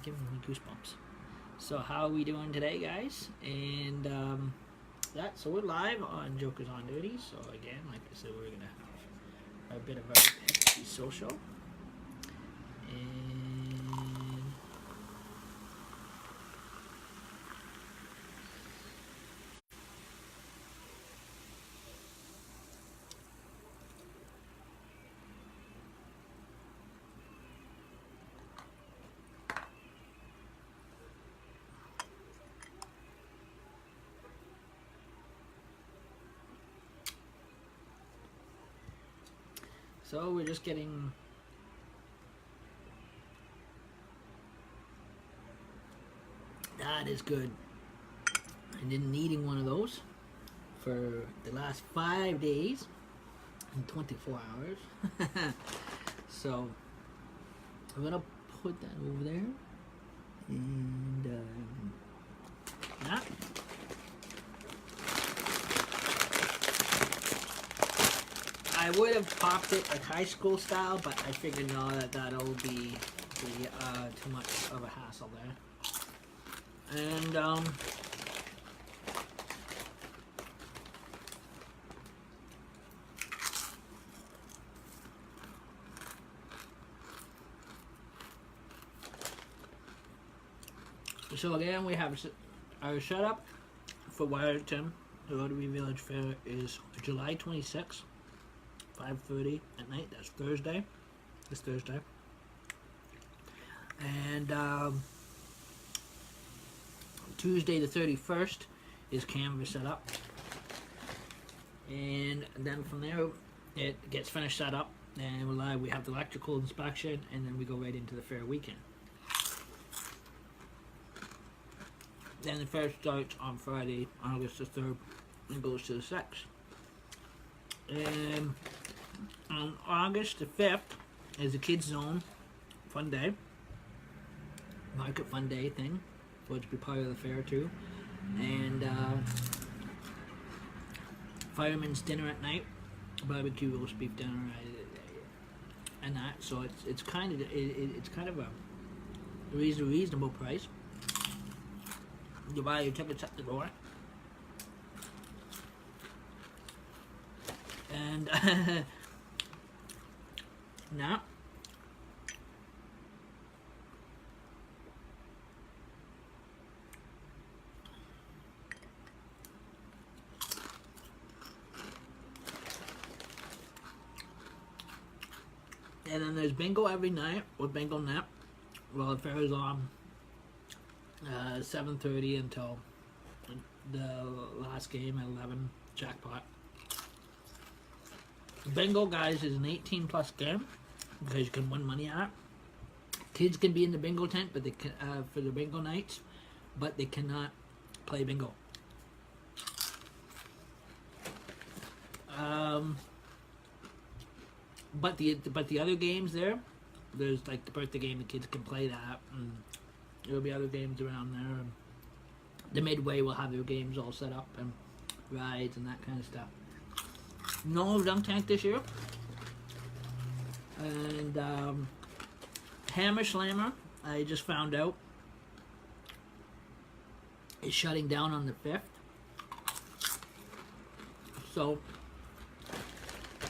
giving me goosebumps. So how are we doing today, guys? And so we're live on Jokers on Duty. So again, like I said, we're gonna have a bit of a Pepsi social. And so we're just getting that is good. I didn't eating one of those for the last 5 days and 24 hours. So I'm gonna put that over there, and that. I would have popped it like high school style, but I figured no, that'll be too much of a hassle there. And so again, we have our setup for Wyerton. The Rotary Village Fair is July 26th, 5:30 at night. That's Thursday. This Thursday. And Tuesday the 31st is canvas set up. And then from there, it gets finished set up. And we're live. We have the electrical inspection, and then we go right into the fair weekend. Then the fair starts on Friday, August the 3rd, and goes to the 6th. And on August the 5th is the Kids Zone Fun Day, Market Fun Day thing, for it to be part of the fair too. And Fireman's Dinner at night, barbecue roast beef dinner, and that. So it's kind of a reasonable price. You buy your tickets at the door. And now, and then there's bingo every night with Bingo Nap. Well, the fair is on 7:30 until the last game at 11 jackpot. Bingo, guys, is an 18 plus game because you can win money at it. Kids can be in the bingo tent, but they can, for the bingo nights, but they cannot play bingo. But the other games there's like the birthday game, the kids can play that, and there'll be other games around there. And the Midway will have their games all set up and rides and that kind of stuff. No dunk tank this year. And Hammer Slammer, I just found out, is shutting down on the 5th. So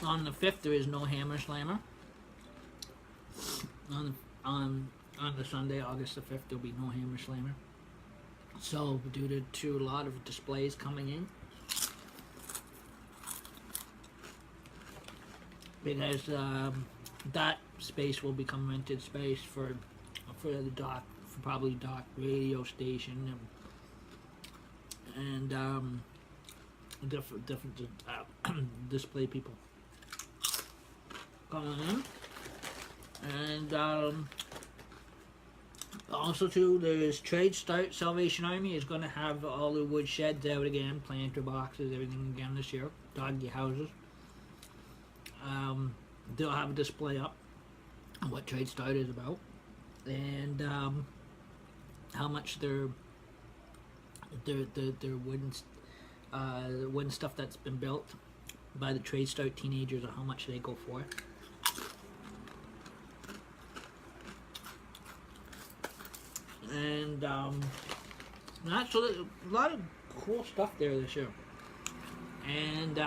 on the 5th there is no Hammer Slammer. On the Sunday, August the 5th, there'll be no Hammer Slammer. So due to a lot of displays coming in, because that space will become rented space for the dock, for probably dock radio station and different display people coming in. And also too, there's Trade Start. Salvation Army is going to have all the wood sheds out again, planter boxes, everything again this year, doggy houses. They'll have a display up on what Trade Start is about, and how much their wooden stuff that's been built by the Trade Start teenagers, or how much they go for. and actually a lot of cool stuff there this year. And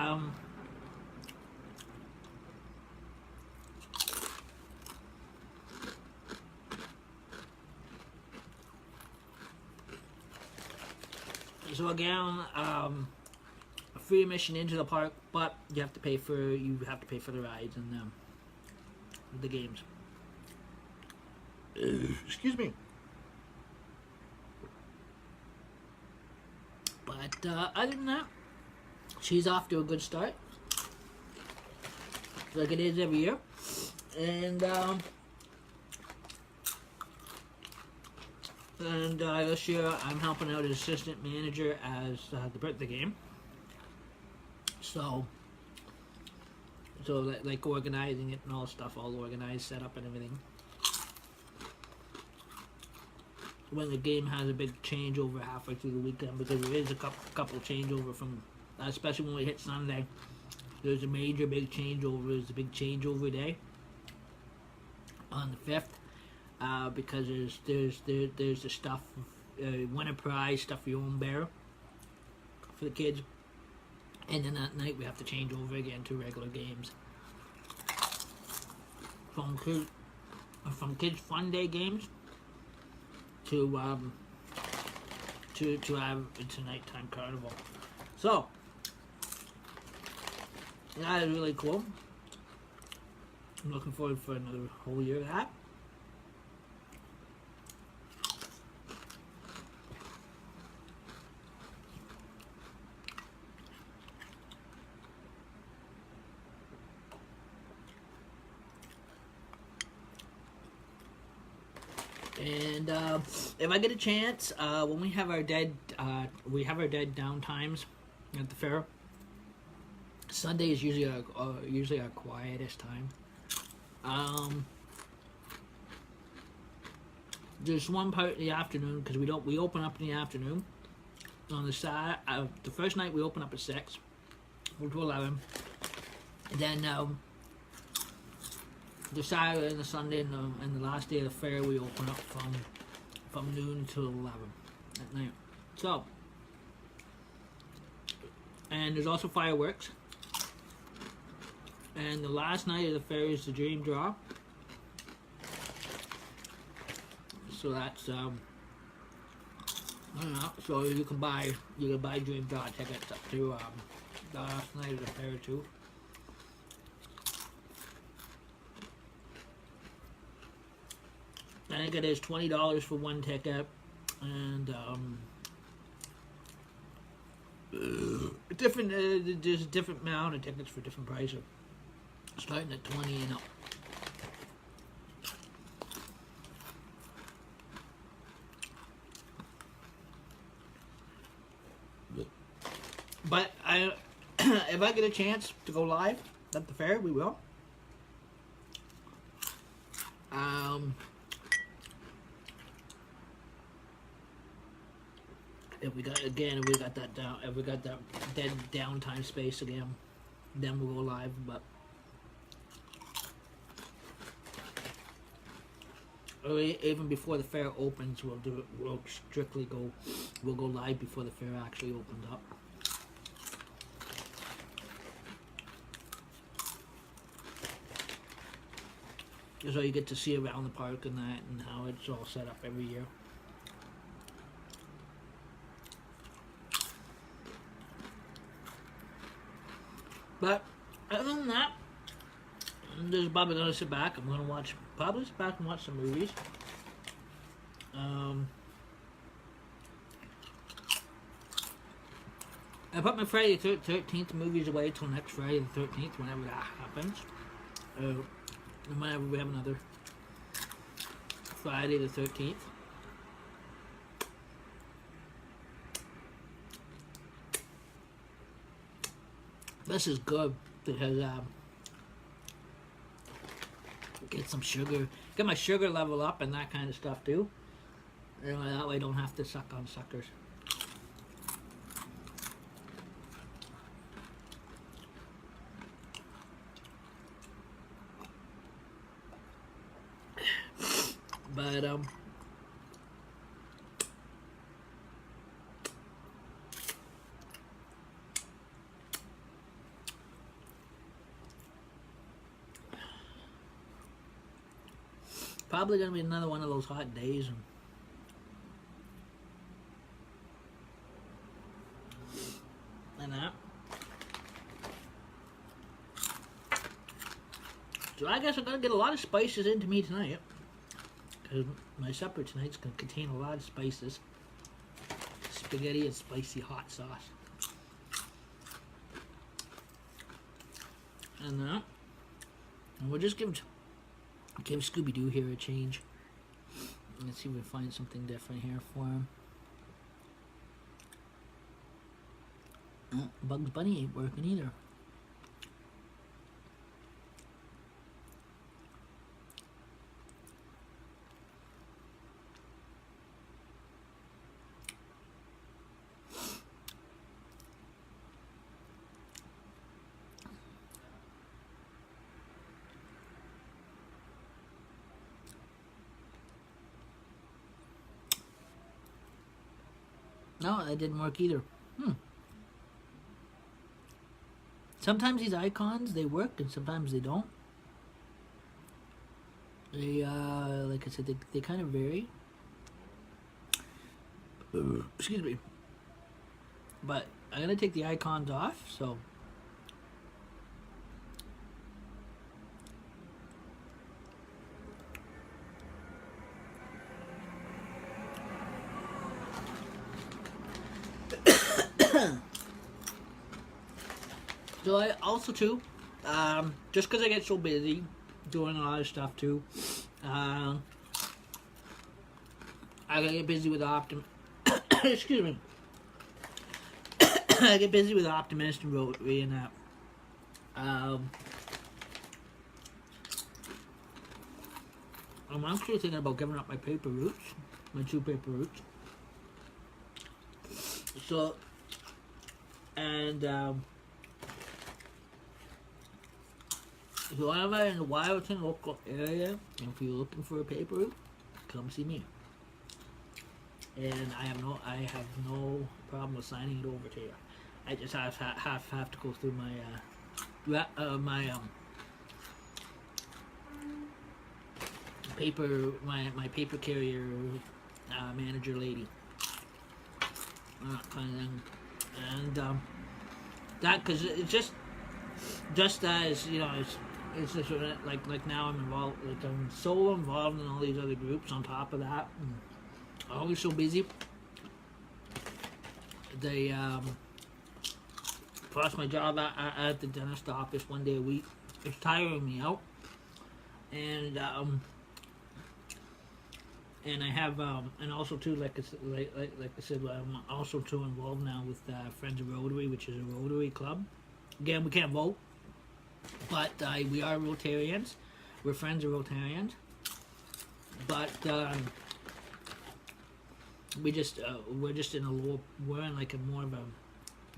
so again, a free admission into the park, but you have to pay for the rides and the games. Excuse me. But other than that, she's off to a good start, like it is every year. And this year I'm helping out as assistant manager as the birthday game. So like organizing it and all stuff, all organized, set up and everything. When the game has a big changeover halfway through the weekend, because there is a couple changeover from, especially when we hit Sunday, there's a major big changeover. There's a big changeover day on the 5th, because there's the stuff, win a prize, stuff your own bear for the kids, and then that night we have to change over again to regular games. From kids fun day games to have it's a nighttime carnival. So that is really cool. I'm looking forward for another whole year of that. And if I get a chance, when we have our dead down times at the fair. Sunday is usually our quietest time. There's one part in the afternoon, because we open up in the afternoon. On the first night we open up at 6, 4 to 11. And then the Saturday and the Sunday and the last day of the fair we open up from noon to 11 at night. So, and there's also fireworks. And the last night of the fair is the Dream Draw. So that's I don't know. So you can buy Dream Draw tickets up to the last night of the fair too. I think it is $20 for one ticket, and there's a different amount of tickets for different prices, starting at 20 and up. But if I get a chance to go live at the fair, we will. If we got that dead downtime space again, then we'll go live. But even before the fair opens, we'll do it. We'll go live before the fair actually opens up. So you get to see around the park and that, and how it's all set up every year. But other than that, I'm just probably gonna sit back. I'm gonna probably sit back and watch some movies. I put my Friday the 13th movies away till next Friday the 13th, whenever that happens. Whenever we have another Friday the 13th. This is good because get some sugar, get my sugar level up and that kind of stuff too. That way I don't have to suck on suckers. But probably gonna be another one of those hot days. And that. So I guess I'm gonna get a lot of spices into me tonight, because my supper tonight's gonna contain a lot of spices. Spaghetti and spicy hot sauce. And that. And we'll just give Scooby-Doo here a change. Let's see if we can find something different here for him. Bugs Bunny ain't working either. No, that didn't work either. Sometimes these icons, they work, and sometimes they don't. They, like I said, they kind of vary. Excuse me. But I'm going to take the icons off, so... So I also too, just because I get so busy doing a lot of stuff too, I gotta get busy with excuse me. I get busy with Optimist and Rotary and that. I'm actually thinking about giving up my paper routes, my 2 paper routes. So, and if you're ever in the Wyerton local area, and if you're looking for a paper route, come see me. And I have no problem with signing it over to you. I just have to go through my my paper carrier manager lady, kind of thing. And that, because it's just as, you know, it's just like now I'm involved, like I'm so involved in all these other groups on top of that. I'm always so busy. They plus my job at the dentist office 1 day a week, it's tiring me out. And I have and also too, like I said, I'm also too involved now with Friends of Rotary, which is a Rotary club. Again, we can't vote, but we are Rotarians. We're Friends of Rotarians. But we're just in a lower, we're in like a more of a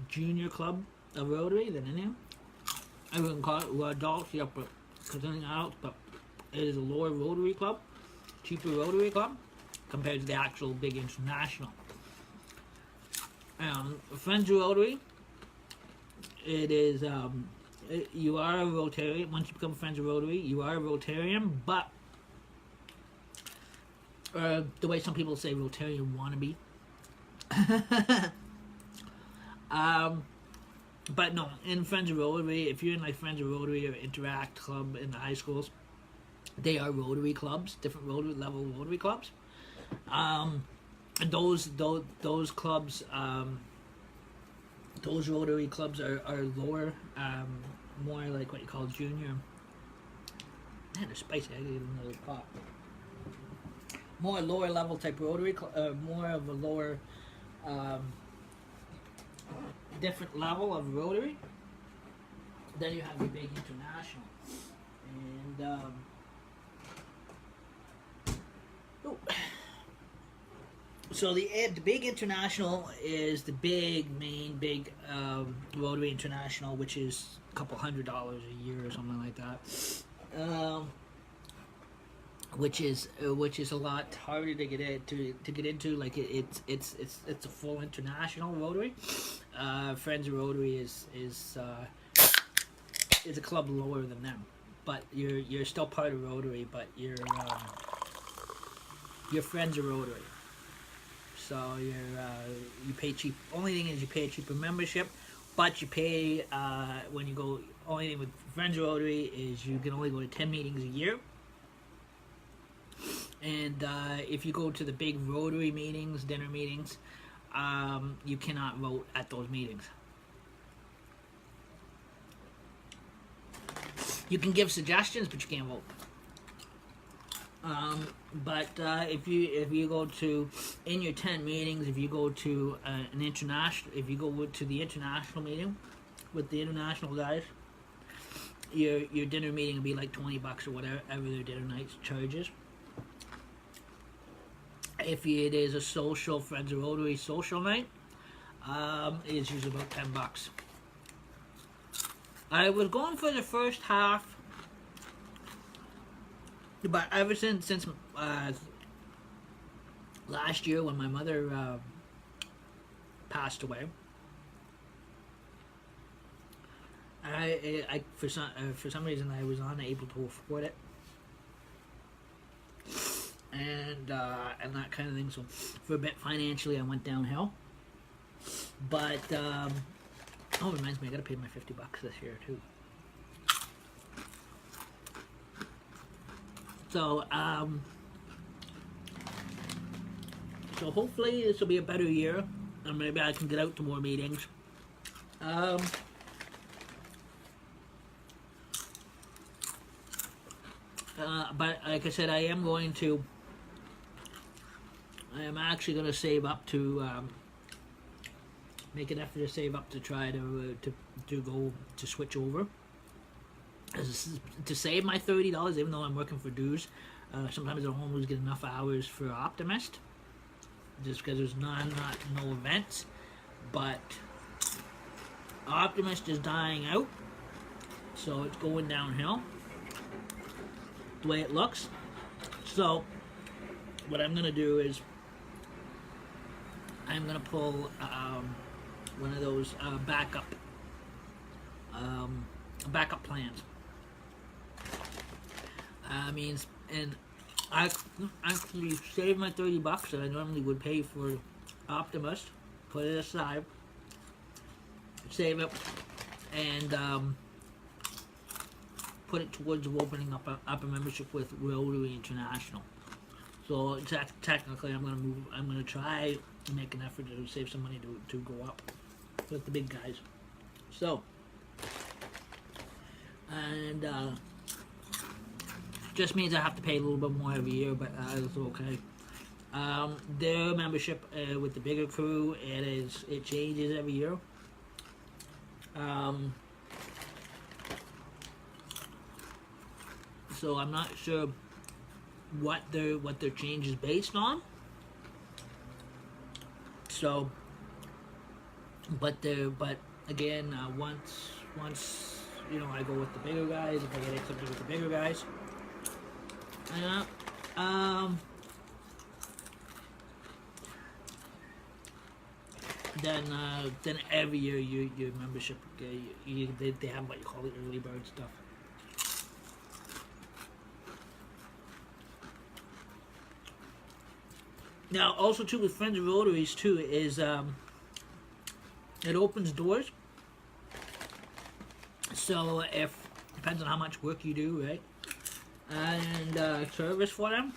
junior club of Rotary than anything. I wouldn't call it, we're adults, yeah, but because anything else, but it is a lower Rotary club, cheaper Rotary club compared to the actual big international. Friends of Rotary, it is you are a Rotarian. Once you become Friends of Rotary, you are a Rotarian, but the way some people say Rotarian wannabe. But no, in Friends of Rotary, if you're in like Friends of Rotary or Interact Club in the high schools, they are Rotary clubs, different Rotary level Rotary clubs. And those clubs, those Rotary clubs are lower, more like what you call junior. Man, they're spicy. I didn't even know they pop. More lower level type Rotary, more of a lower, different level of Rotary. Then you have your big international, and so the big international is the big Rotary International, which is a couple $100 a year or something like that. Which is a lot harder to get into. Like it's a full international Rotary. Friends of Rotary is a club lower than them, but you're still part of Rotary, but you're your friends are Rotary. So you pay cheap. Only thing is you pay a cheaper membership, but you pay when you go. Only thing with Friends of Rotary is you can only go to 10 meetings a year. And if you go to the big Rotary meetings, dinner meetings, you cannot vote at those meetings. You can give suggestions, but you can't vote. But if you go to, in your 10 meetings, if you go to an international, if you go to the international meeting with the international guys, your dinner meeting will be like $20 or whatever their dinner night charges. If it is a social, Friends of Rotary social night, it's usually about $10. I was going for the first half, but ever since last year when my mother passed away, I for some reason I was unable to afford it, and that kind of thing. So for a bit financially, I went downhill. But oh, it reminds me, I gotta pay my $50 this year too. So so hopefully this will be a better year, and maybe I can get out to more meetings. But like I said, I am actually going to save up to make an effort to save up to try to go to switch over. To save my $30, even though I'm working for dues, sometimes I don't always get enough hours for Optimist, just because there's no events. But Optimist is dying out, so it's going downhill, the way it looks. So what I'm gonna do is I'm gonna pull one of those backup plans. And I actually saved my $30 that I normally would pay for Optimist, put it aside, save it, and put it towards opening up a membership with Rotary International. So technically, I'm gonna try to make an effort to save some money to go up with the big guys. So, and just means I have to pay a little bit more every year, but it's okay. Their membership with the bigger crew, it changes every year. So I'm not sure what their change is based on. So, but again, once I go with the bigger guys, if I get accepted with the bigger guys, then every year your membership they have what you call the early bird stuff. Now, also too with Friends of Rotaries too is it opens doors. So depends on how much work you do, right? And service for them.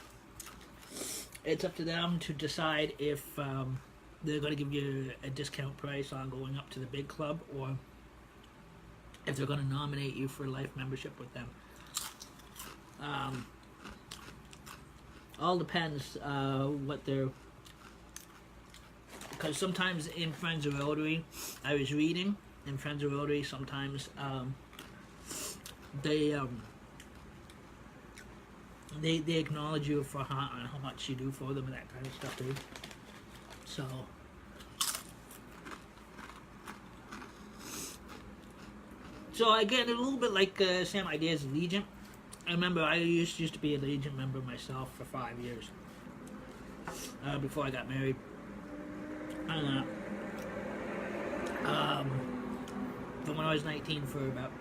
It's up to them to decide if they're going to give you a discount price on going up to the big club, or if they're going to nominate you for a life membership with them. All depends what they're... Because sometimes in Friends of Rotary, I was reading in Friends of Rotary, sometimes they acknowledge you for how much you do for them and that kind of stuff too. So again, a little bit like Sam Ideas Legion. I remember I used to be a Legion member myself for 5 years before I got married. And from when I was 19 for about...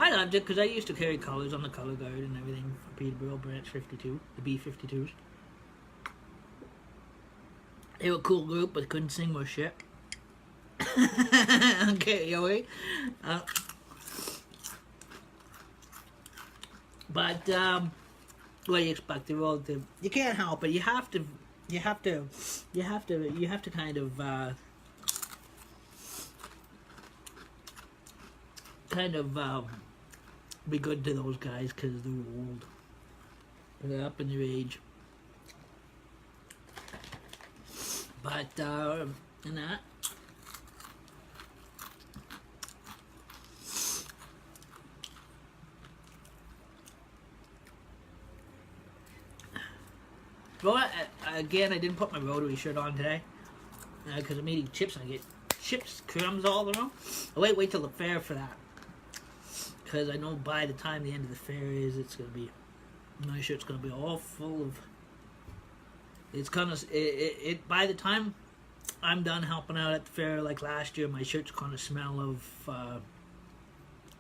I loved it because I used to carry colors on the color guard and everything for Peterborough Branch 52, the B-52s. They were a cool group, but couldn't sing worth shit. Okay, uh, but what do you expect? They're all you can't help it. You have to. You have to. You have to. You have to kind of be good to those guys because they're old. They're up in their age. But in that. Well, again, I didn't put my Rotary shirt on today because I'm eating chips and I get chips crumbs all around. Wait till the fair for that, because I know by the time the end of the fair is, it's gonna be my shirt's gonna be all full of. It's gonna by the time I'm done helping out at the fair like last year, my shirt's gonna smell of.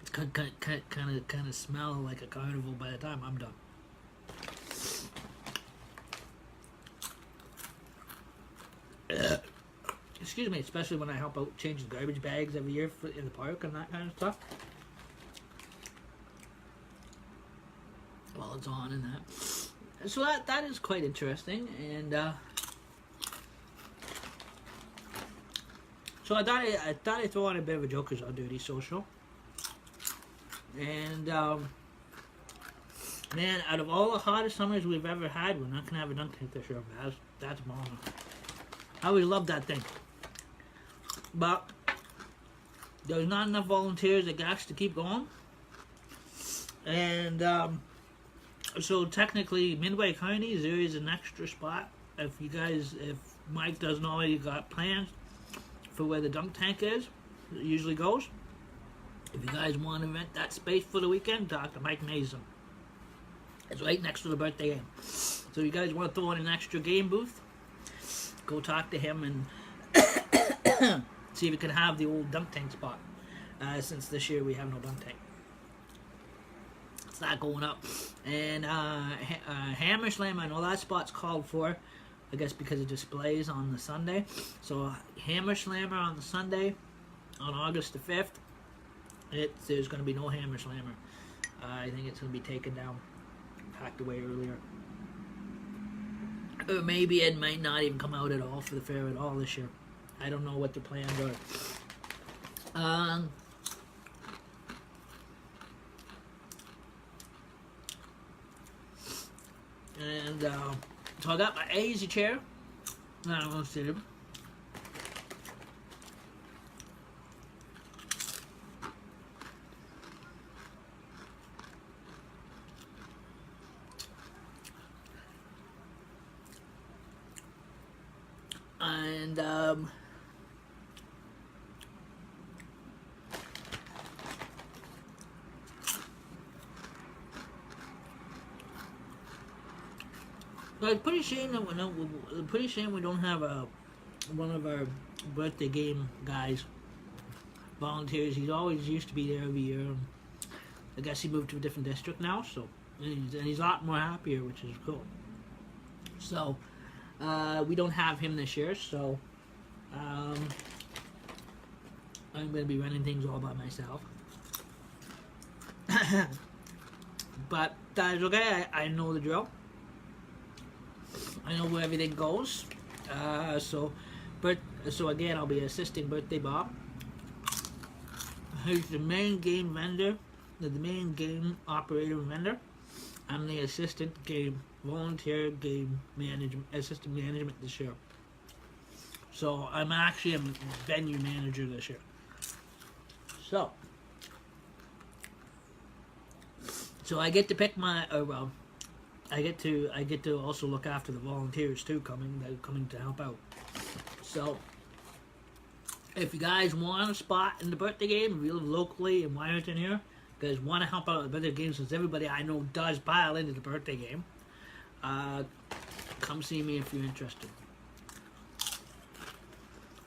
It's kind of smell like a carnival by the time I'm done. Excuse me, especially when I help out change the garbage bags every year in the park and that kind of stuff. Well, it's on and that. So that is quite interesting, and so I thought I'd throw on a bit of a joke because I'll dirty social. And man, out of all the hottest summers we've ever had, we're not gonna have a dunk tank this year. That's bomb. I always loved that thing. But there's not enough volunteers at GAX to keep going. And so technically, Midway County, there is an extra spot. If Mike doesn't already got plans for where the dunk tank is, it usually goes. If you guys want to rent that space for the weekend, talk to Mike Mason. It's right next to the birthday game. So you guys want to throw in an extra game booth, go talk to him and see if we can have the old dunk tank spot. Since this year we have no dunk tank. It's not going up. And Hammer Slam, I know that spot's called for, I guess because it displays on the Sunday. So Hammer Slammer on the Sunday, on August the 5th, there's going to be no Hammer Slammer. I think it's going to be taken down, packed away earlier. Or maybe it might not even come out at all for the fair at all this year. I don't know what the plans are. And so I got my easy chair. Now I'm going to sit him. And but it's pretty shame that we don't have one of our birthday game guys volunteers. He's always used to be there every year. I guess he moved to a different district now, so and he's a lot more happier, which is cool. So we don't have him this year, so I'm going to be running things all by myself. But that is okay. I know the drill. I know where everything goes. So again, I'll be assisting Birthday Bob, who's the main game vendor, the main game operator and vendor. I'm the assistant game volunteer game assistant management this year. So I'm actually a venue manager this year. So I get to pick my I get to also look after the volunteers too coming to help out. So if you guys want a spot in the birthday game, if you live locally in Wyerton here, you guys want to help out with the birthday game, since everybody I know does pile into the birthday game, come see me if you're interested.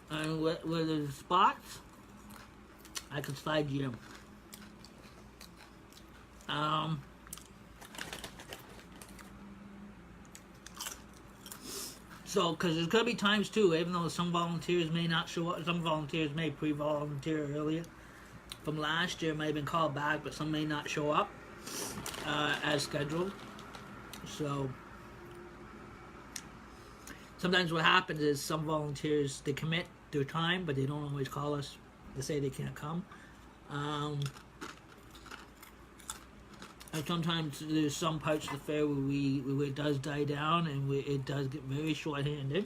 And with the spots, I can slide you in. So, because there's going to be times too, even though some volunteers may not show up, some volunteers may pre-volunteer earlier. From last year, may have been called back, but some may not show up as scheduled. So, sometimes what happens is some volunteers, they commit their time, but they don't always call us to say they can't come. And sometimes there's some parts of the fair where it does die down and it does get very short-handed.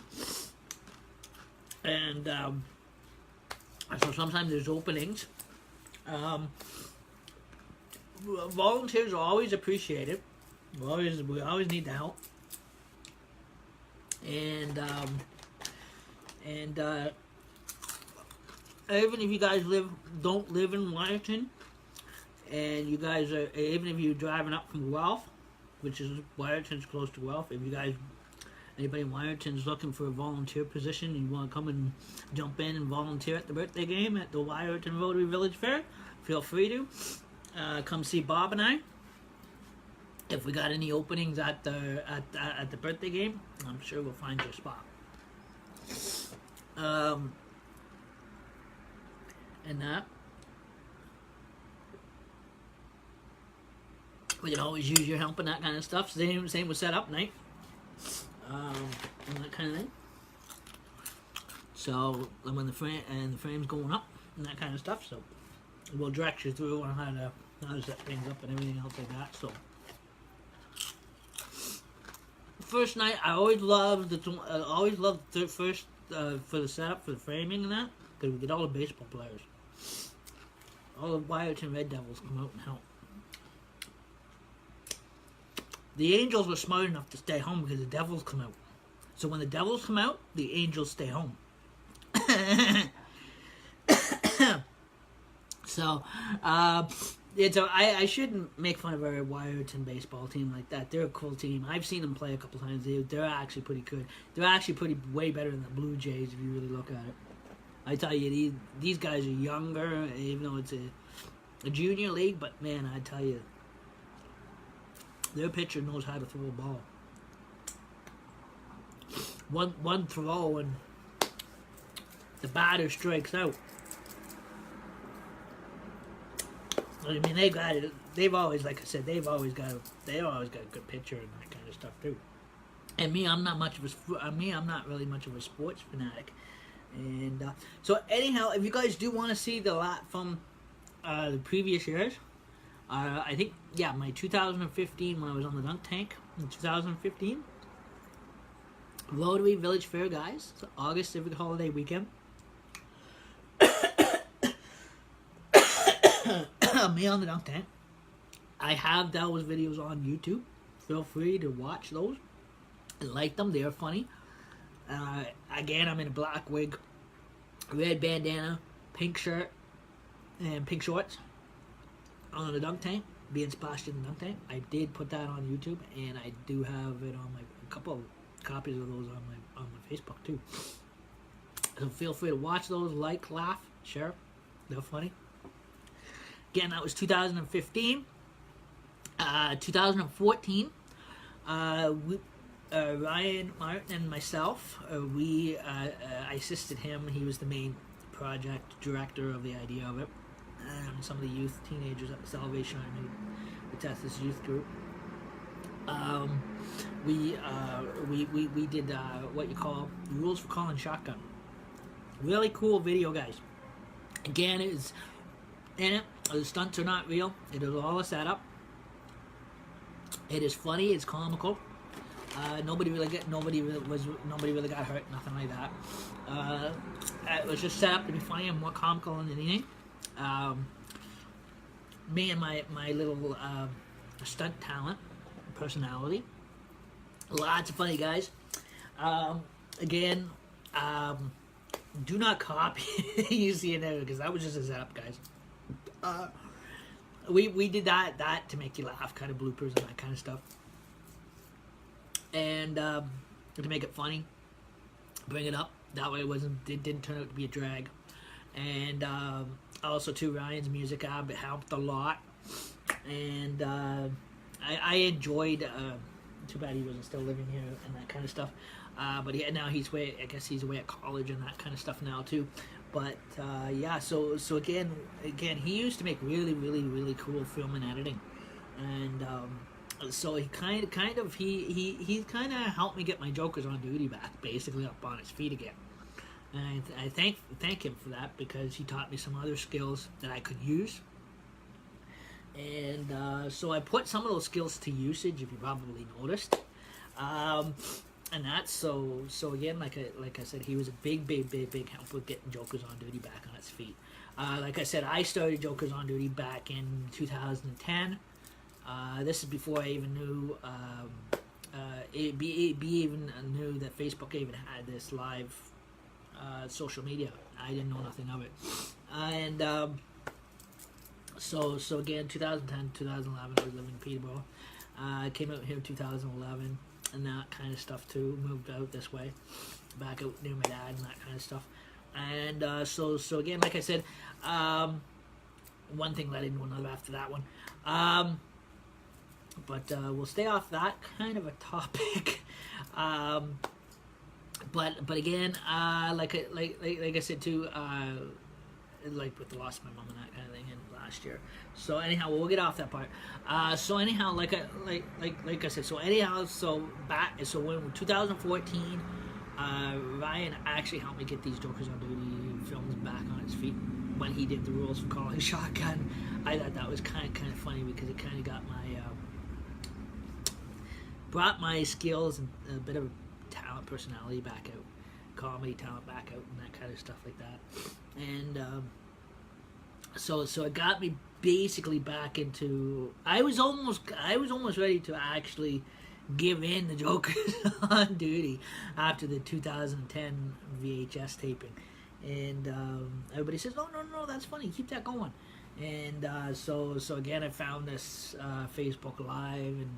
And so sometimes there's openings. Volunteers are always appreciated. We always need the help. And even if you guys don't live in Wyerton, and you guys are, even if you're driving up from Guelph, which is Wyerton's close to Guelph, if you guys, anybody in Wyerton's looking for a volunteer position, you want to come and jump in and volunteer at the birthday game at the Wyerton Rotary Village Fair, feel free to come see Bob and I. If we got any openings at the birthday game, I'm sure we'll find your spot. And that. We can always use your help and that kind of stuff. Same with setup night. And that kind of thing. So when the frame's going up and that kind of stuff. So we'll direct you through on how to set things up and everything else like that. So first night, I always loved the first for the setup for the framing and that, because we get all the baseball players. All the Wyerton Red Devils come out and help. The Angels were smart enough to stay home because the Devils come out. So when the Devils come out, the Angels stay home. So, I shouldn't make fun of our Wyerton baseball team like that. They're a cool team. I've seen them play a couple times. They're actually pretty good. They're actually way better than the Blue Jays if you really look at it. I tell you, these guys are younger, even though it's a junior league, but man, I tell you, their pitcher knows how to throw a ball. One throw and the batter strikes out. I mean, they've always, like I said, they've always got a good pitcher and that kind of stuff too. And me, I'm not really much of a sports fanatic. And so anyhow, if you guys do want to see the lot from the previous years, I think, yeah, my 2015, when I was on the dunk tank in 2015, Rotary Village Fair, guys. It's August Civic Holiday weekend. Me on the dunk tank. I have those videos on YouTube. Feel free to watch those and like them. They are funny. Again, I'm in a black wig, red bandana, pink shirt, and pink shorts on the dunk tank, being splashed in the dunk tank. I did put that on YouTube, and I do have it on a couple of copies of those on my Facebook too. So feel free to watch those, like, laugh, share. They're funny. Again, that was 2015. 2014, Ryan Martin and myself, I assisted him. He was the main project director of the idea of it. Some of the youth, teenagers at the Salvation Army, the Texas Youth Group. We did what you call rules for calling shotgun. Really cool video, guys. Again, it's in it. The stunts are not real. It is all a setup. It is funny. It's comical. Nobody really got hurt. Nothing like that. It was just set up to be funny and more comical than anything. Me and my little stunt talent, personality. Lots of funny guys. Again, do not copy you see it there, because that was just a setup, guys. We did that to make you laugh, kind of bloopers and that kind of stuff, and to make it funny, bring it up. That way it didn't turn out to be a drag. And also too, Ryan's music helped a lot, and I enjoyed. Too bad he wasn't still living here and that kind of stuff. But now he's away. I guess he's away at college and that kind of stuff now too. But yeah, so again, he used to make really cool film and editing, and so he kind of he kind of helped me get my Jokers on Duty back, basically up on his feet again. And I thank him for that, because he taught me some other skills that I could use. And so I put some of those skills to usage, if you probably noticed. And that's so again, like I said, he was a big help with getting Jokers on Duty back on its feet. Like I said, I started Jokers on Duty back in 2010. This is before I even knew even knew that Facebook even had this live social media. I didn't know nothing of it. And so again, 2010, 2011, I was living in Peterborough. I came out here in 2011, and that kind of stuff too. Moved out this way, back out near my dad and that kind of stuff. And so again, like I said, one thing led into another after that one. But we'll stay off that kind of a topic. But again, like I said too, like with the loss of my mom and that kind of thing in last year. So anyhow, we'll get off that part. So anyhow, like I said, so anyhow, so when 2014, Ryan actually helped me get these Jokers on Duty films back on its feet when he did the rules for calling shotgun. I thought that was kind of funny, because it kind of got my brought my skills and a bit of talent, personality back out, comedy talent back out, and that kind of stuff like that. And so it got me basically back into. I was almost ready to actually give in the Jokers on Duty after the 2010 VHS taping, and everybody says, no, that's funny, keep that going. And so again, I found this Facebook Live and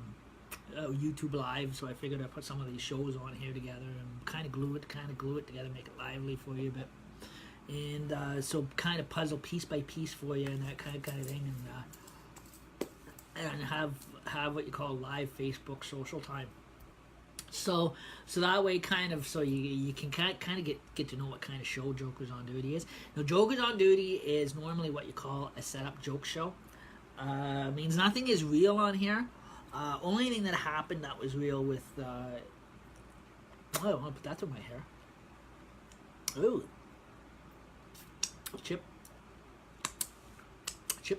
YouTube Live, so I figured I'd put some of these shows on here together and kind of glue it together, make it lively for you a bit, and so kind of puzzle piece by piece for you and that kind of thing, and have what you call live Facebook social time. So that way, kind of, so you can kind of get to know what kind of show Jokers on Duty is. Now, Jokers on Duty is normally what you call a setup joke show. Means nothing is real on here. Only thing that happened that was real with, I don't want to put that through my hair. Ooh. Chip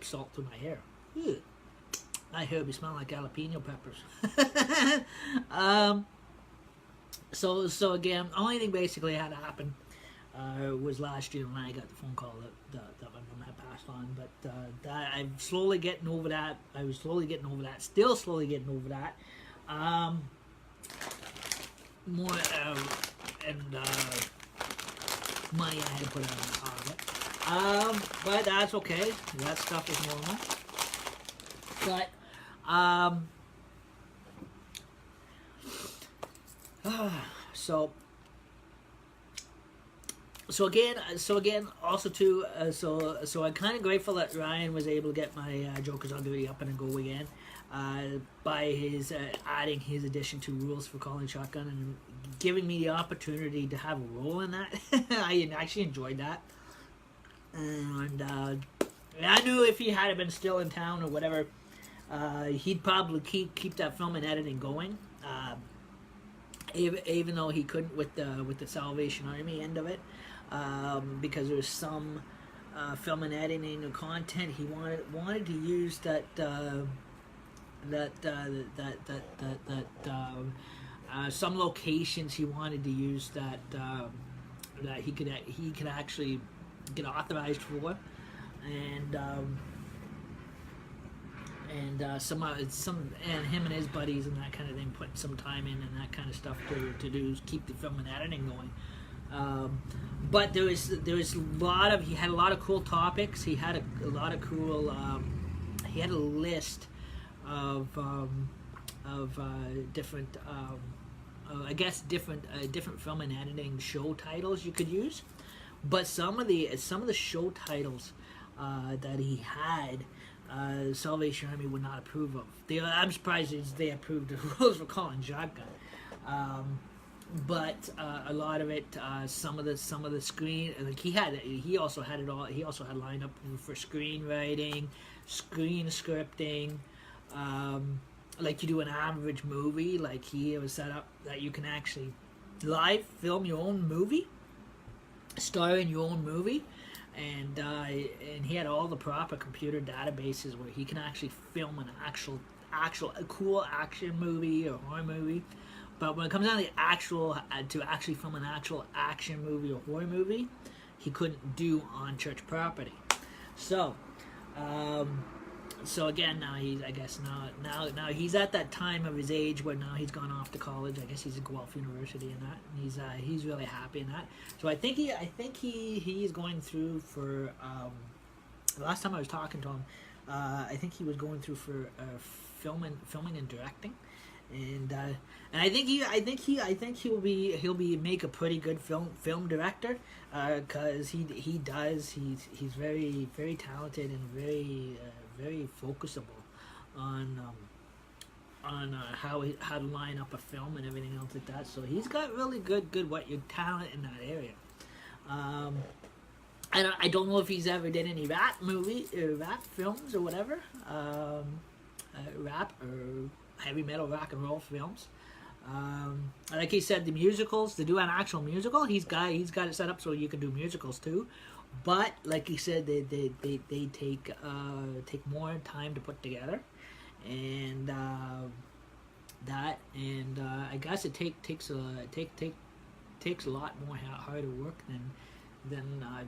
salt through my hair. Ew. My hair be smelling like jalapeno peppers. So again, only thing basically had to happen was last year when I got the phone call that my mom had passed on. But that I'm slowly getting over that. I was slowly getting over that. Still slowly getting over that. More and money I had to put on it. But that's okay. That stuff is normal. But so again, also too, so I'm kind of grateful that Ryan was able to get my Jokers on Duty up and go again, by his adding his addition to rules for calling shotgun and giving me the opportunity to have a role in that. I actually enjoyed that, and I knew if he had been still in town or whatever, he'd probably keep that film and editing going. Even though he couldn't with the Salvation Army end of it, because there's some film and editing and content he wanted to use some locations he wanted to use that he could actually get authorized for, and some and him and his buddies and that kind of thing putting some time in and that kind of stuff to do keep the film and editing going. But there was he had a lot of cool topics. He had a lot of cool. He had a list of different I guess different film and editing show titles you could use. But some of the show titles that he had, Salvation Army would not approve of. I'm surprised they approved the rules for calling shotgun. but a lot of it, some of the screen, like he also had it all. He also had lined up for screenwriting, screen scripting, like you do an average movie. Like he was set up that you can actually live film your own movie, star in your own movie, and he had all the proper computer databases where he can actually film an actual a cool action movie or horror movie. But when it comes down to the actual to actually film an actual action movie or horror movie, he couldn't do on church property. So, so again, now he's, I guess now he's at that time of his age where now he's gone off to college. I guess he's at Guelph University and that. And he's really happy in that. So I think he's going through for. The last time I was talking to him, I think he was going through for filming and directing. And I think he'll be make a pretty good film director, because he's very talented and very focusable on how to line up a film and everything else like that. So he's got really good talent in that area. I don't know if he's ever did any rap films or whatever, rap or heavy metal rock and roll films. Like he said, the musicals, to do an actual musical, he's got it set up so you can do musicals too. But like he said, they take more time to put together, and I guess it takes a lot more harder work than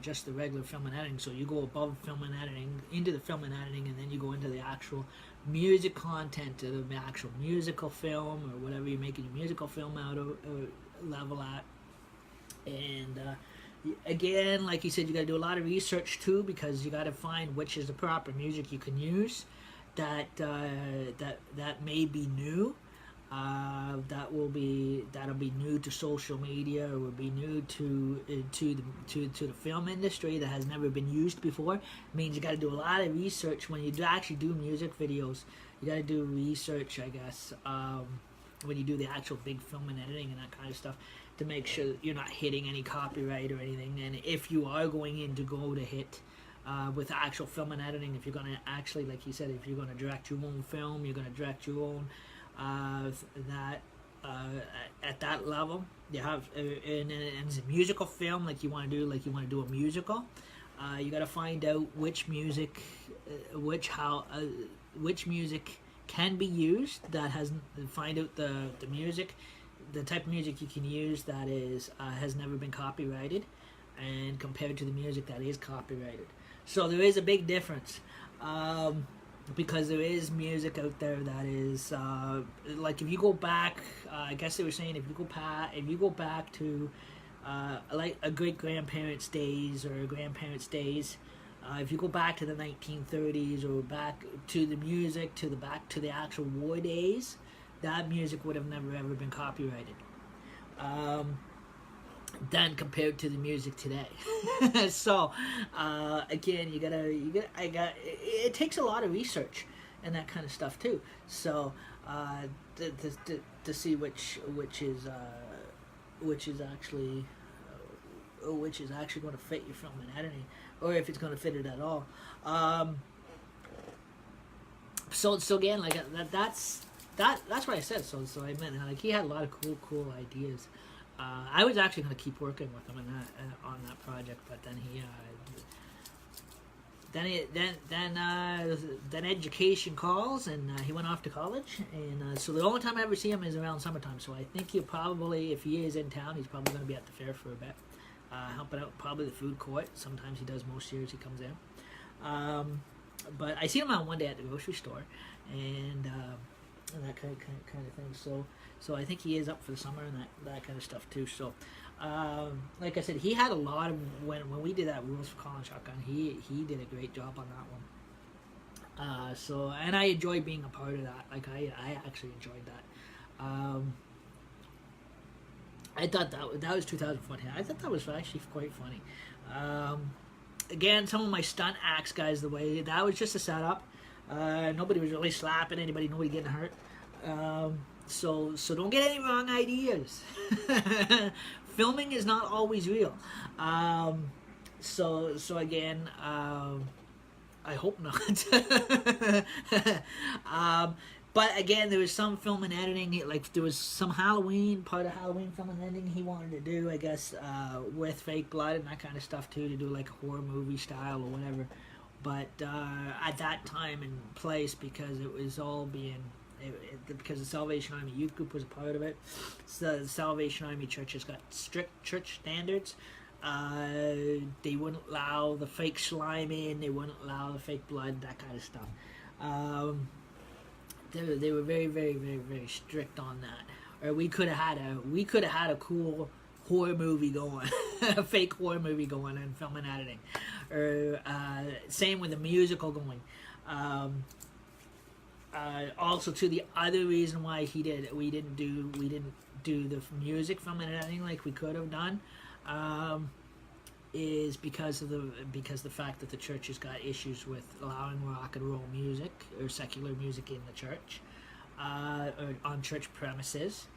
just the regular film and editing. So you go above film and editing into the film and editing, and then you go into the actual music content of the actual musical film or whatever you're making your musical film out of level at. And again, like you said, you got to do a lot of research too, because you got to find which is the proper music you can use that may be new. That'll be new to social media, or will be new to the film industry that has never been used before. It means you got to do a lot of research when you actually do music videos. You got to do research, I guess, when you do the actual big film and editing and that kind of stuff, to make sure that you're not hitting any copyright or anything. And if you are going in to go to hit with actual film and editing, if you're going to actually, like you said, if you're going to direct your own film, you're going to direct your own. At that level, you have and it's a musical film, like you want to do a musical. You got to find out which music can be used. Find out the music, the type of music you can use that has never been copyrighted, and compared to the music that is copyrighted. So there is a big difference. Because there is music out there that is like, if you go back, I guess they were saying, if you go back to like a great grandparents' days or grandparents' days, if you go back to the 1930s or back to the music back to the actual war days, that music would have never ever been copyrighted. Than compared to the music today. So again, it takes a lot of research and that kind of stuff too. So to see which is actually going to fit your film and editing, or if it's going to fit it at all. So again, like that's what I said. So I meant, like, he had a lot of cool ideas. I was actually going to keep working with him on that project, but then education calls, and he went off to college, and so the only time I ever see him is around summertime. So I think he'll probably, if he is in town, he's probably going to be at the fair for a bit, helping out probably the food court. Sometimes he does. Most years he comes in. But I see him on one day at the grocery store, and that kind of thing. So I think he is up for the summer and that kind of stuff too. So, like I said, he had a lot of, when we did that Rules for Calling Shotgun, he did a great job on that one. So, and I enjoyed being a part of that. Like I actually enjoyed that. I thought that was 2014. I thought that was actually quite funny. Again, some of my stunt acts, guys, the way that was just a setup. Nobody was really slapping anybody. Nobody getting hurt. so don't get any wrong ideas. Filming is not always real. So again, I hope not. But again, there was some film and editing. Like there was some Halloween part of Halloween film and editing he wanted to do, I guess, with fake blood and that kind of stuff too, to do like a horror movie style or whatever. But at that time and place, because it was all being, because the Salvation Army Youth Group was a part of it, so the Salvation Army Church has got strict church standards. They wouldn't allow the fake slime in. They wouldn't allow the fake blood, that kind of stuff. They were very, very, very, very strict on that. Or we could have had a cool horror movie going, a fake horror movie going, and film and editing. Or same with the musical going. Also, too, the other reason why we didn't do the music, film and editing like we could have done, is because the fact that the church has got issues with allowing rock and roll music or secular music in the church, or on church premises.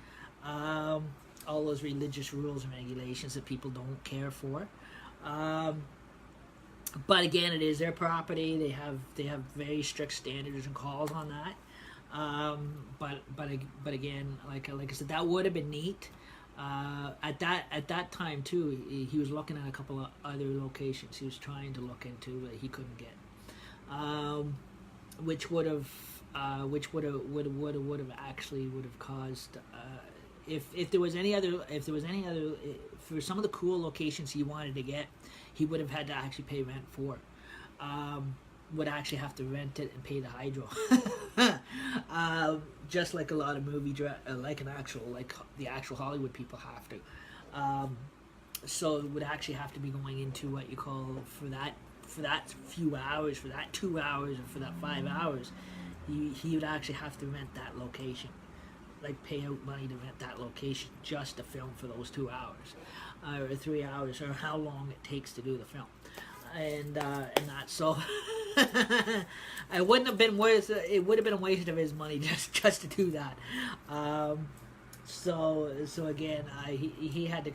All those religious rules and regulations that people don't care for. But again, it is their property. They have very strict standards and calls on that. But again, like I said, that would have been neat. At that time too, he was looking at a couple of other locations he was trying to look into that he couldn't get, which would have actually caused, if there was any other for some of the cool locations he wanted to get, he would have had to actually pay rent for. Would actually have to rent it and pay the hydro. Just like a lot of the actual Hollywood people have to. So it would actually have to be going into what you call, for that few hours, for that 2 hours, or for that 5 hours, he would actually have to rent that location, like pay out money to rent that location just to film for those 2 hours, or 3 hours, or how long it takes to do the film. And that, so it wouldn't have been worth. It would have been a waste of his money just to do that. So again, he had to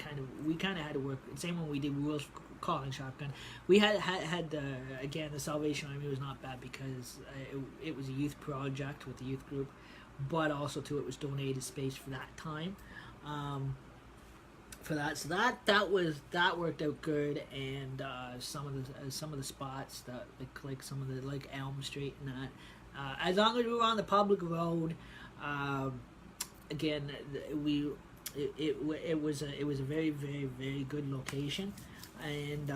we kind of had to work. Same when we did Rules for Calling Shotgun. We had again, the Salvation Army was not bad because it was a youth project with the youth group, but also too it was donated space for that time. For that, so that worked out good, and some of the spots that like some of the, like Elm Street and that, as long as we were on the public road, again it was a very, very, very good location, and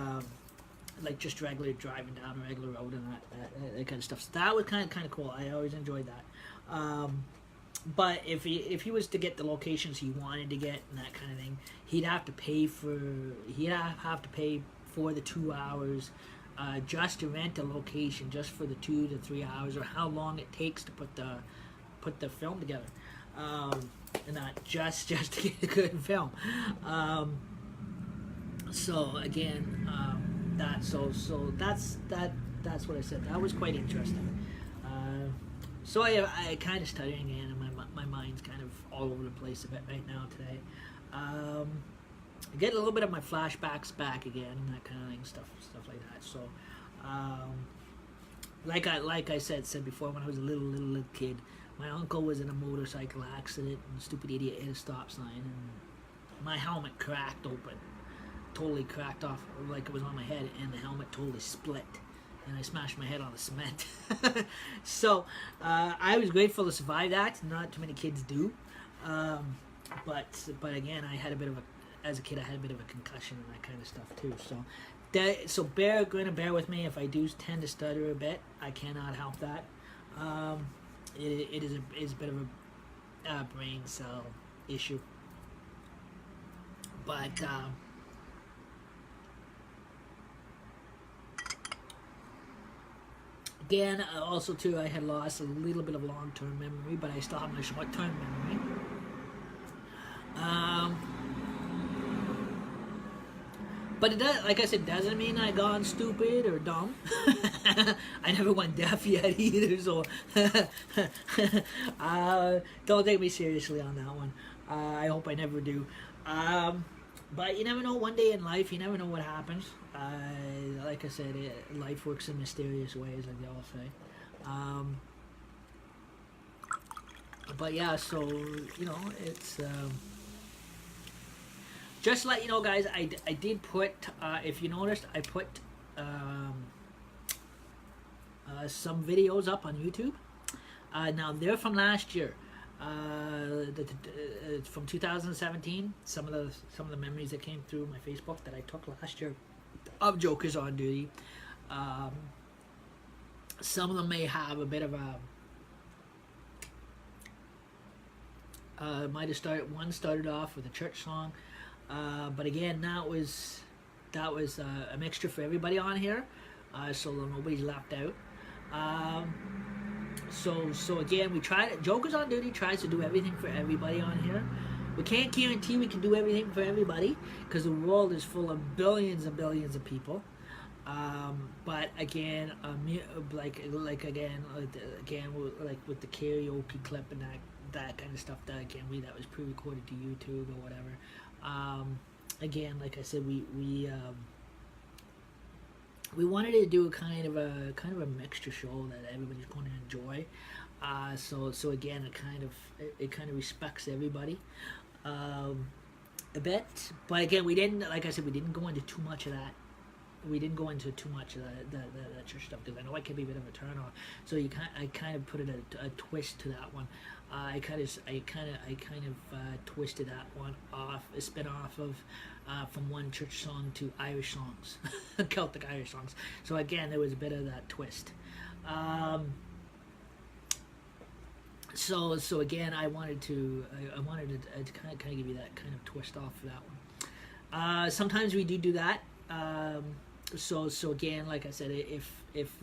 like just regular driving down a regular road and that kind of stuff. So that was kind of cool. I always enjoyed that. But if he was to get the locations he wanted to get and that kind of thing, he'd have to pay for the 2 hours, just to rent a location, just for the 2 to 3 hours, or how long it takes to put the film together, and not just to get a good film. So again, that's what I said. That was quite interesting. So I kind of studying again, and my mind's kind of all over the place a bit right now today. I get a little bit of my flashbacks back again, and that kind of thing, stuff like that. So, like I said before, when I was a little kid, my uncle was in a motorcycle accident, and the stupid idiot hit a stop sign, and my helmet cracked open, totally cracked off, like it was on my head, and the helmet totally split. And I smashed my head on the cement. So I was grateful to survive that. Not too many kids do. But again, I had a bit of as a kid, I had a bit of a concussion and that kind of stuff too. So bear with me if I do tend to stutter a bit. I cannot help that. It is a bit of a brain cell issue. But again, also too, I had lost a little bit of long-term memory, but I still have my short-term memory. But it does, like I said, doesn't mean I gone stupid or dumb. I never went deaf yet either, so don't take me seriously on that one. I hope I never do. But you never know. One day in life, you never know what happens. Like I said, life works in mysterious ways, like they all say. But yeah, so you know, it's. Just to let you know, guys, I did put, if you noticed, I put some videos up on YouTube. Now, they're from last year. From 2017, some of the memories that came through my Facebook that I took last year of Jokers on Duty. Some of them may have a bit of a... might have started off with a church song. But again, that was a mixture for everybody on here, so nobody's left out. So again, we tried. Jokers on Duty tries to do everything for everybody on here. We can't guarantee we can do everything for everybody because the world is full of billions and billions of people. But again, like with the karaoke clip and that kind of stuff, that was pre-recorded to YouTube or whatever. Again, like I said, we wanted to do kind of a mixture show that everybody's going to enjoy. So again, it kind of respects everybody a bit. But again, we didn't, like I said, we didn't go into too much of that. We didn't go into too much of that church stuff because I know it can be a bit of a turn on. So I kind of put it a twist to that one. I kind of twisted that one off, a spin off of from one church song to Irish songs, Celtic Irish songs. So again, there was a bit of that twist. So again, I wanted to kind of give you that kind of twist off for that one. Sometimes we do that. So again, like I said, if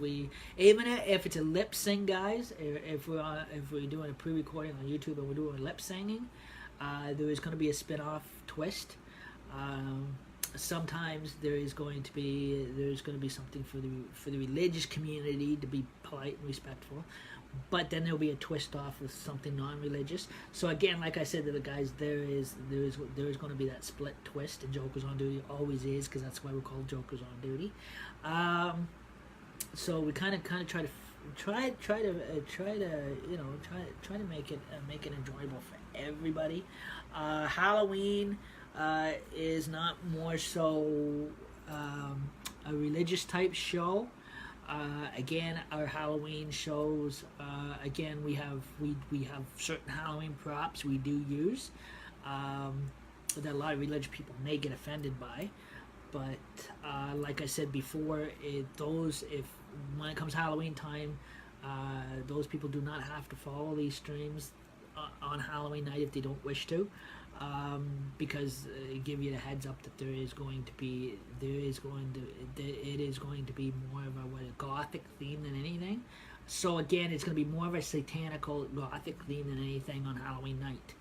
we, even if it's a lip sync, guys, if we're doing a pre-recording on YouTube and we're doing lip singing, there is going to be a spin-off twist. Sometimes there's going to be something for the religious community to be polite and respectful, but then there'll be a twist off with something non-religious. So again, like I said to the guys, there is going to be that split twist, and Jokers on Duty always is, because that's why we're called Jokers on Duty. So we kind of try to make it enjoyable for everybody. Halloween is not more so a religious type show. Again, our Halloween shows, again, we have certain Halloween props we do use that a lot of religious people may get offended by. But like I said before, when it comes Halloween time, those people do not have to follow these streams on Halloween night if they don't wish to, because give you the heads up that it is going to be more of a gothic theme than anything. So again, it's going to be more of a satanical gothic theme than anything on Halloween night.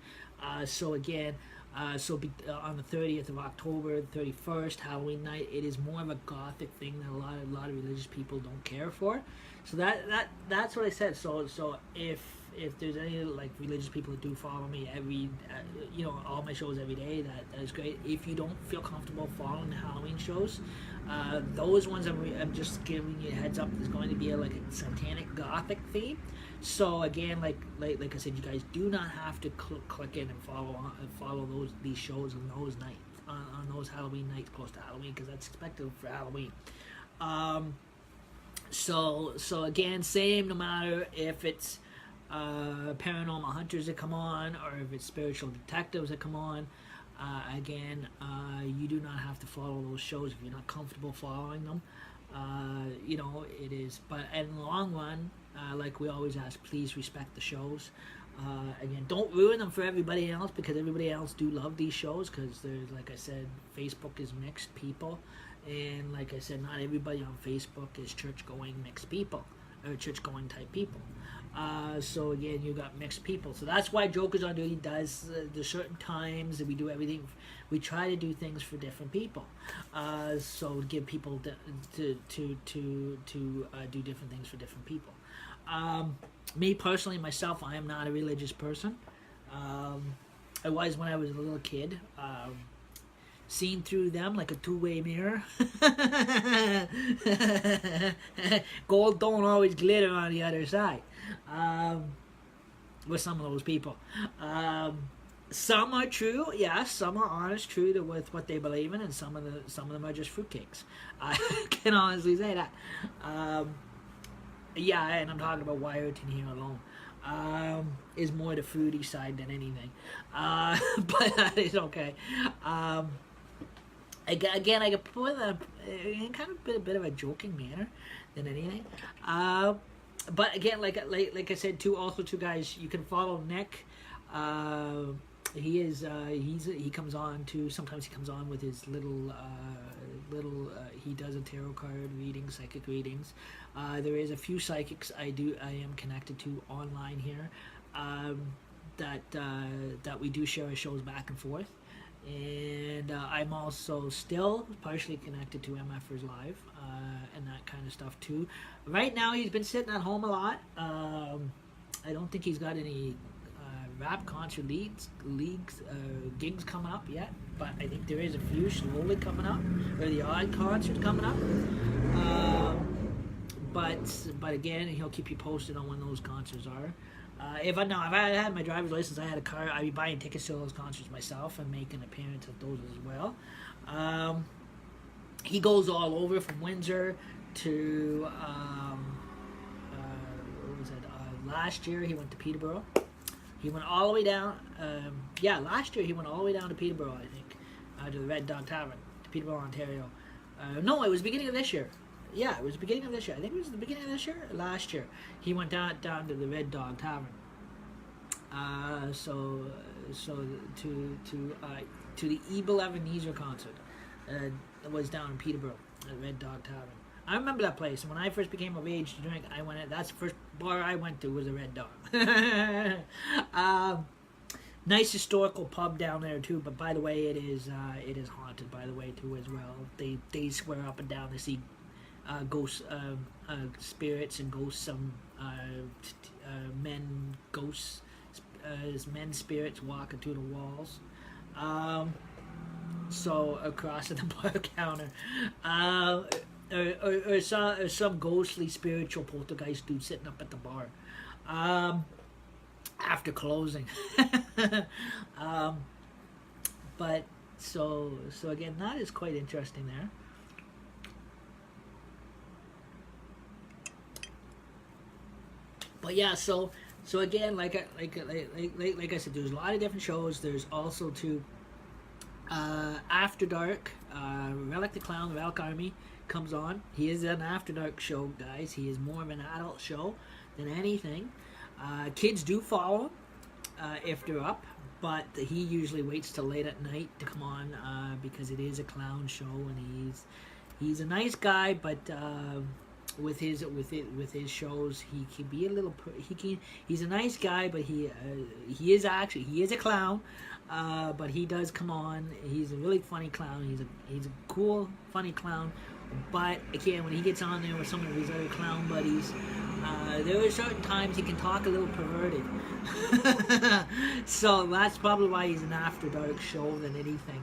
So again, on the 30th of October, 31st, Halloween night, it is more of a gothic thing that a lot of religious people don't care for. So that's what I said. So if there's any like religious people that do follow me all my shows every day, that is great. If you don't feel comfortable following the Halloween shows, those ones I'm just giving you a heads up. There's going to be a satanic gothic theme. So again, like I said, you guys do not have to click in and follow these shows on those nights, on those Halloween nights close to Halloween, because that's expected for Halloween. So again, same, no matter if it's paranormal hunters that come on or if it's spiritual detectives that come on. Again, you do not have to follow those shows if you're not comfortable following them. It is, but in the long run, like we always ask, please respect the shows. Again, don't ruin them for everybody else, because everybody else do love these shows, because there's, like I said, Facebook is mixed people, and like I said, not everybody on Facebook is church-going mixed people, or church-going type people. So again, you got mixed people. So that's why Jokers on Duty does the certain times that we do everything. We try to do things for different people. So to give people to do different things for different people. Me personally, myself, I am not a religious person. I was when I was a little kid. Seen through them like a two-way mirror. Gold don't always glitter on the other side. With some of those people. Some are true, yes. Some are honest, true to with what they believe in, and some of them are just fruitcakes. I can honestly say that. Yeah, and I'm talking about Wyerton here alone. Is more the fruity side than anything. But that is okay. Again, I could put in kind of a bit of a joking manner than anything. But again, like I said, also two guys you can follow. Nick, he comes on too. Sometimes he comes on with his little he does a tarot card reading, psychic readings. There is a few psychics I am connected to online here, that we do share our shows back and forth. And I'm also still partially connected to MFers Live and that kind of stuff too. Right now he's been sitting at home a lot. I don't think he's got any rap concert gigs coming up yet, but I think there is a few slowly coming up, or the odd concert coming up. But again, he'll keep you posted on when those concerts are. If I had my driver's license, I had a car, I'd be buying tickets to those concerts myself and making an appearance at those as well. He goes all over from Windsor to what was it? Last year he went to Peterborough. He went all the way down. Last year he went all the way down to Peterborough, I think, to the Red Dog Tavern, to Peterborough, Ontario. No, it was the beginning of this year. Yeah, it was the beginning of this year. I think it was the beginning of this year, last year. He went down to the Red Dog Tavern. So to the Evil Ebenezer concert. It was down in Peterborough at Red Dog Tavern. I remember that place. When I first became of age to drink, I went. That's the first bar I went to was a Red Dog. Nice historical pub down there too. But by the way, it is haunted. By the way, too as well. They swear up and down they see ghosts, spirits and ghosts. Some men spirits walking through the walls. So across at the bar counter, or some ghostly spiritual poltergeist dude sitting up at the bar, after closing. But so again, that is quite interesting there. But yeah, so again, like I said, there's a lot of different shows. There's also After Dark. Relic the Clown, the Relic Army comes on. He is an After Dark show, guys. He is more of an adult show than anything. Kids do follow him if they're up, but he usually waits till late at night to come on because it is a clown show, and he's a nice guy, but with his shows, he can be a little. He's a nice guy, but he is a clown. But he does come on. He's a really funny clown. He's a cool, funny clown. But again, when he gets on there with some of his other clown buddies, there are certain times he can talk a little perverted. So that's probably why he's an After Dark show than anything.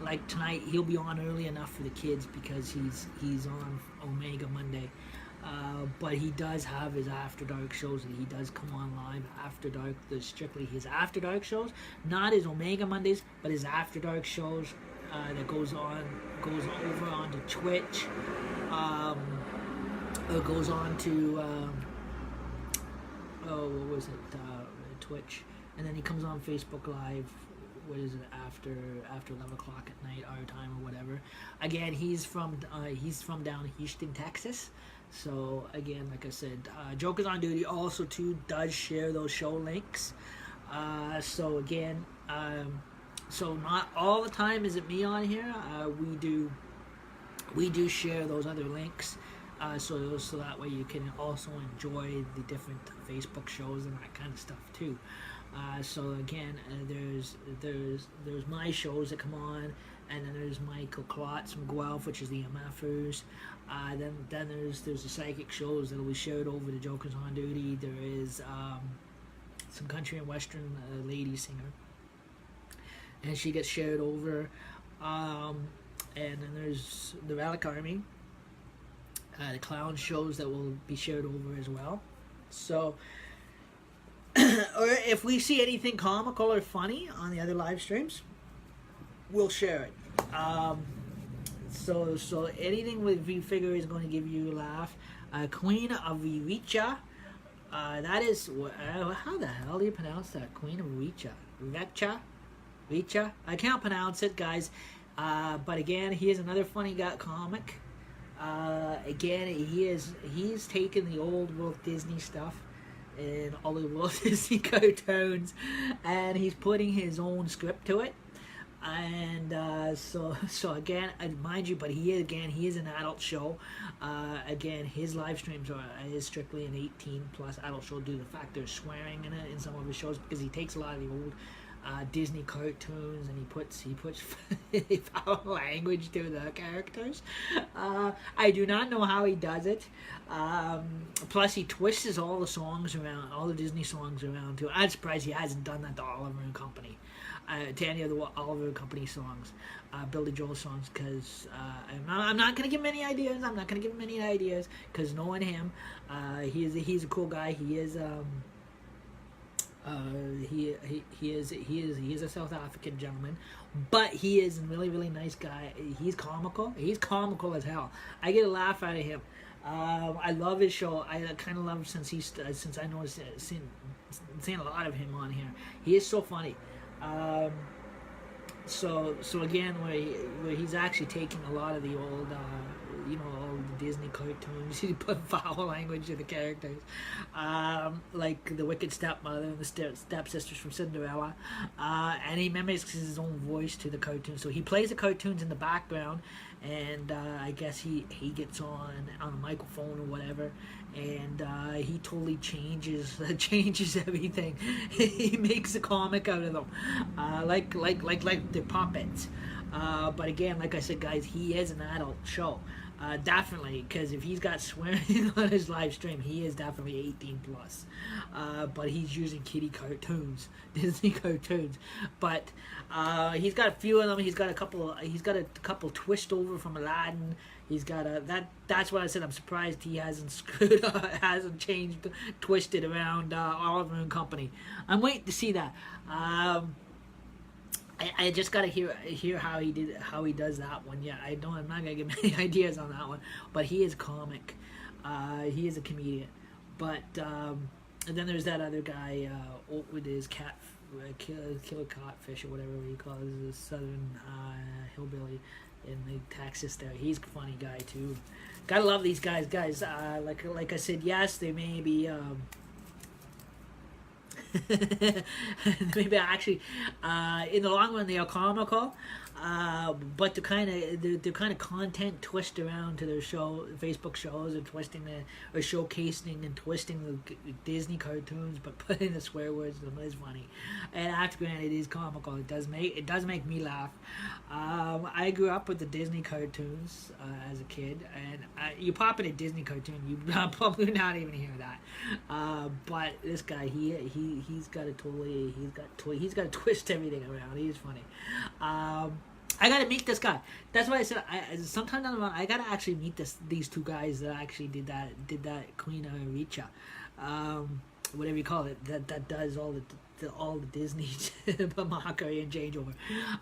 Like tonight, he'll be on early enough for the kids because he's on Omega Monday. But he does have his After Dark shows, and he does come on live after dark. There's strictly his After Dark shows, not his Omega Mondays, but his After Dark shows that goes over onto Twitch, or goes on to what was it? Twitch, and then he comes on Facebook Live. What is it, after 11 o'clock at night, our time or whatever. Again, he's from down Houston, Texas. So again, like I said, Jokers on Duty also too does share those show links. So again, so not all the time is it me on here. We do share those other links so that way you can also enjoy the different Facebook shows and that kind of stuff too. So again, there's my shows that come on, and then there's Michael Klotz from Guelph, which is the MFers. Then there's the psychic shows that will be shared over to Jokers on Duty. There is some country and western lady singer, and she gets shared over. And then there's the Relic Army, the clown shows that will be shared over as well. So, or if we see anything comical or funny on the other live streams, we'll share it. So anything we figure is going to give you a laugh. Queen of Richa. That is, how the hell do you pronounce that? Queen of Richa. Richa? I can't pronounce it, guys. But again, he is another funny guy comic. Again, he's taken the old Walt Disney stuff and all the Walt Disney cartoons, and he's putting his own script to it. And so again, mind you, but he is an adult show. Again, his live streams is strictly an 18+ adult show due to the fact there's swearing in it in some of his shows, because he takes a lot of the old Disney cartoons and he puts foul language to the characters. I do not know how he does it. Plus he twists all the songs around, all the Disney songs around too. I'm surprised he hasn't done that to Oliver and Company. To any of the Oliver and Company songs, Billy Joel songs, because I'm not going to give him any ideas. Because knowing him, he's a cool guy. He is he is a South African gentleman, but he is a really, really nice guy. He's comical. He's comical as hell. I get a laugh out of him. I love his show. I kind of love him since I know seen a lot of him on here. He is so funny. So again, where he's actually taking a lot of the old, all the Disney cartoons, he put foul language in the characters, like the Wicked Stepmother and the Stepsisters from Cinderella, and he mimics his own voice to the cartoon. So he plays the cartoons in the background, and I guess he gets on a microphone or whatever, and he totally changes everything. He makes a comic out of them, like the puppets. But again, like I said, guys, he is an adult show. Definitely, because if he's got swearing on his live stream, he is definitely 18+. But he's using kiddie cartoons, Disney cartoons. But he's got a few of them. He's got a couple twist over from Aladdin. He's got that's what I said. I'm surprised he hasn't twisted around Oliver and Company. I'm waiting to see that. I just gotta hear how he does that one. Yeah, I'm not gonna give many ideas on that one, but he is comic. He is a comedian. But and then there's that other guy with his killer catfish or whatever he calls it, the southern hillbilly in the Texas there. He's a funny guy too. Gotta love these guys. Like I said, yes, they may be. Maybe actually, in the long run, they are comical, but they're kind of content twist around to their Facebook shows, and showcasing and twisting the Disney cartoons, but putting the swear words in them is funny. And after granted, it is comical. It does make me laugh. I grew up with the Disney cartoons as a kid, and you pop in a Disney cartoon, you probably not even hear that. But this guy, he's got to twist everything around. He's funny. I gotta meet this guy. That's why I said sometime down the line I gotta actually meet these two guys that actually did that Queen of Richa, whatever you call it, that does all the Disney mockery and changeover,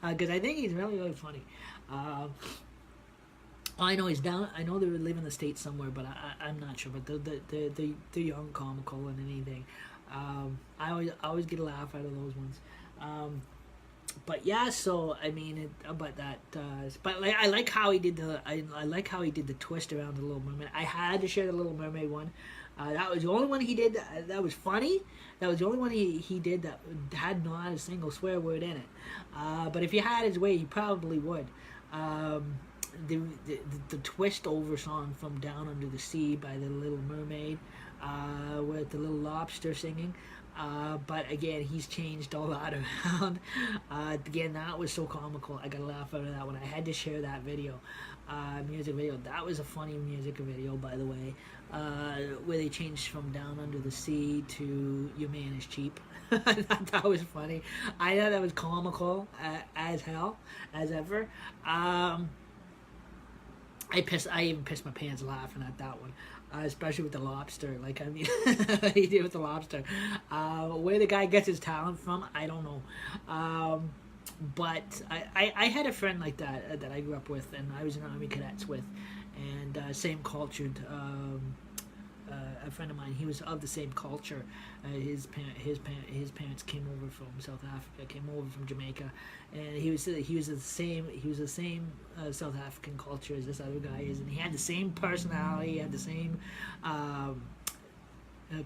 because I think he's really, really funny. I know he's down. I know they live in the States somewhere, but I'm not sure. But they're young, comical, and anything. I always get a laugh out of those ones. But yeah, so I mean, but I like how he did the twist around the Little Mermaid. I had to share the Little Mermaid one. That was the only one he did that was funny. That was the only one he did that had not a single swear word in it. But if he had his way, he probably would. the twist over song from Down Under the Sea by the Little Mermaid, with the little lobster singing. But again, he's changed all that around. Again, that was so comical. I got a laugh out of that one. I had to share that video, music video. That was a funny music video, by the way, where they changed from Down Under the Sea to Your Man Is Cheap. I thought that was funny. I thought that was comical as hell, as ever. I even pissed my pants laughing at that one, especially with the lobster. Like, I mean, he did with the lobster. Where the guy gets his talent from, I don't know. But I had a friend like that that I grew up with, and I was in Army Cadets with, and same cultured. A friend of mine, he was of the same culture. His parents came over from South Africa, came over from Jamaica, and he was the same South African culture as this other guy is, and he had the same personality, he had the same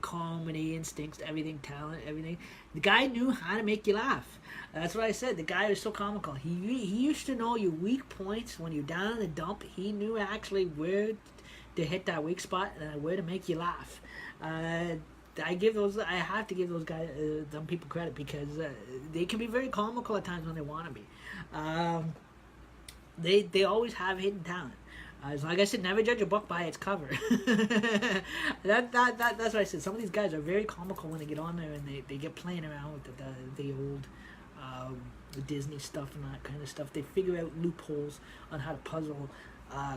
comedy instincts, everything, talent, everything. The guy knew how to make you laugh. That's what I said. The guy was so comical. He used to know your weak points when you're down in the dump. He knew actually where to hit that weak spot and where to make you laugh. I have to give those guys, some people, credit, because they can be very comical at times when they want to be. They always have hidden talent. Like I said, never judge a book by its cover. That's what I said. Some of these guys are very comical when they get on there and they get playing around with the old the Disney stuff and that kind of stuff. They figure out loopholes on how to puzzle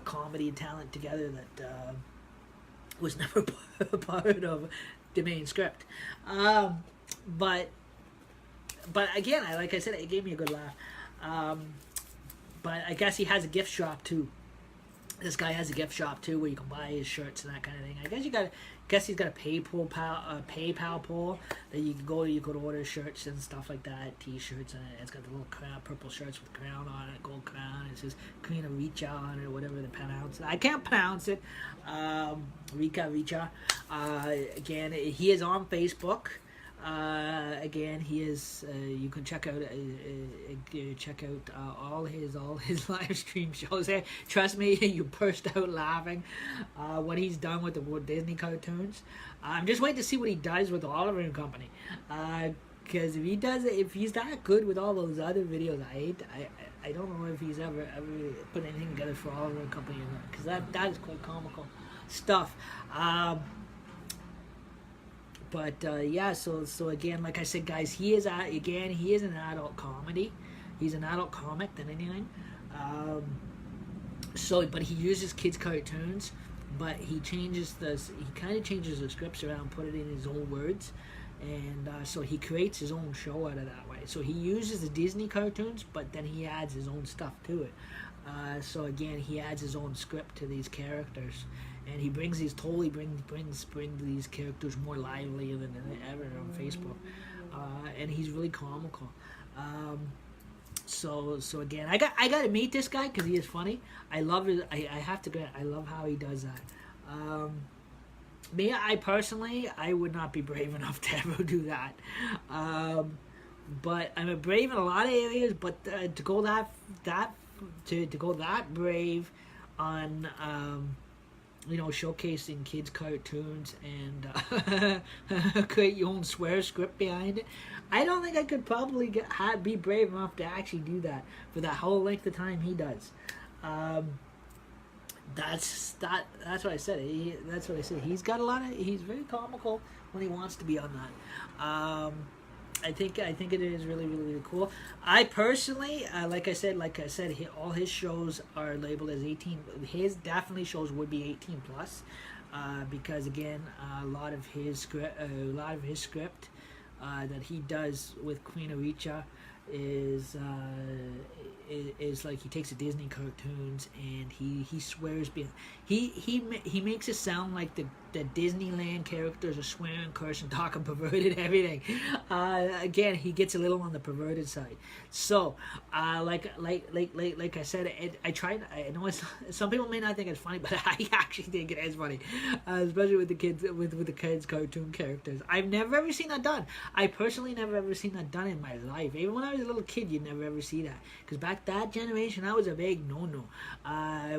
comedy and talent together that was never part of the main script. But again, like I said, it gave me a good laugh. But I guess he has a gift shop too. This guy has a gift shop too, where you can buy his shirts and that kind of thing. I guess he's got a PayPal pool that you can go to. You could order shirts and stuff like that, T-shirts, and it's got the little crown, purple shirts with crown on it, gold crown. It says Queen of Richa on it, or whatever the pronounce. I can't pronounce it. Richa. Again, he is on Facebook. Again, he is. You can check out all his live stream shows. There, trust me, you burst out laughing. What he's done with the Disney cartoons. I'm just waiting to see what he does with Oliver and Company. Because if he's that good with all those other videos, I don't know if he's ever put anything together for Oliver and Company or not. Because that is quite comical stuff. But yeah, so again, like I said, guys, he is an adult comedy. He's an adult comic than anything. But he uses kids' cartoons, but he kind of changes the scripts around, put it in his own words, and so he creates his own show out of that way. So he uses the Disney cartoons, but then he adds his own stuff to it. So again, he adds his own script to these characters. And he brings these these characters more lively than ever on Facebook, and he's really comical. So again, I got to meet this guy because he is funny. I love it. I have to I love how he does that. Me, I personally, I would not be brave enough to ever do that. But I'm brave in a lot of areas. But to go that brave on showcasing kids' cartoons and create your own swear script behind it. I don't think I could probably be brave enough to actually do that for that whole length of time he does. That's what I said. That's what I said. He's got he's very comical when he wants to be on that. I think it is really, really, really cool. I personally, like I said, all his shows are labeled as 18. His definitely shows would be 18 plus, because again, a lot of his script that he does with Queen of Richa is like he takes the Disney cartoons and he swears he makes it sound like the Disneyland characters are swearing, cursing, talking, perverted, everything. Again, he gets a little on the perverted side. So, like I said, I tried. I know some people may not think it's funny, but I actually think it is funny, especially with the kids, with the kids' cartoon characters. I've never ever seen that done. I personally never ever seen that done in my life. Even when I was a little kid, you'd never ever see that. Because back that generation, that was a big no-no.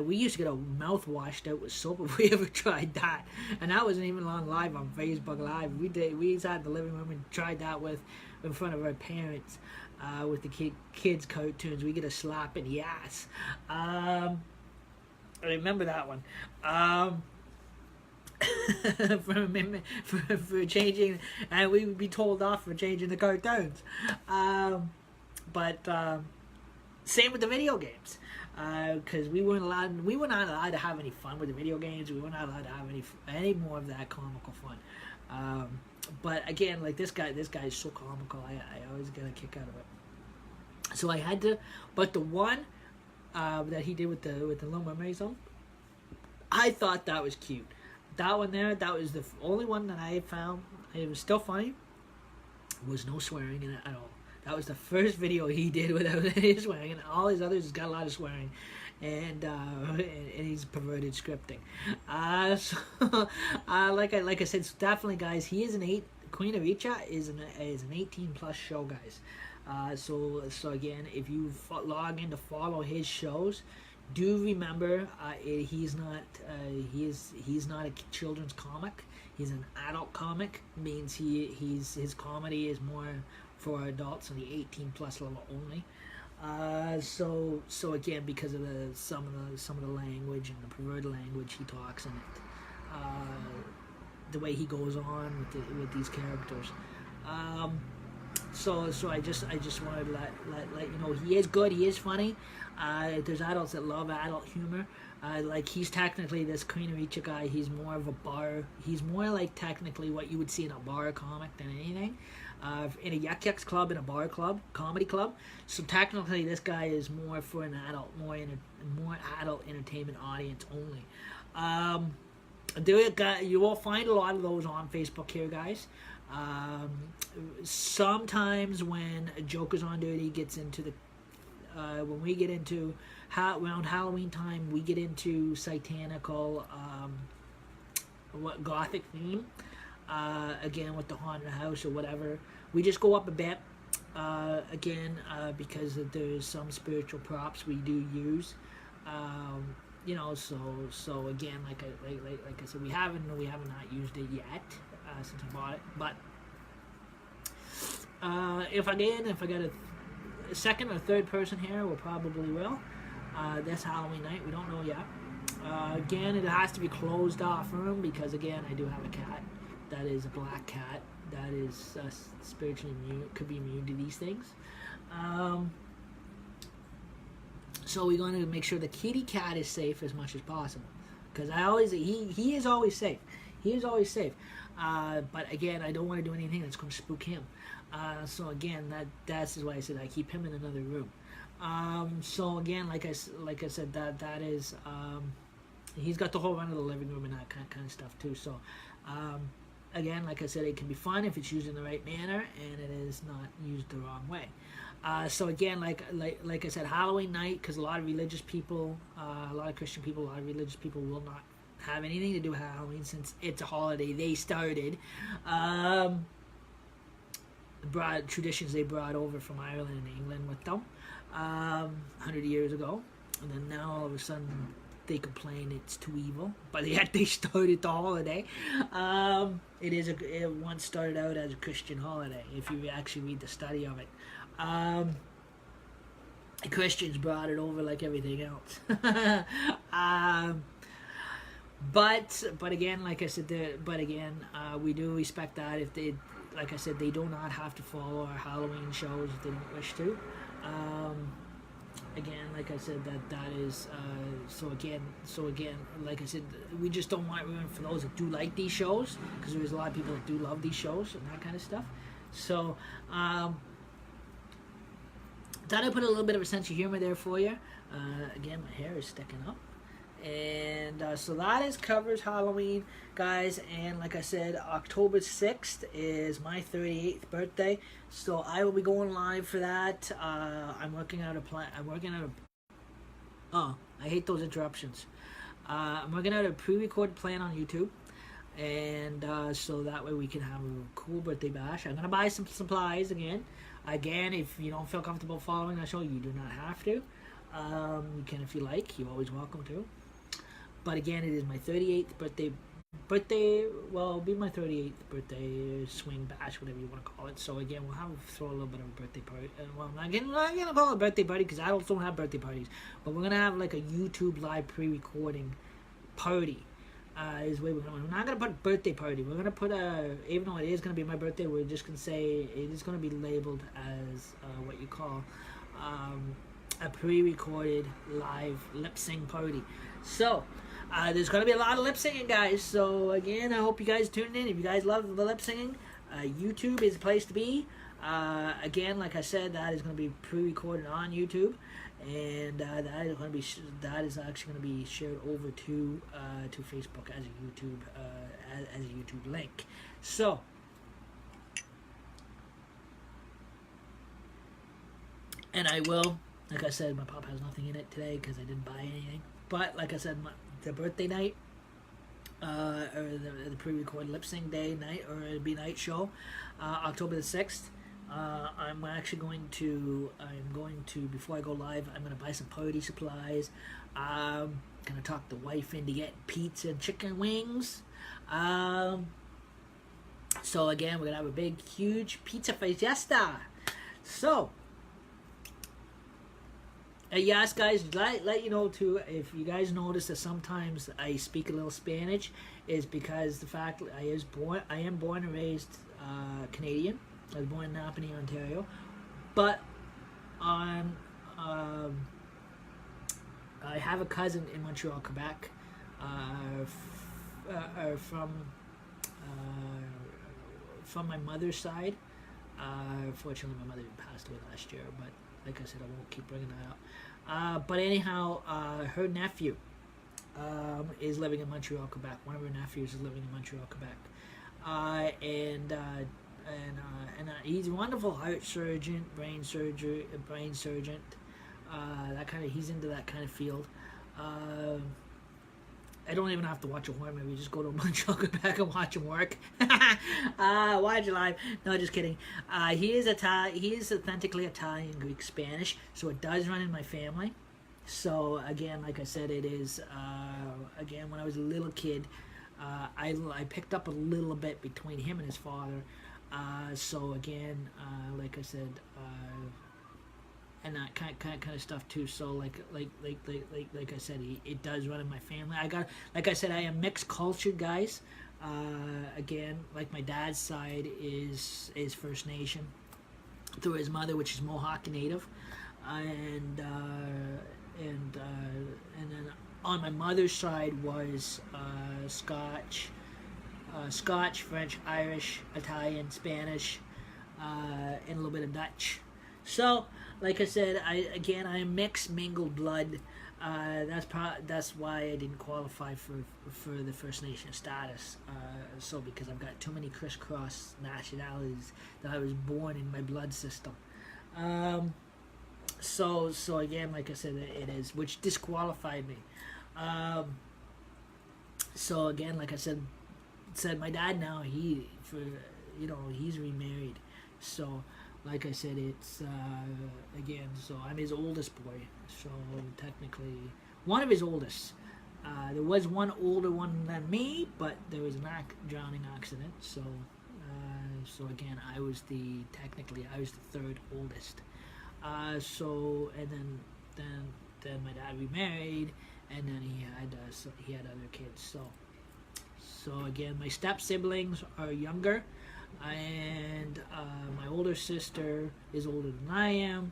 We used to get our mouth washed out with soap if we ever tried that, and that wasn't even on live on Facebook Live. We sat in the living room and tried that in front of our parents. With the kids' cartoons, we get a slap in the ass. I remember that one. For changing, and we would be told off for changing the cartoons. But same with the video games, because we were not allowed to have any fun with the video games. We were not allowed to have any more of that comical fun. But again, like this guy is so comical. I always get a kick out of it. So I had to, but the one that he did with the Little Mermaid song, I thought that was cute. That one there, that was the only one that I found. It was still funny. There was no swearing in it at all. That was the first video he did without any swearing, and all his others got a lot of swearing, and he's perverted scripting. So like I said, so definitely, guys, he is Queen of Icha is an 18+ show, guys. So again, if you log in to follow his shows, do remember he's not a children's comic. He's an adult comic. Means his comedy is more for adults on the 18+ level only. So again, because of some of the language and the perverted language he talks in it, the way he goes on with these characters. So I just wanted to let you know, he is good. He is funny. There's adults that love adult humor. Like, he's technically, this Queen of Icha guy, he's more of a bar. He's more like technically what you would see in a bar comic than anything. In a Yuck Yucks club, in a bar club, comedy club. So technically, this guy is more for an adult, more adult entertainment audience only. You will find a lot of those on Facebook here, guys. Sometimes when Joker's on Duty gets into the when we get into around Halloween time, we get into satanical gothic theme, again with the haunted house or whatever. We just go up a bit, because there's some spiritual props we do use. So again, like I said, we haven't not used it yet since I bought it. But if I get a second or third person here, we probably will. This Halloween night, we don't know yet. Again, it has to be closed off room because again, I do have a cat that is a black cat that is spiritually immune, could be immune to these things. So we're going to make sure the kitty cat is safe as much as possible, because he is always safe. He is always safe. But again, I don't want to do anything that's going to spook him. So again, that's why I said I keep him in another room. So again, like I said, that is he's got the whole run of the living room and that kind of stuff too. So again, like I said, it can be fun if it's used in the right manner and it is not used the wrong way. So again, like I said, Halloween night, because a lot of religious people, a lot of Christian people, a lot of religious people will not have anything to do with Halloween since it's a holiday they started. Traditions they brought over from Ireland and England with them 100 years ago, and then now all of a sudden they complain it's too evil, but yet they started the holiday. It once started out as a Christian holiday if you actually read the study of it. The Christians brought it over like everything else. But again, like I said, we do respect that. If they, like I said, they do not have to follow our Halloween shows if they don't wish to. Again, like I said, that is so again, like I said, we just don't want ruin for those that do like these shows, because there's a lot of people that do love these shows and that kind of stuff. So thought I put a little bit of a sense of humor there for you. Again, my hair is sticking up. And so that covers Halloween, guys. And like I said, October 6th is my 38th birthday, so I will be going live for that. I'm working out a plan. I'm working out a. Oh, I hate those interruptions. I'm working out a pre-recorded plan on YouTube, and so that way we can have a cool birthday bash. I'm gonna buy some supplies again. Again, if you don't feel comfortable following that show, you do not have to. You can if you like. You're always welcome to. But again, it is my 38th birthday. Well, it'll be my 38th birthday swing bash, whatever you want to call it. So again, we'll throw a little bit of a birthday party. Well, I'm not gonna call it a birthday party because I don't have birthday parties. But we're gonna have like a YouTube live pre-recording party. Is the way we're not gonna put birthday party. We're gonna put even though it is gonna be my birthday, we're just gonna say it is gonna be labeled as what you call a pre-recorded live lip sync party. So. There's going to be a lot of lip singing, guys. So, again, I hope you guys tuned in. If you guys love the lip singing, YouTube is a place to be. Again, like I said, that is going to be pre-recorded on YouTube, and that is actually going to be shared over to Facebook as a YouTube link. So. And I will, like I said, my pop has nothing in it today because I didn't buy anything. But like I said, the birthday night, or the pre-recorded lip sync day night, or it'll be night show, October the 6th. I'm going to before I go live, I'm going to buy some party supplies. I'm going to talk the wife into getting pizza and chicken wings. So again, we're going to have a big, huge pizza fiesta. So. Yes, guys, let you know too, if you guys notice that sometimes I speak a little Spanish, is because the fact that I am born and raised Canadian. I was born in Napanee, Ontario, but I have a cousin in Montreal, Quebec, from my mother's side. Fortunately, my mother passed away last year, but like I said, I won't keep bringing that up. But anyhow, her nephew is living in Montreal, Quebec. One of her nephews is living in Montreal, Quebec. And he's a wonderful heart surgeon, brain surgeon. He's into that kind of field. I don't even have to watch a horror movie. Just go to Montreal, Quebec, and watch him work. Watch it live. No, just kidding. He is authentically Italian, Greek, Spanish, so it does run in my family. So again, like I said, it is again when I was a little kid, I picked up a little bit between him and his father. So again, like I said. And that kind of stuff too. So like I said, it does run in my family. Like I said, I am mixed cultured, guys. Again, like my dad's side is First Nation through his mother, which is Mohawk Native, and then on my mother's side was Scotch, French, Irish, Italian, Spanish, and a little bit of Dutch. So, like I said, I am mixed, mingled blood. That's why I didn't qualify for the First Nation status. So because I've got too many crisscross nationalities that I was born in my blood system. So again, like I said, it is, which disqualified me. So again, like I said my dad now he's remarried. So. Like I said, it's, again, so I'm his oldest boy, so technically, one of his oldest. There was one older one than me, but there was a drowning accident, so again, I was the third oldest. And then my dad remarried, and then he had other kids, so again, my step siblings are younger. And my older sister is older than I am.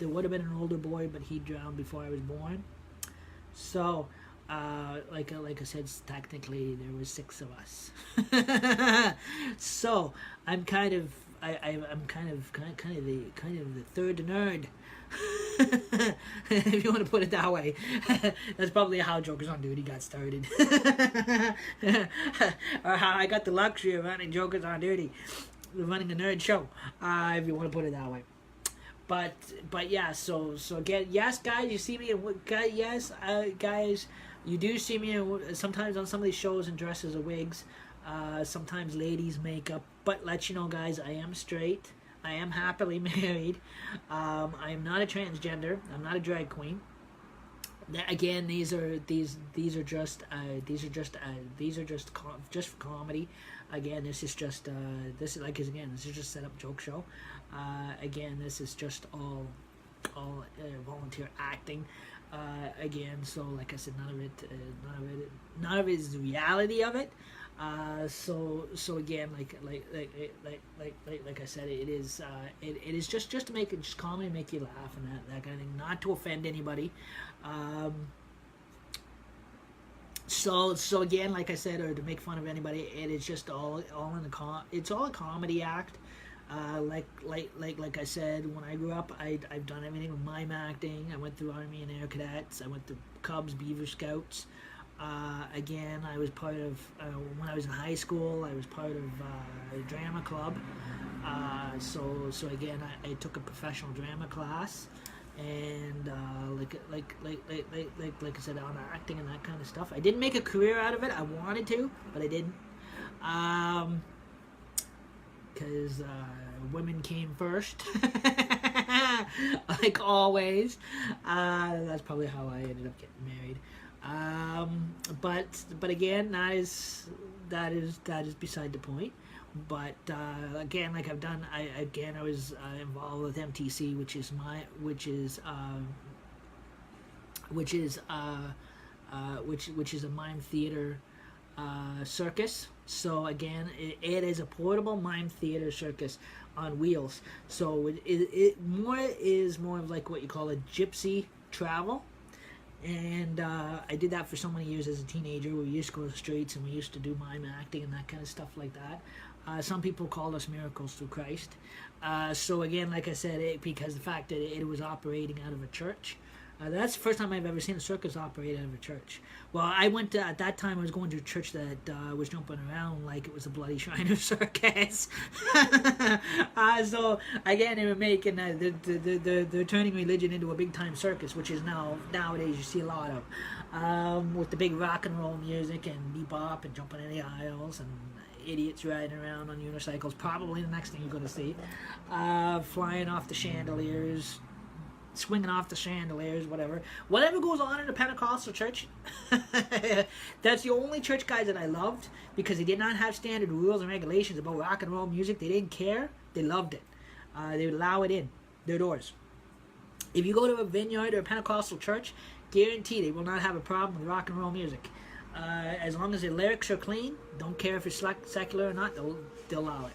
There would have been an older boy, but he drowned before I was born. So, like I said, technically there was 6 of us. So I'm kind of the third nerd If you want to put it that way. That's probably how Jokers on Duty got started. Or how I got the luxury of running Jokers on Duty, running a nerd show, if you want to put it that way. But yeah, so again, yes, guys, you see me, yes, guys, you do see me sometimes on some of these shows in dresses or wigs, sometimes ladies makeup, but let you know, guys, I am straight. I am happily married. I am not a transgender. I'm not a drag queen. Again, these are just for comedy. Again, this is just this is just a set up joke show. Again, this is just all volunteer acting. Again, so like I said, none of it is the reality of it. So again, like I said, it is just to make it just comedy, make you laugh and that kind of thing, not to offend anybody. So again, like I said, or to make fun of anybody, it is just all it's all a comedy act. Like I said, when I grew up, I've done everything with mime acting. I went through Army and Air Cadets. I went through Cubs, Beaver Scouts. Again, I was part of, when I was in high school, I was part of a drama club. So again, I took a professional drama class, and like I said, on acting and that kind of stuff. I didn't make a career out of it. I wanted to, but I didn't. Because women came first, like always. That's probably how I ended up getting married. But again, that is beside the point. But again, like I've done, I was involved with MTC, which is a mime theater circus. So again, it is a portable mime theater circus on wheels. So it is more of like what you call a gypsy travel. And I did that for so many years as a teenager. We used to go to the streets and we used to do mime acting and that kind of stuff like that. Some people called us Miracles Through Christ. So again, like I said, because the fact that it was operating out of a church. That's the first time I've ever seen a circus operate out of a church. Well, I went to, at that time, I was going to a church that was jumping around like it was a Bloody Shriners circus. So again, they were making they're turning religion into a big time circus, which is nowadays you see a lot of, with the big rock and roll music and bebop and jumping in the aisles and idiots riding around on unicycles. Probably the next thing you're going to see, flying off the chandeliers, swinging off the chandeliers, whatever goes on in a Pentecostal church. That's the only church, guys, that I loved, because they did not have standard rules and regulations about rock and roll music. They didn't care. They loved it. They would allow it in their doors. If you go to a Vineyard or a Pentecostal church, guarantee they will not have a problem with rock and roll music. As long as the lyrics are clean, don't care if it's secular or not, they'll allow it.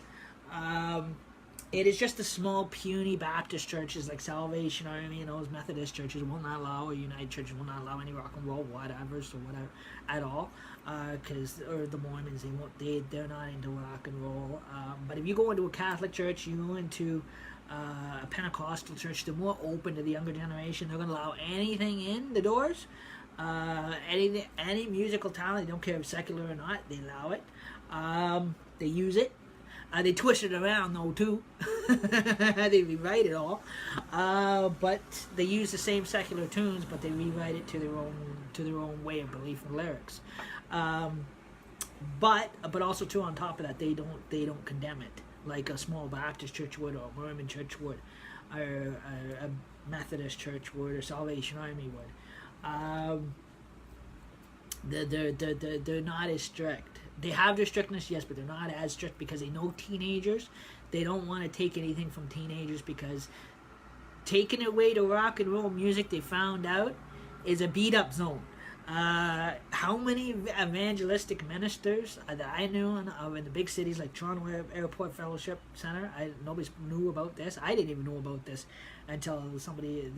It is just the small, puny Baptist churches like Salvation Army and those Methodist churches will not allow, or United churches will not allow any rock and roll, whatever at all. Or the Mormons, they're not into rock and roll. But if you go into a Catholic church, you go into a Pentecostal church, they're more open to the younger generation. They're going to allow anything in the doors. Any musical talent, they don't care if it's secular or not, they allow it. They use it. They twist it around though too. They rewrite it all, but they use the same secular tunes, but they rewrite it to their own way of belief and lyrics. But also too, on top of that, they don't condemn it like a small Baptist church would, or a Mormon church would, or a Methodist church would, or Salvation Army would. They're not as strict. They have their strictness, yes, but they're not as strict because they know teenagers. They don't want to take anything from teenagers, because taking away the rock and roll music, they found out, is a beat-up zone. How many evangelistic ministers that I knew in the big cities like Toronto Airport Fellowship Center, nobody knew about this. I didn't even know about this until somebody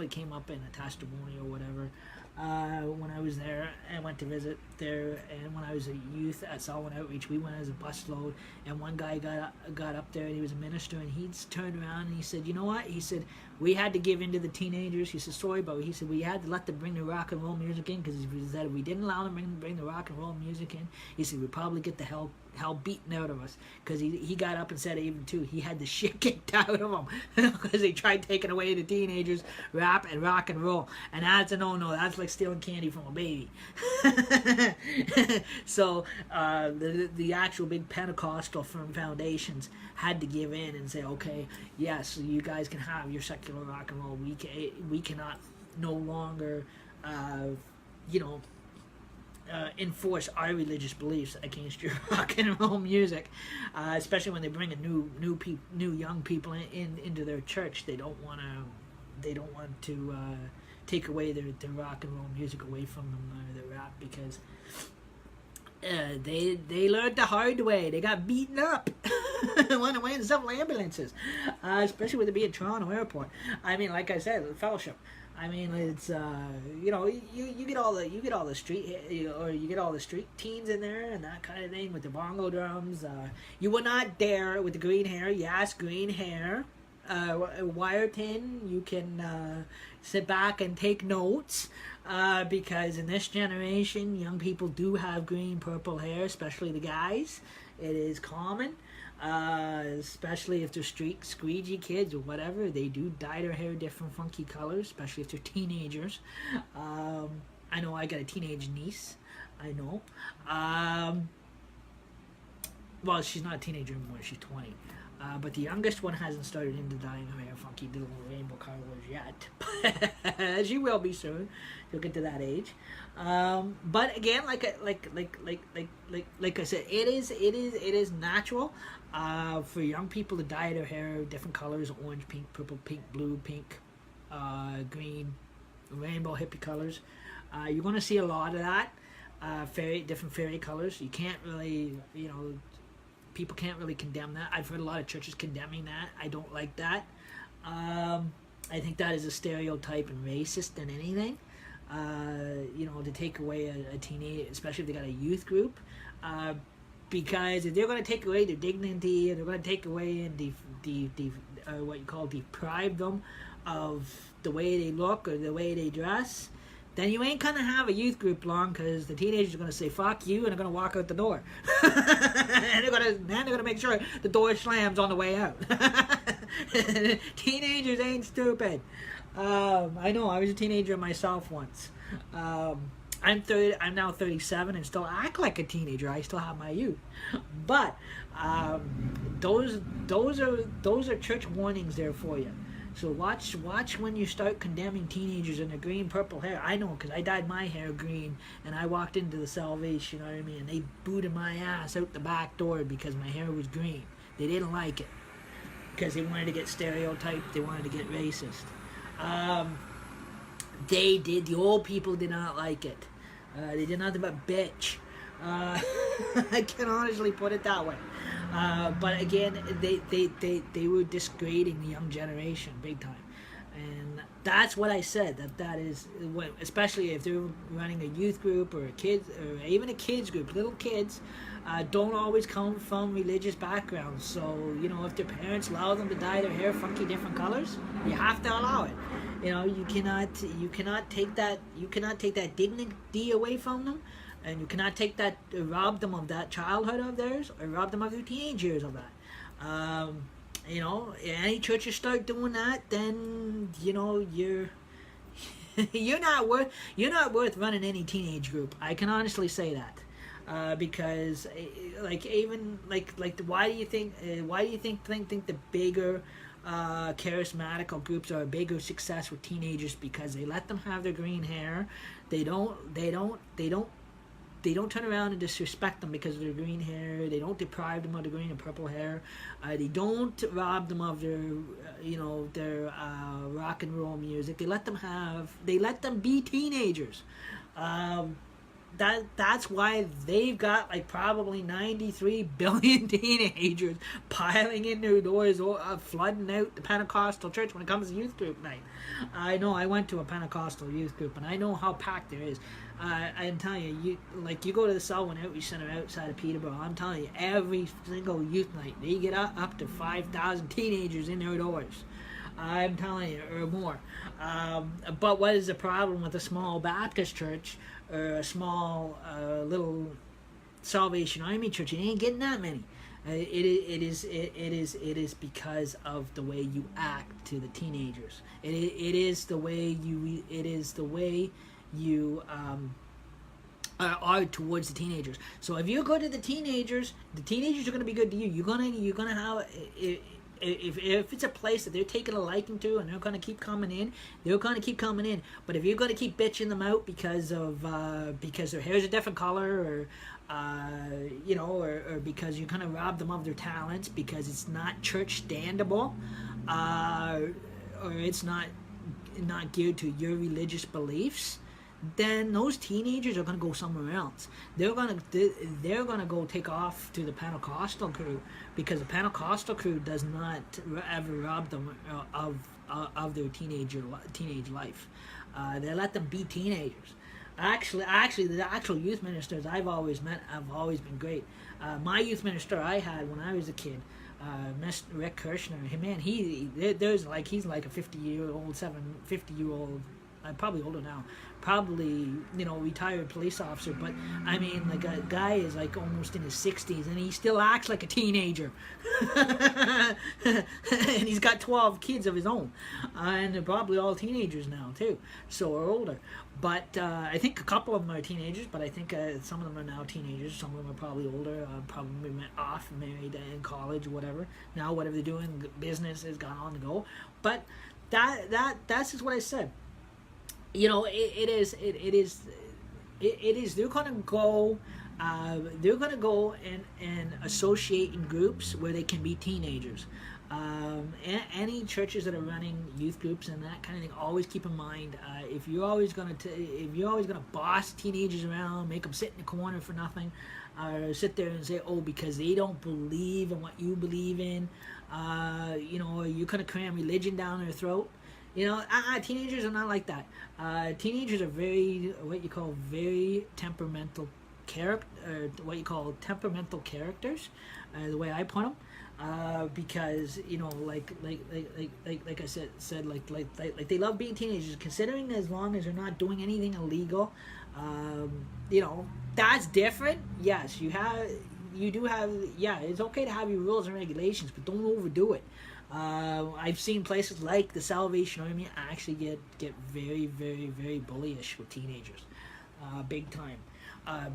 came up in a testimony or whatever when I was there, I went to visit there, and when I was a youth at Solomon Outreach, we went as a busload, and one guy got up there, and he was a minister, and he turned around and he said, you know what? He said, we had to give in to the teenagers. He said, sorry, but he said, we had to let them bring the rock and roll music in, because he said if we didn't allow them to bring the rock and roll music in, he said, we'd probably get the hell beaten out of us, because he got up and said even too he had the shit kicked out of him because they tried taking away the teenagers rap and rock and roll, and that's a no. That's like stealing candy from a baby. So the actual big Pentecostal firm foundations had to give in and say, okay, yes, you guys can have your secular rock and roll. We cannot no longer enforce our religious beliefs against your rock and roll music, especially when they bring a new young people into their church. They don't want to take away their rock and roll music away from them, or their rap, because they learned the hard way. They got beaten up. Went away in several ambulances, especially with it being Toronto Airport. I mean, like I said, the fellowship. I mean, it's you get all the street, or you get all the street teens in there and that kind of thing with the bongo drums. You would not dare with the green hair. Yes, green hair. Wyerton, you can sit back and take notes, because in this generation, young people do have green, purple hair, especially the guys. It is common. Especially if they're street squeegee kids or whatever, they do dye their hair different funky colors, especially if they're teenagers. I know I got a teenage niece. I know. Well, she's not a teenager anymore, she's 20. But the youngest one hasn't started into dyeing her hair funky little rainbow colors yet. She will be soon. She'll get to that age. But again, like I said, it is natural for young people to dye their hair different colors: orange, pink, purple, pink, blue, pink, green, rainbow, hippie colors. You're going to see a lot of that. Different fairy colors. You can't really, people can't really condemn that. I've heard a lot of churches condemning that. I don't like that. I think that is a stereotype and racist than anything. To take away a teenage, especially if they got a youth group, because if they're going to take away their dignity, and they're going to take away and deprive them of the way they look or the way they dress, then you ain't gonna have a youth group long, because the teenagers are gonna say fuck you and they're gonna walk out the door. and they're gonna make sure the door slams on the way out. Teenagers ain't stupid. I know, I was a teenager myself once. I'm now 37 and still act like a teenager. I still have my youth, but those are church warnings there for you. So watch when you start condemning teenagers and their green, purple hair. I know, because I dyed my hair green and I walked into the Salvation Army and they booted my ass out the back door because my hair was green. They didn't like it because they wanted to get stereotyped. They wanted to get racist. The old people did not like it. They did nothing but bitch. I can honestly put it that way. But again, they were disgrading the young generation big time, and that's what I said. That is, especially if they're running a youth group or a kids or even a kids group. Little kids don't always come from religious backgrounds, so if their parents allow them to dye their hair funky different colors, you have to allow it. You cannot take that dignity away from them. And you cannot rob them of that childhood of theirs, or rob them of their teenage years of that. Any churches start doing that, then you're not worth running any teenage group. I can honestly say that, because why do you think the bigger charismatical groups are a bigger success with teenagers? Because they let them have their green hair. They don't turn around and disrespect them because of their green hair. They don't deprive them of the green and purple hair. They don't rob them of their rock and roll music. They let them be teenagers. that's why they've got like probably 93 billion teenagers piling in their doors, or flooding out the Pentecostal church when it comes to youth group night. I know, I went to a Pentecostal youth group, and I know how packed there is. I'm telling you, you go to the Selwyn Outreach Center outside of Peterborough. I'm telling you, every single youth night they get up to 5,000 teenagers in their doors. I'm telling you, or more. But what is the problem with a small Baptist church or a small little Salvation Army church? You ain't getting that many. It is because of the way you act to the teenagers. It is the way you are towards the teenagers. So if you're good to the teenagers are going to be good to you. You're gonna have. If it's a place that they're taking a liking to and they're going to keep coming in, they're going to keep coming in. But if you're going to keep bitching them out because their hair's a different color, or because you're going to rob them of their talents because it's not church standable, or it's not geared to your religious beliefs, then those teenagers are going to go somewhere else. They're going to go take off to the Pentecostal crew, because the Pentecostal crew does not ever rob them of their teenage life. They let them be teenagers. Actually, the actual youth ministers I've always met have always been great. My youth minister I had when I was a kid, Mr. Rick Kirshner, man, he's like a 50-year-old, probably older now, probably retired police officer, but I mean, like, a guy is like almost in his 60s and he still acts like a teenager. And he's got 12 kids of his own, and they're probably all teenagers now too, so or older. But I think a couple of them are teenagers, but I think some of them are now teenagers. Some of them are probably older, probably off, married, in college, whatever. Now whatever they're doing, business has gone on to go. But that's just what I said. It is. They're gonna go. They're gonna go and associate in groups where they can be teenagers. Any churches that are running youth groups and that kind of thing, always keep in mind, if you're always gonna boss teenagers around, make them sit in the corner for nothing, or sit there and say, oh, because they don't believe in what you believe in, you're gonna cram religion down their throat. Teenagers are not like that. Teenagers are very temperamental temperamental characters, the way I put them. Because like I said, they love being teenagers. Considering as long as they're not doing anything illegal, that's different. Yes, you do have. Yeah, it's okay to have your rules and regulations, but don't overdo it. I've seen places like the Salvation Army actually get very, very, very bullyish with teenagers, big time,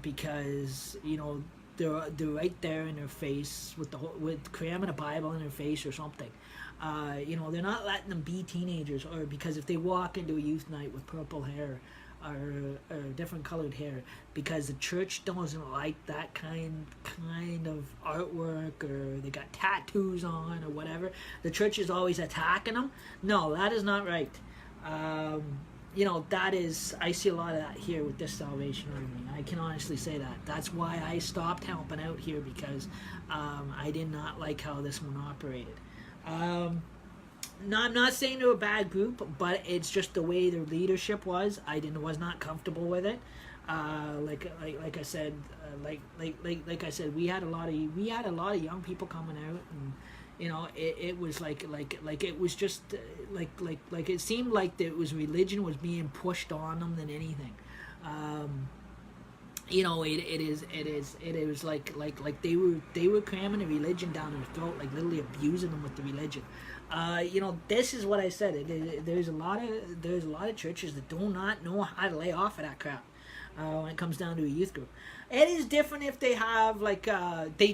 because they're right there in their face with cramming a Bible in their face or something. They're not letting them be teenagers, or because if they walk into a youth night with purple hair or different colored hair, because the church doesn't like that kind of artwork, or they got tattoos on or whatever, the church is always attacking them. No, that is not right. That is, I see a lot of that here with this Salvation Army. I can honestly say that. That's why I stopped helping out here, because I did not like how this one operated. No, I'm not saying they're a bad group, but it's just the way their leadership was. I was not comfortable with it. Like I said, like I said, we had a lot of young people coming out, and it was like it was just like it seemed like religion was being pushed on them than anything. It was like they were cramming the religion down their throat, like literally abusing them with the religion. This is what I said. There's a lot of churches that do not know how to lay off of that crap when it comes down to a youth group. It is different if they have they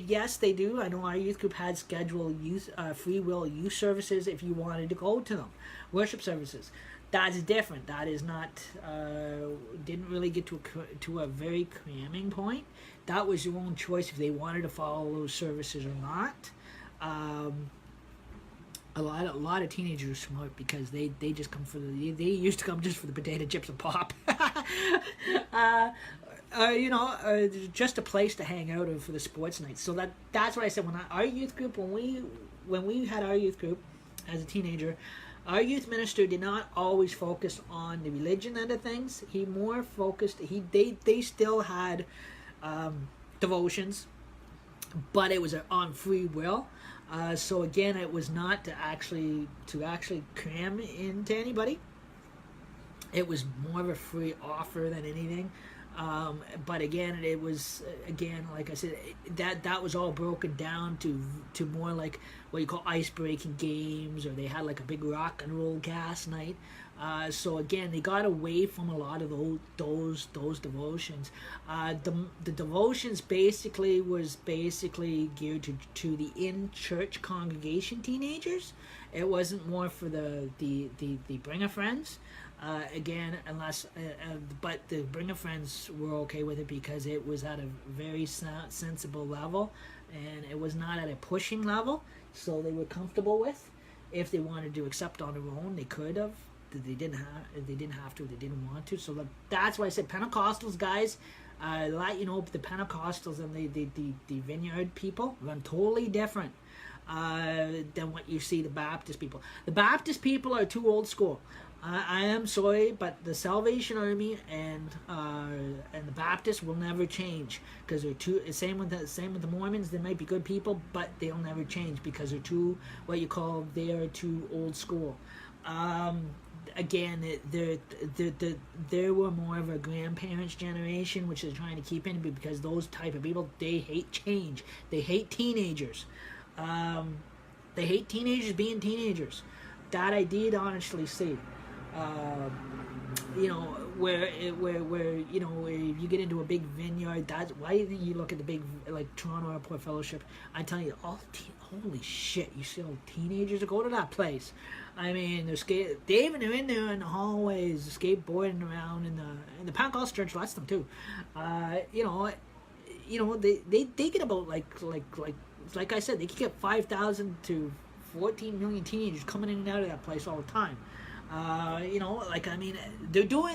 do. I know our youth group had scheduled youth free will youth services if you wanted to go to them, worship services. That's different. That is not didn't really get to a very cramming point. That was your own choice if they wanted to follow those services or not. A lot of teenagers are smart, because they just come they used to come just for the potato chips and pop. just a place to hang out for the sports nights. So that's what I said our youth group, when we had our youth group as a teenager, our youth minister did not always focus on the religion end of things. He more focused. They still had devotions, but it was on free will. So again, it was not to actually cram into anybody. It was more of a free offer than anything. But again, it was like I said, that was all broken down to more like what you call ice breaking games, or they had like a big rock and roll gas night. So again, they got away from a lot of those devotions. The devotions was basically geared to the in church congregation teenagers. It wasn't more for the bringer friends. Again, but the bringer friends were okay with it because it was at a very sensible level, and it was not at a pushing level, so they were comfortable with. If they wanted to accept on their own, they could have. They didn't have to. They didn't want to. So that's why I said Pentecostals, guys. The Pentecostals and the Vineyard people run totally different than what you see the Baptist people. The Baptist people are too old school. I am sorry, but the Salvation Army and the Baptists will never change because they're too. Same with the Mormons. They might be good people, but they'll never change because they're too too old school. Again, they were more of a grandparents' generation, which they're trying to keep in, because those type of people, they hate change. They hate teenagers. They hate teenagers being teenagers. That I did honestly see. Where you get into a big vineyard, that's why you look at the big, like Toronto Airport Fellowship. I tell you, holy shit, you see all teenagers that go to that place. I mean, they're they're in there in the hallways, skateboarding around in the Pentecostal church. Lets them too. They get about like I said, they can get 5,000 to 14 million teenagers coming in and out of that place all the time.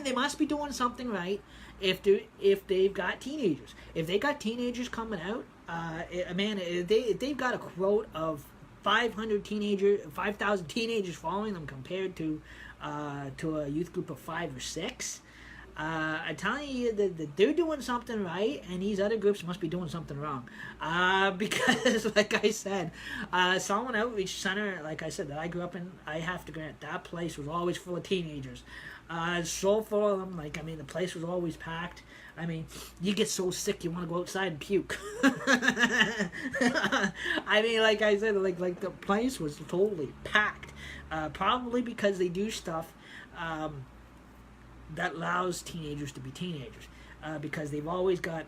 They must be doing something right if they've got teenagers. If they got teenagers coming out, they've got a quote of 5,000 teenagers following them compared to a youth group of 5 or 6. I'm telling you that they're doing something right, and these other groups must be doing something wrong. Because, like I said, Solomon Outreach Center, like I said, that I grew up in, I have to grant, that place was always full of teenagers. So full of them. The place was always packed. You get so sick you want to go outside and puke. Like I said, like the place was totally packed. Probably because they do stuff that allows teenagers to be teenagers, because they've always got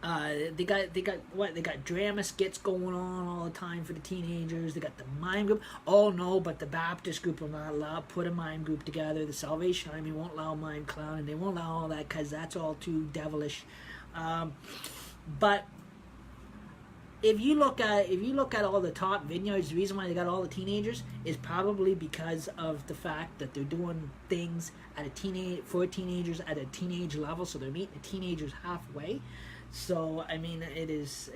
they got drama skits going on all the time for the teenagers. They got the mime group. Oh no, but the Baptist group will not put a mime group together. The Salvation Army won't allow mime clowning. They won't allow all that because that's all too devilish. But if you look at all the top vineyards, the reason why they got all the teenagers is probably because of the fact that they're doing things for teenagers at a teenage level, so they're meeting the teenagers halfway. So it is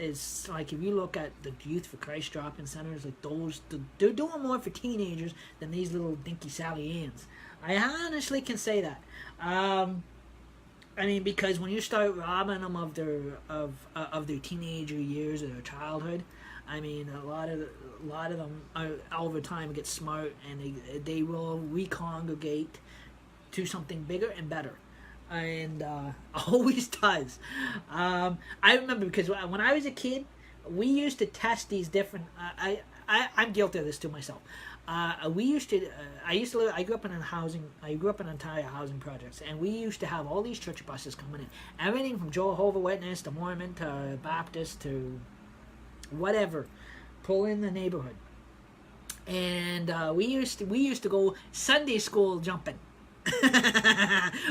like, if you look at the Youth for Christ drop-in centers, like those, they're doing more for teenagers than these little dinky Sally Ann's. I honestly can say that. Because when you start robbing them of their teenager years or their childhood, a lot of them are, over time, get smart, and they will recongregate to something bigger and better, and always does. I remember, because when I was a kid, we used to test these different. I'm guilty of this too myself. I grew up in entire housing projects, and we used to have all these church buses coming in. Everything from Jehovah's Witness to Mormon to Baptist to whatever, pull in the neighborhood. And we used to go Sunday school jumping.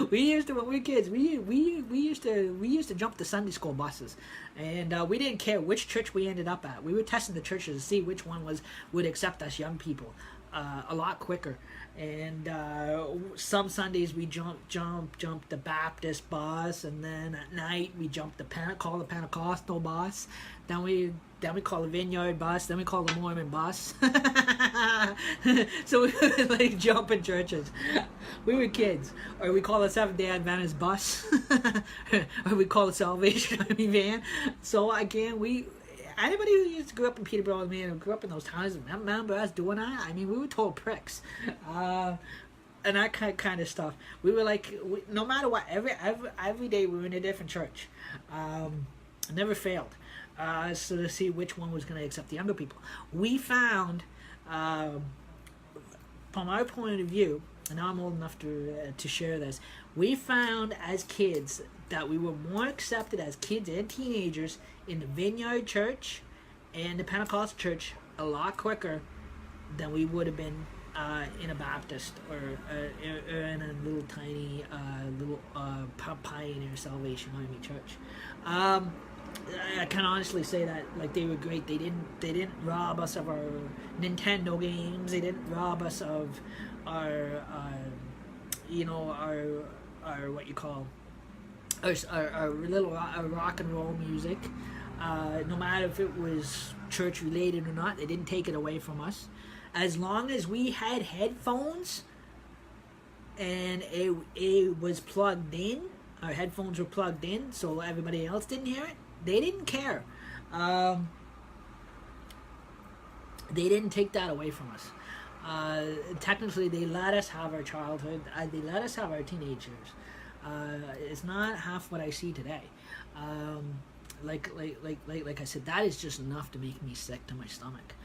When we were kids, we used to jump the Sunday school buses, and we didn't care which church we ended up at. We were testing the churches to see which one would accept us young people. a lot quicker. And some Sundays we jump the Baptist bus, and then at night we jump the call the Pentecostal bus. Then we call the Vineyard bus. Then we call the Mormon bus. So we would like jump in churches. We were kids, or we call the Seventh-day Adventist bus, or we call the Salvation Army van. So again, anybody who used to grow up in Peterborough with me and grew up in those towns, remember us doing that? I mean, we were total pricks. And that kind of stuff. We were like, no matter what, every day we were in a different church. Never failed. So to see which one was going to accept the younger people. We found, from our point of view, and now I'm old enough to share this, we found as kids that we were more accepted as kids and teenagers in the Vineyard Church and the Pentecostal Church a lot quicker than we would have been in a Baptist or in a little tiny Pioneer Salvation Army church. I can honestly say that like they were great. They didn't rob us of our Nintendo games. They didn't rob us of our what you call our little rock and roll music. No matter if it was church related or not, they didn't take it away from us. As long as we had headphones and it was plugged in, our headphones were plugged in so everybody else didn't hear it, they didn't care. They didn't take that away from us. Technically, they let us have our childhood. They let us have our teenage years. It's not half what I see today. Like I said, that is just enough to make me sick to my stomach.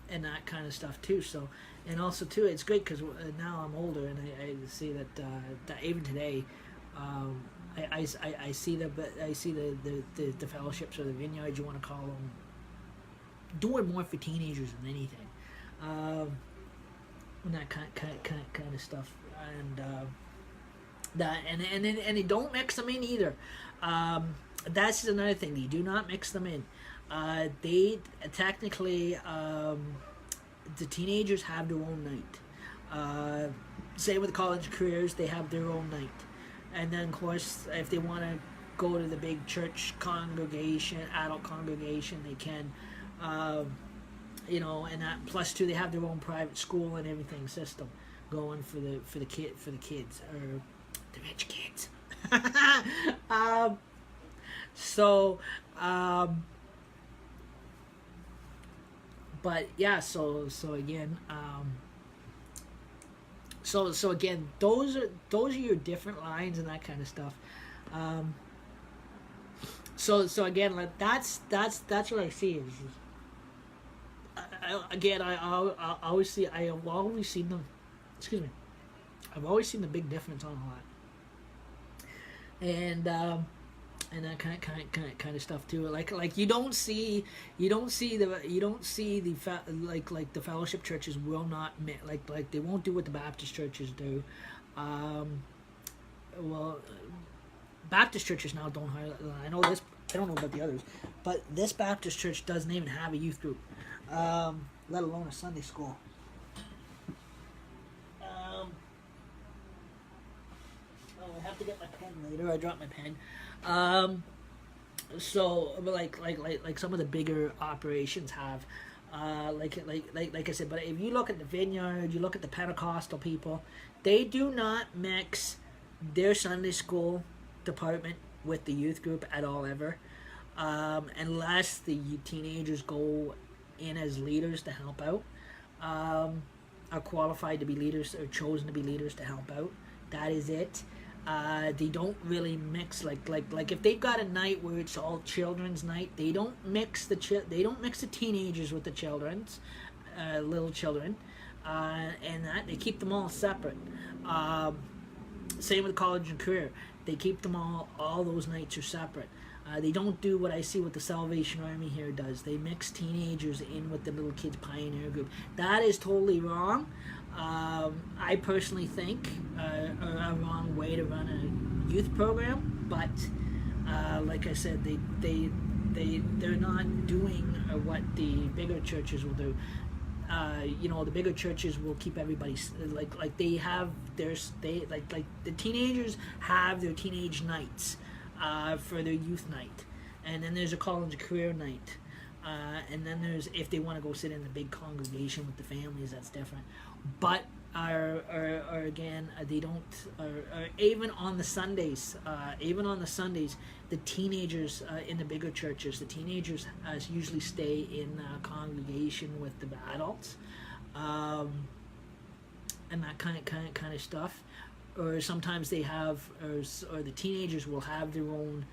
And that kind of stuff too. So, and also too, it's great because now I'm older and I see that even today, I see the fellowships or the vineyards, you want to call them, doing more for teenagers than anything. And that kind of stuff, and they don't mix them in either. That's another thing. They do not mix them in. They technically, the teenagers have their own night. Same with college careers, they have their own night. And then, of course, if they want to go to the big church congregation, adult congregation, they can. And that plus too, they have their own private school and everything system going for the kids or the rich kids. But yeah, so again, so again, those are your different lines and that kind of stuff. So again, like that's what I see is. I always see. I have always seen them. Excuse me. I've always seen the big difference on a lot, and that kind of stuff too. Like you don't see the fellowship churches will not like they won't do what the Baptist churches do. Baptist churches now don't hire. I know this. I don't know about the others, but this Baptist church doesn't even have a youth group. Let alone a Sunday school. I have to get my pen later. I dropped my pen. So like some of the bigger operations have, like I said. But if you look at the Vineyard, you look at the Pentecostal people, they do not mix their Sunday school department with the youth group at all ever, unless the teenagers go in as leaders to help out, are qualified to be leaders or chosen to be leaders to help out. That is it. They don't really mix like if they've got a night where it's all children's night, they don't mix the teenagers with the children's little children, and that they keep them all separate. Same with college and career, they keep them all those nights are separate. They don't do what I see what the Salvation Army here does. They mix teenagers in with the little kids pioneer group. That is totally wrong. I personally think a wrong way to run a youth program. But like I said, they're not doing what the bigger churches will do. the bigger churches will keep everybody like they have like the teenagers have their teenage nights for their youth night, and then there's a college career night, and then there's if they want to go sit in the big congregation with the families, that's different. But or again, they don't. Or even on the Sundays, the teenagers in the bigger churches, the teenagers usually stay in congregation with the adults, and that kind of stuff. Or sometimes they have, or the teenagers will have their own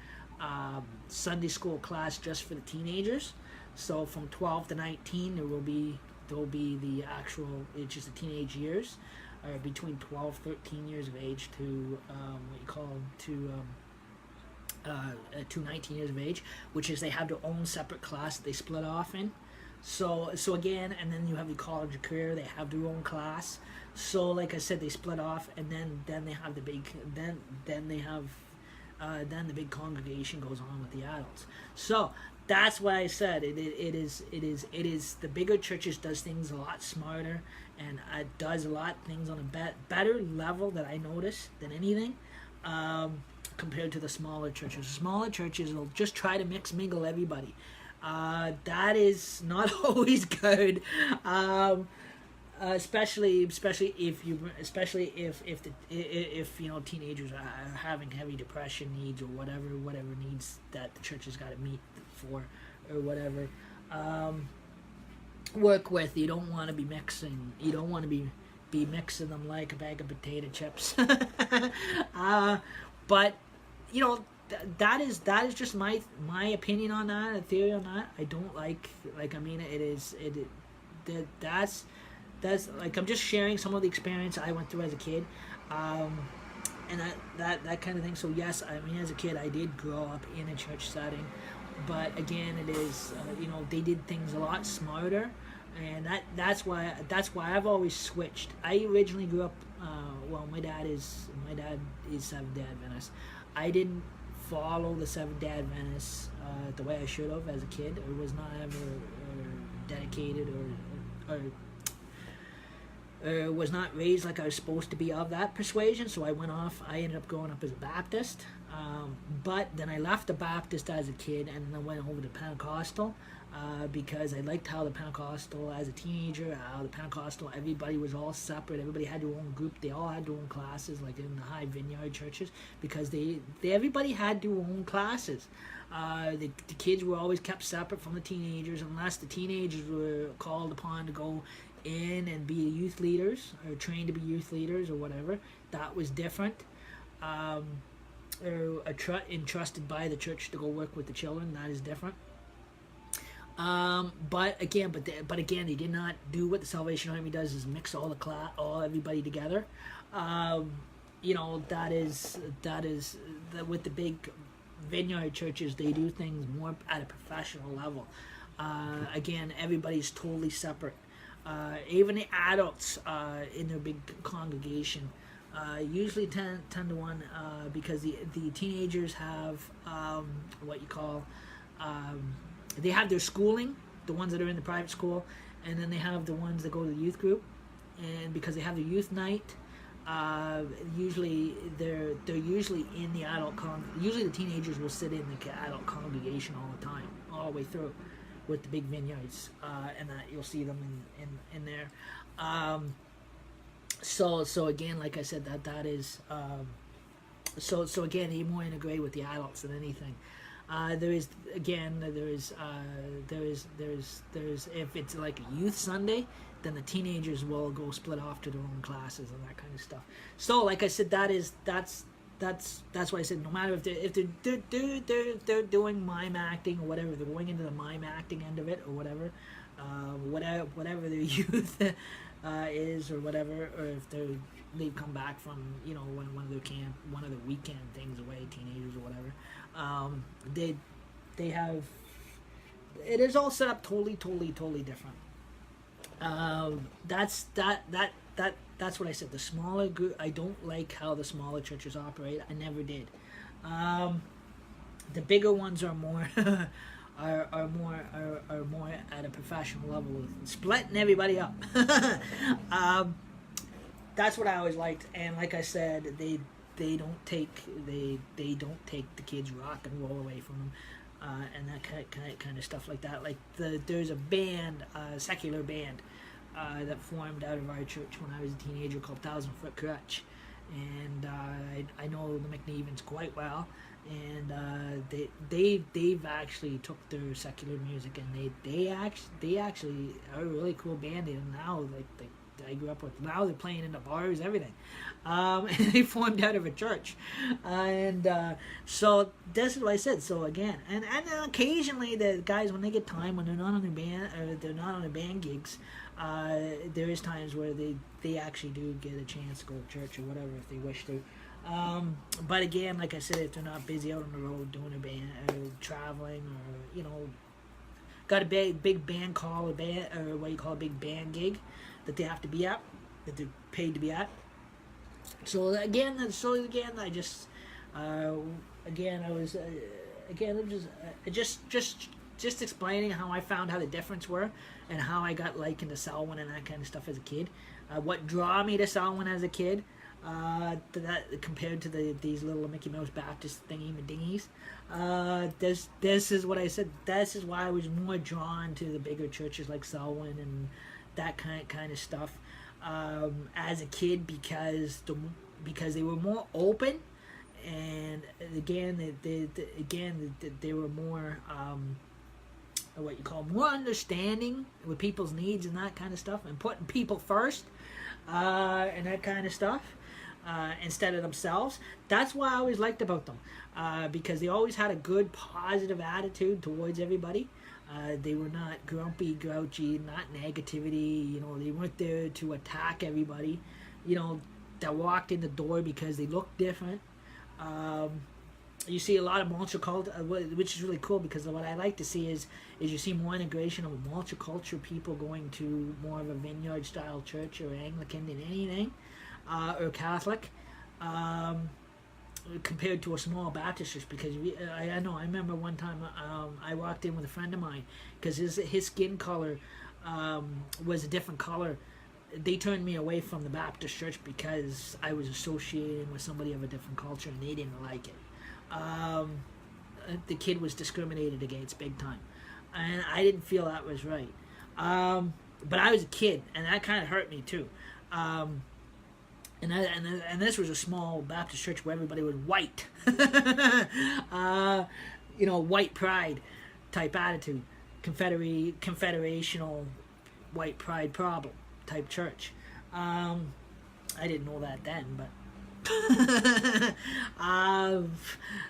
Sunday school class just for the teenagers. So from 12 to 19, there will be the actual, it's just the teenage years, between 12, 13 years of age to to 19 years of age, which is they have their own separate class that they split off in. So again, and then you have the college career, they have their own class. So like I said, they split off, and then they have the big, then the big congregation goes on with the adults. So that's why I said it is the bigger churches does things a lot smarter, and it does a lot of things on a better level that I notice than anything, compared to the smaller churches. The smaller churches will just try to mingle everybody. That is not always good. Especially if teenagers are having heavy depression needs or whatever needs that the church has got to meet for or whatever. Work with. You don't want to be mixing. You don't want to be mixing them like a bag of potato chips. But that is just my opinion on that, a theory on that. I don't that's like, I'm just sharing some of the experience I went through as a kid, and that kind of thing. So yes, I mean, as a kid I did grow up in a church setting, but again, it is they did things a lot smarter, and that's why I've always switched. I originally grew up my dad is Seventh-day Adventist. I didn't follow the Seventh-day Adventists the way I should have as a kid, or was not ever dedicated or was not raised like I was supposed to be of that persuasion. So I ended up growing up as a Baptist, but then I left the Baptist as a kid and then went over to Pentecostal, because I liked how the Pentecostal, as a teenager, everybody was all separate. Everybody had their own group. They all had their own classes, like in the High Vineyard churches, because everybody had their own classes. The kids were always kept separate from the teenagers, unless the teenagers were called upon to go in and be youth leaders or trained to be youth leaders or whatever. That was different. Or entrusted by the church to go work with the children. That is different. But again, they did not do what the Salvation Army does, is mix everybody together. That is with the big vineyard churches, they do things more at a professional level. Again, everybody's totally separate. Even the adults in their big congregation usually 10 to 1, because the teenagers have what you call, they have their schooling, the ones that are in the private school, and then they have the ones that go to the youth group. And because they have the youth night, usually they're usually in the adult usually the teenagers will sit in the adult congregation all the time, all the way through, with the big vineyards, and that you'll see them in there. So again, like I said, that is so again, they're more integrated with the adults than anything. There is if it's like a youth Sunday, then the teenagers will go split off to their own classes and that kind of stuff. So like I said, that's why I said, no matter if they're doing mime acting or whatever, they're going into the mime acting end of it or whatever, whatever their youth is or whatever, or if they've come back from one of the weekend things away, teenagers or whatever, they have, it is all set up totally different. That's what I said. The smaller group, I don't like how the smaller churches operate. I never did. The bigger ones are more are more at a professional level, splitting everybody up. um, that's what I always liked, and like I said, they don't take don't take the kids rock and roll away from them, and that kind of stuff like that. Like there's a band, a secular band, that formed out of our church when I was a teenager called Thousand Foot Crutch, and I know the McNevens quite well, and they've actually took their secular music and they actually are a really cool band, and now like I grew up with. Now they're playing in the bars, everything. And they formed out of a church. So this is what I said. So again, and then occasionally the guys, when they get time, when they're not on their band, or they're not on their band gigs, there is times where they actually do get a chance to go to church or whatever if they wish to. But again, like I said, if they're not busy out on the road doing a band or traveling, or got a big band call, a band, or what you call a big band gig that they have to be at, that they're paid to be at. So again, I just again I was again it was just explaining how I found how the difference were, and how I got into Selwyn and that kind of stuff as a kid. What drew me to Selwyn as a kid, that compared to these little Mickey Mouse Baptist thingy-ma-dingies. This is what I said. This is why I was more drawn to the bigger churches like Selwyn and that kind of stuff as a kid, because they were more open, and again they were more what you call more understanding with people's needs and that kind of stuff, and putting people first, and that kind of stuff, instead of themselves. That's what I always liked about them, because they always had a good positive attitude towards everybody. They were not grumpy, grouchy, not negativity. They weren't there to attack everybody. That walked in the door because they looked different. You see a lot of multicultural, which is really cool, because what I like to see is you see more integration of multicultural people going to more of a vineyard style church or Anglican than anything, or Catholic. Compared to a small Baptist church, because I remember one time I walked in with a friend of mine, because his skin color was a different color. They turned me away from the Baptist church because I was associating with somebody of a different culture, and they didn't like it. The kid was discriminated against big time, and I didn't feel that was right. But I was a kid, and that kind of hurt me too. And this was a small Baptist church where everybody was white. White pride type attitude. Confederational white pride problem type church. I didn't know that then, but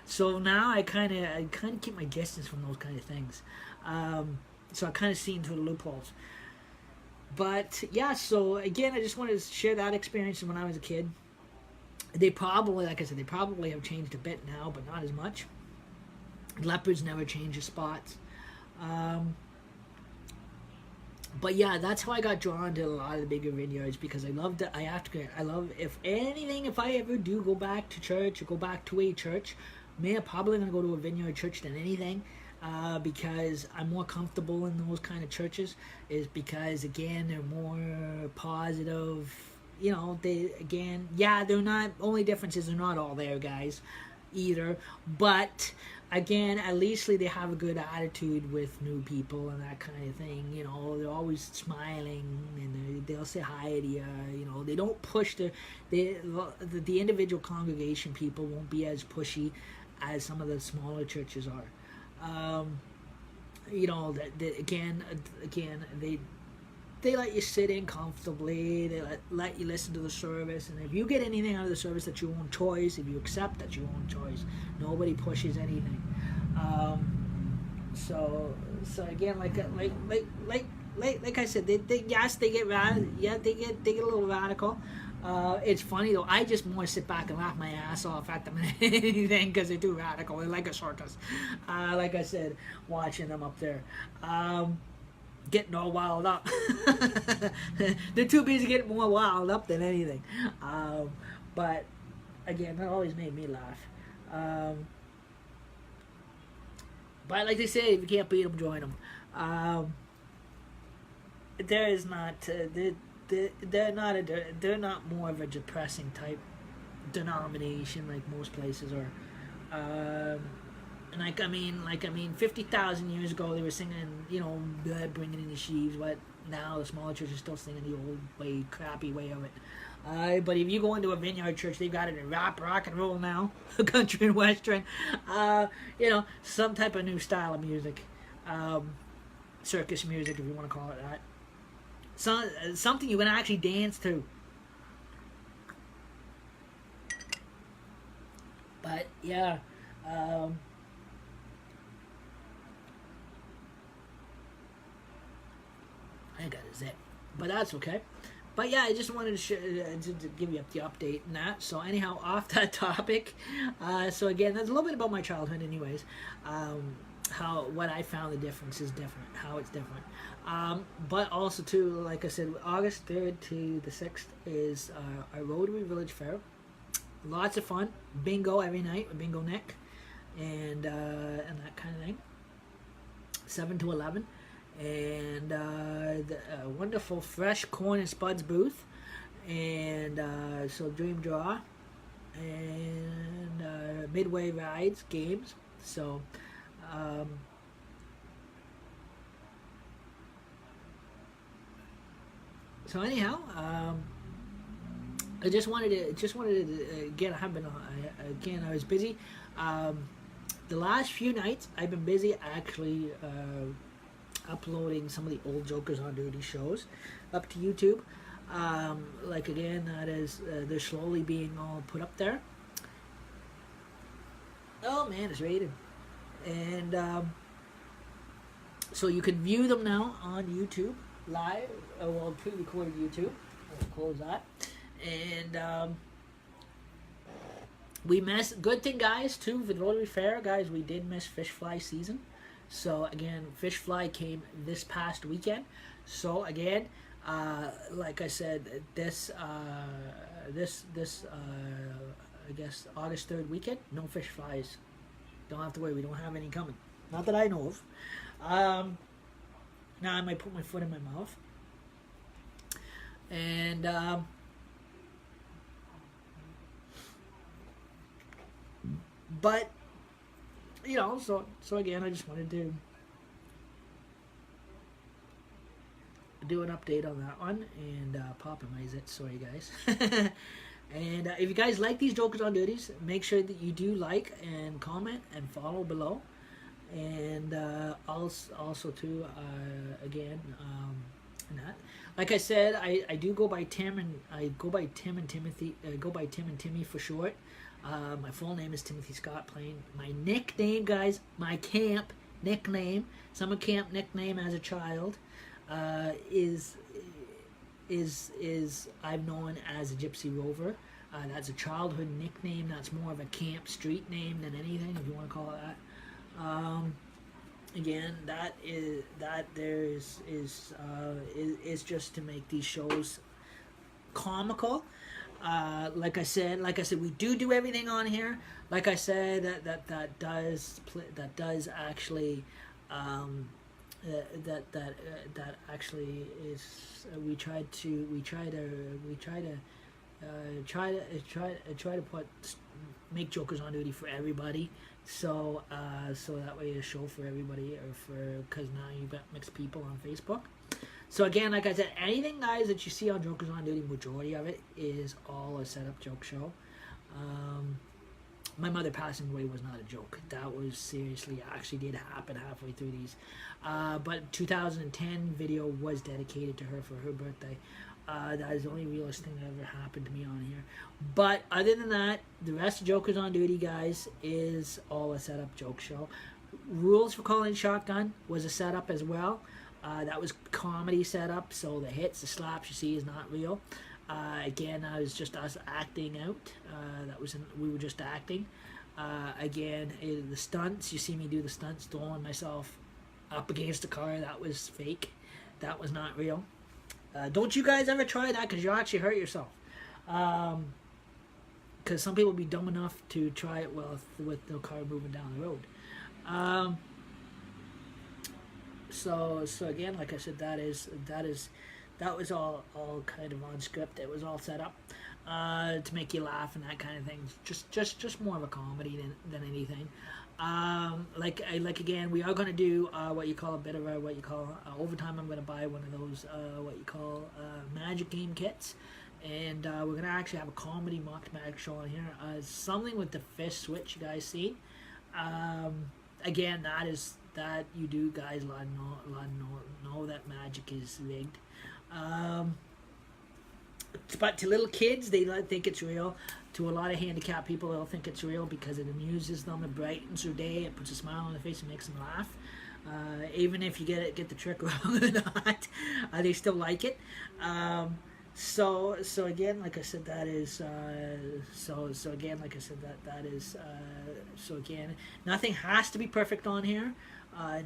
so now I kind of keep my distance from those kind of things. So I kind of seen through the loopholes. But yeah, so again, I just wanted to share that experience when I was a kid. They probably, like I said, have changed a bit now, but not as much. Leopards never change their spots. But yeah, that's how I got drawn to a lot of the bigger vineyards, because I love, if I ever do go back to church or go back to a church, I'm probably going to go to a vineyard church than anything. Because I'm more comfortable in those kind of churches, is because again they're more positive. They're not. Only difference is they're not all there, guys, either. But again, at least they have a good attitude with new people and that kind of thing. They're always smiling, and they'll say hi to you. They don't push the individual congregation people won't be as pushy as some of the smaller churches are. They let you sit in comfortably. They let you listen to the service, and if you get anything out of the service, that's your own choice. If you accept, that's your own choice. Nobody pushes anything. So again, like I said, they get a little radical. It's funny though. I just more sit back and laugh my ass off at them than anything, because they're too radical. They're like a circus. Like I said, watching them up there, getting all wild up. They're too busy getting more wild up than anything. But again, that always made me laugh. But like they say, if you can't beat them, join them. There is not they're not more of a depressing type denomination like most places are. Um, and like I mean, 50,000 years ago they were singing, bringing in the sheaves, but now the smaller churches are still singing the old way, crappy way of it. But if you go into a Vineyard church, they've got it in rock and roll now, country and western, some type of new style of music, circus music, if you want to call it that. Something you can actually dance to. But yeah, I got a zip, but that's okay. But yeah, I just wanted to give you the update and that. So anyhow, off that topic. So again, that's a little bit about my childhood, anyways. What I found the difference is different, how it's different. But also too, like I said, August 3rd to the 6th is our Rotary Village Fair. Lots of fun. Bingo every night with Bingo Nick, and that kind of thing. 7 to 11. And the wonderful fresh corn and spuds booth, and so dream draw, and midway rides, games. So anyhow, I just wanted to again. I was busy. The last few nights I've been busy actually. Uploading some of the old Jokers on Duty shows up to YouTube. Like again, that is they're slowly being all put up there. Oh man, it's rated, and so you can view them now on YouTube live. Well, pre-recorded YouTube. I'll close that, and we missed. Good thing, guys, too, for the Rotary Fair, guys. We did miss fish fly season. So again, fish fly came this past weekend. So again, like I said, this I guess August 3rd weekend, no fish flies. Don't have to worry, we don't have any coming. Not that I know of. Now I might put my foot in my mouth. And but so again, I just wanted to do an update on that one and popularize it. Sorry, guys. And if you guys like these Jokers on Duties, make sure that you do like and comment and follow below. And also too, again, and that. Like I said, I do go by Tim, and I go by Tim and Timothy. Go by Tim and Timmy for short. My full name is Timothy Scott Plain. My nickname, guys, my camp nickname, summer camp nickname as a child, is I'm known as a Gypsy Rover. That's a childhood nickname. That's more of a camp street name than anything, if you want to call it that. Again, that is just to make these shows comical. Like I said, we do everything on here. Like I said, that does actually, that actually is. We try to make Jokers on Duty for everybody. So that way, a show for everybody, because now you've got mixed people on Facebook. So again, like I said, anything, guys, that you see on Jokers on Duty, majority of it is all a set-up joke show. My mother passing away was not a joke. That was seriously, actually did happen halfway through these. But 2010 video was dedicated to her for her birthday. That is the only realest thing that ever happened to me on here. But other than that, the rest of Jokers on Duty, guys, is all a set-up joke show. Rules for Calling Shotgun was a setup as well. That was comedy setup, so the hits, the slaps you see is not real. Again, that was just us acting out. We were just acting. Again, the stunts, you see me do the stunts, throwing myself up against a car, that was fake. That was not real. Don't you guys ever try that, because you'll actually hurt yourself. Because some people be dumb enough to try it with the car moving down the road. So again, like I said, that was all kind of on script. It was all set up to make you laugh and that kind of thing. Just more of a comedy than anything. Like again, we are going to do what you call a bit of a what you call overtime. I'm going to buy one of those what you call magic game kits, and we're going to actually have a comedy mock magic show on here. Something with the fish switch, you guys see. Again, that you do guys a lot know that magic is rigged. But to little kids, they think it's real. To a lot of handicapped people, they'll think it's real because it amuses them, it brightens their day, it puts a smile on their face, and makes them laugh. Even if you get the trick wrong or not, they still like it. So again, like I said, that is so again, like I said, that is so again, nothing has to be perfect on here.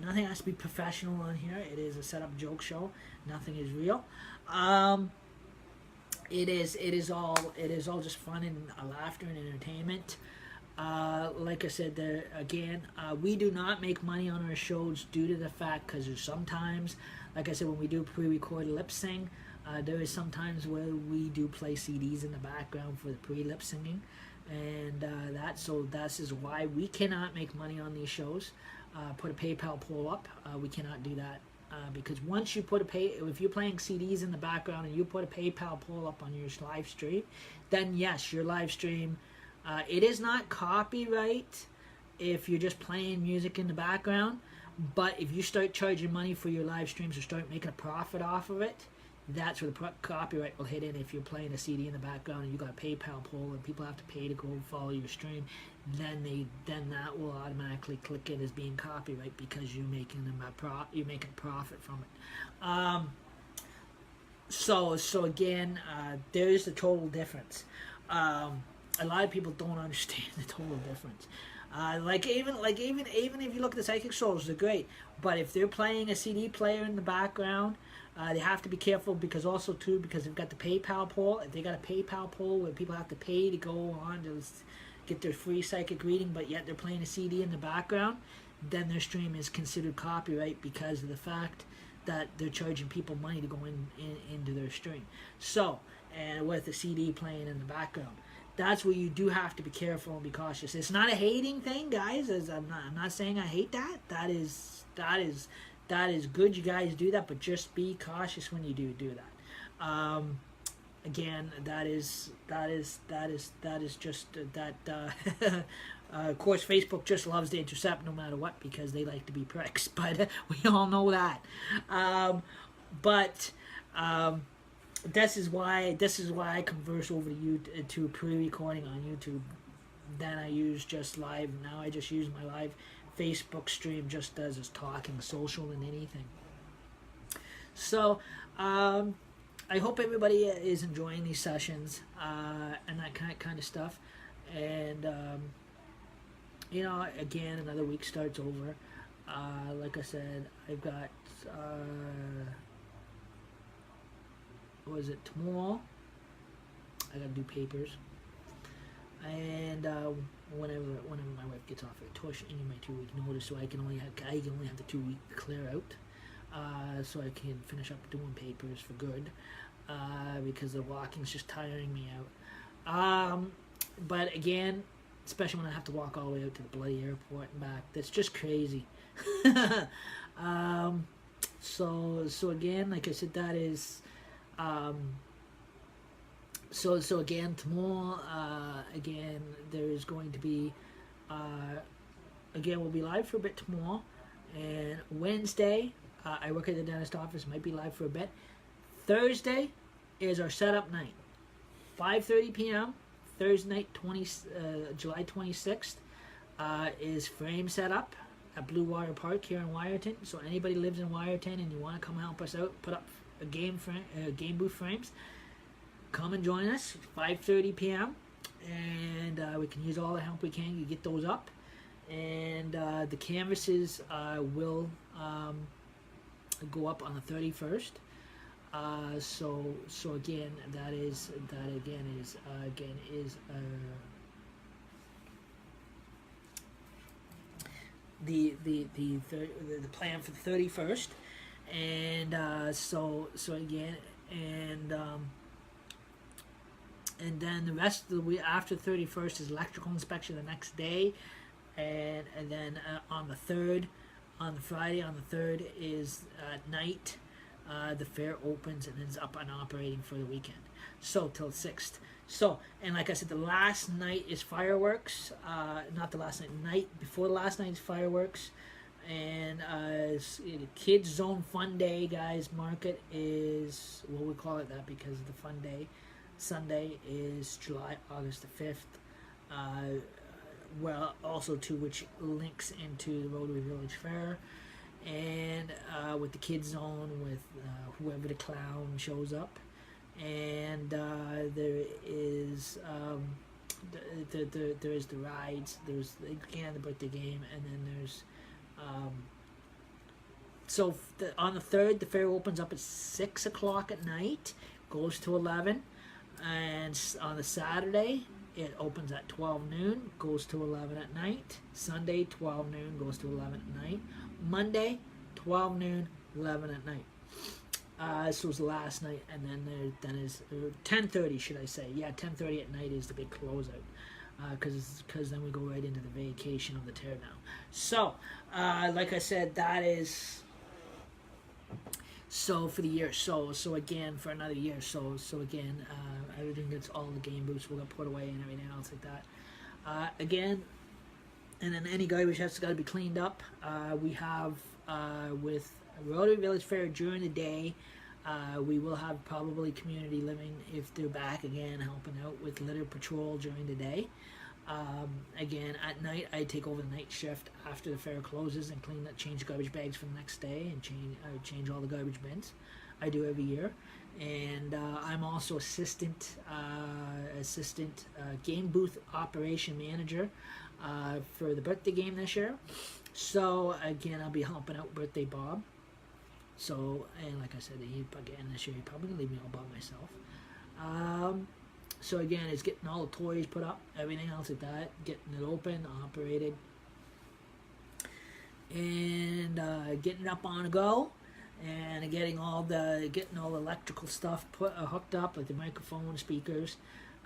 Nothing has to be professional on here. It is a setup joke show. Nothing is real. It is all just fun and laughter and entertainment. Like I said, there again, we do not make money on our shows due to the fact because there's sometimes, like I said, when we do pre-recorded lip sync, there is sometimes where we do play CDs in the background for the pre-lip singing, and this is why we cannot make money on these shows. Put a PayPal poll up. We cannot do that. Because once you put if you're playing CDs in the background and you put a PayPal poll up on your live stream, then yes, your live stream, it is not copyright if you're just playing music in the background, but if you start charging money for your live streams or start making a profit off of it, that's where the copyright will hit in. If you're playing a CD in the background and you got a PayPal poll and people have to pay to go follow your stream, then that will automatically click in as being copyright because you're making you're making a profit from it. So again, there's the total difference. A lot of people don't understand the total difference. Even if you look at the psychic souls, they're great, but if they're playing a CD player in the background, they have to be careful because they've got the PayPal poll. If they got a PayPal poll where people have to pay to go on to get their free psychic reading, but yet they're playing a CD in the background, then their stream is considered copyright because of the fact that they're charging people money to go into their stream. So, and with the CD playing in the background, that's where you do have to be careful and be cautious. It's not a hating thing, guys. I'm not saying I hate that. That is good. You guys do that, but just be cautious when you do that. Again, that is just that. Of course, Facebook just loves to intercept no matter what because they like to be pricks. But we all know that. This is why I converse over to pre-recording on YouTube. Then I use just live. Now I just use my live Facebook stream just as talking social than anything. So I hope everybody is enjoying these sessions and that kind of stuff. And again, another week starts over. Like I said, I've got tomorrow I gotta do papers, and whenever my wife gets off her tush, I need my 2-week notice, so I can only have the 2 week to clear out, so I can finish up doing papers for good, because the walking's just tiring me out. But again, especially when I have to walk all the way out to the bloody airport and back, that's just crazy. So again, like I said, that is. So again, tomorrow, again, there's going to be, again, we'll be live for a bit tomorrow, and Wednesday, I work at the dentist office, might be live for a bit. Thursday is our setup night, 5:30 p.m., Thursday night, July 26th, is frame setup at Blue Water Park here in Wyerton. So anybody lives in Wyerton and you want to come help us out, put up a game booth frames, come and join us 5:30 p.m. and we can use all the help we can to get those up, and the canvases will go up on the 31st. So again, the plan for the 31st, and so again, and then the rest of the week after 31st is electrical inspection the next day, and then on the 3rd, on the Friday on the 3rd is at night. The fair opens and is up and operating for the weekend, so till 6th. So, and like I said, the last night is fireworks. Not the last night before the last night is fireworks. And Kids Zone Fun Day, guys, market is, well, we call it that because of the fun day. Sunday is August the 5th. Well, also too, which links into the Rotary Village Fair. And with the Kids Zone, with whoever the clown shows up. And there is there is the rides, there's the birthday game, and then there's on the 3rd the fair opens up at 6 o'clock at night, goes to 11, and on the Saturday it opens at 12 noon, goes to 11 at night. Sunday 12 noon, goes to 11 at night. Monday 12 noon, 11 at night. This was last night, and then is 10:30, should I say? Yeah, 10:30 at night is the big closeout, because then we go right into the vacation of the teardown. So, like I said, that is so for the year. So again for another year. So again, everything that's all the game booths will get put away and everything else like that. Again, and then any garbage has got to be cleaned up. We have with Rotary Village Fair during the day. We will have probably community living if they're back again, helping out with litter patrol during the day. Again, at night I take over the night shift after the fair closes and change garbage bags for the next day and change all the garbage bins. I do every year, and I'm also assistant game booth operation manager for the birthday game this year. So again, I'll be helping out Birthday Bob. So, and like I said, this year he's probably gonna leave me all by myself. So again, it's getting all the toys put up, everything else like that, getting it open, operated, and getting it up on a go, and getting all the electrical stuff hooked up, like the microphone, speakers.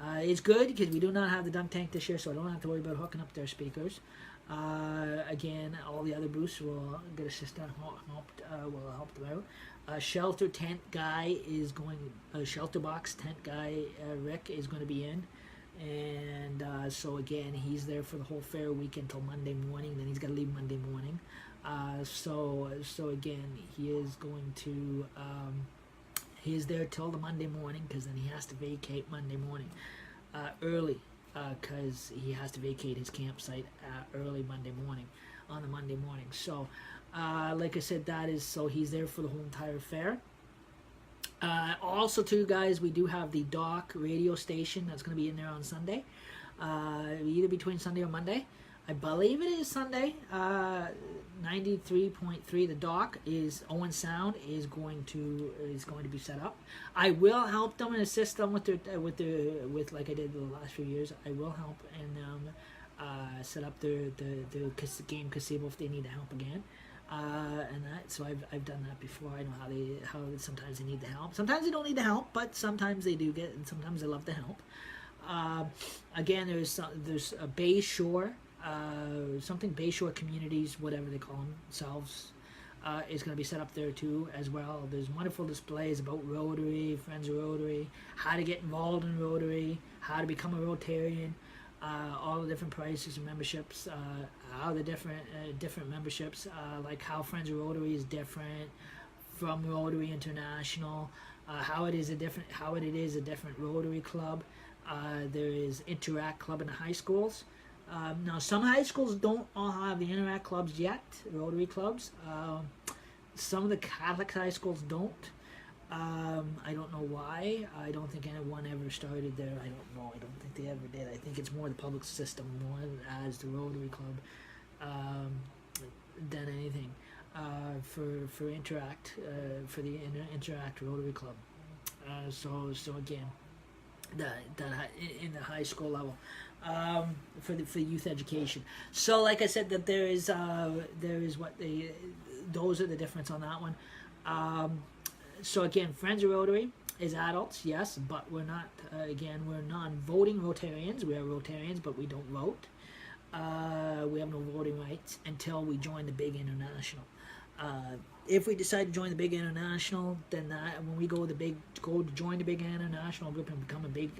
It's good because we do not have the dump tank this year, so I don't have to worry about hooking up their speakers. Again, all the other booths will get assistant will help them out. Shelter tent guy is going. Shelter box tent guy Rick is going to be in, and so again he's there for the whole fair week until Monday morning. Then he's got to leave Monday morning. So again he is going to. He is there till the Monday morning because then he has to vacate Monday morning early. Because he has to vacate his campsite early Monday morning, on the Monday morning. So, like I said, so he's there for the whole entire fair. Also, too, guys, we do have the Dock radio station that's going to be in there on Sunday, either between Sunday or Monday. I believe it is Sunday. 93.3. The Dock is Owen Sound is going to be set up. I will help them and assist them with like I did the last few years. I will help and set up the game gazebo if they need help again. And that, so I've done that before. I know how sometimes they need the help. Sometimes they don't need the help, but sometimes they do get, and sometimes they love the help. Again, there's a Bay Shore. Something Bayshore Communities, whatever they call themselves, is going to be set up there too as well. There's wonderful displays about Rotary, Friends of Rotary, how to get involved in Rotary, how to become a Rotarian, all the different prices and memberships, how the different memberships, like how Friends of Rotary is different from Rotary International, how it is a different Rotary club. There is Interact Club in the high schools. Now, some high schools don't all have the Interact clubs yet, Rotary clubs. Some of the Catholic high schools don't. I don't know why. I don't think anyone ever started there. I don't know. I don't think they ever did. I think it's more the public system, more as the Rotary Club, than anything. For Interact, for the Interact Rotary Club. So again, that in the high school level. for youth education. So, like I said, that there is those are the difference on that one. So again, Friends of Rotary is adults, yes, but we're not. Again, we're non-voting Rotarians. We are Rotarians, but we don't vote. We have no voting rights until we join the big international. If we decide to join the big international, then when we go to join the big international group and become a big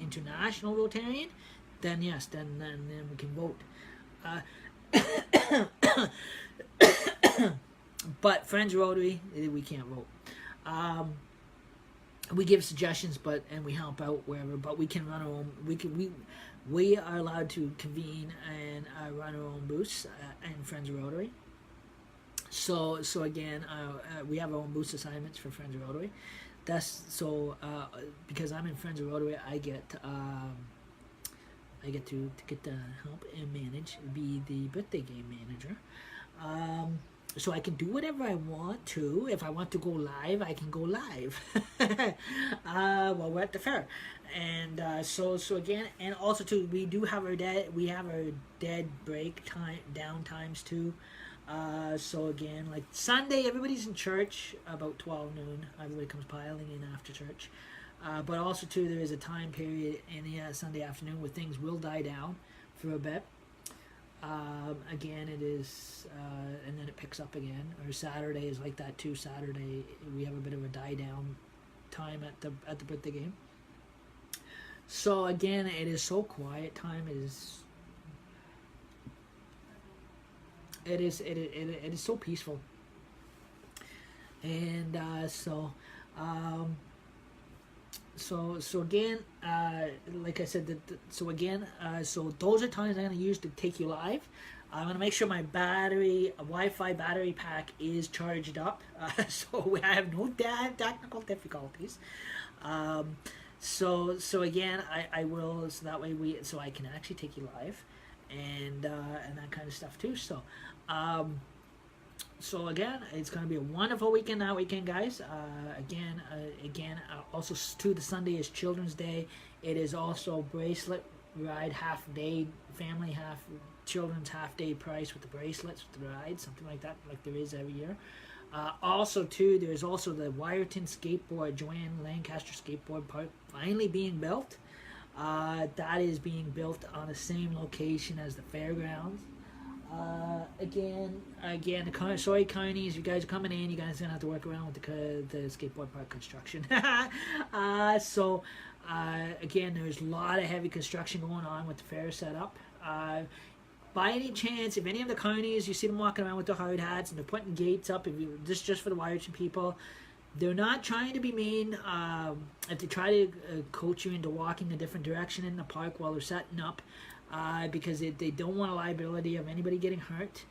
international Rotarian, then yes, then we can vote. But Friends Rotary, we can't vote. We give suggestions, and we help out wherever. But we can run our own. We are allowed to convene and run our own booths in Friends Rotary. So again, we have our own booth assignments for Friends of Rotary. Because I'm in Friends of Rotary, I get to help and be the birthday game manager. So I can do whatever I want to. If I want to go live, I can go live while we're at the fair. And so again, and also too, we have our dead break down times too. So again, like Sunday, everybody's in church about 12 noon. Everybody comes piling in after church. But also too, there is a time period in the Sunday afternoon where things will die down for a bit. Again, it is, and then it picks up again. Or Saturday is like that too. Saturday we have a bit of a die down time at the birthday game. So again, it is so quiet time. It is so peaceful. And so again, like I said, so those are times I'm going to use to take you live. I'm going to make sure my Wi-Fi battery pack is charged up, so I have no technical difficulties. So again, I will, so that way I can actually take you live, and that kind of stuff too. So again, it's going to be a wonderful weekend that weekend, guys. Also to the Sunday is Children's Day. It is also bracelet ride half day, children's half day price with the bracelets, with the rides, something like that, like there is every year. Also too, there's also the Wyerton Skateboard, Joanne Lancaster Skateboard Park finally being built. That is being built on the same location as the fairgrounds. Again, sorry, Carnies, you guys are coming in. You guys are gonna have to work around with the skateboard park construction. Again, there's a lot of heavy construction going on with the fair setup. By any chance, if any of the Carnies, you see them walking around with their hard hats and they're putting gates up, this is just for the Wyerton people. They're not trying to be mean. If they try to coach you into walking a different direction in the park while they're setting up, because they don't want a liability of anybody getting hurt,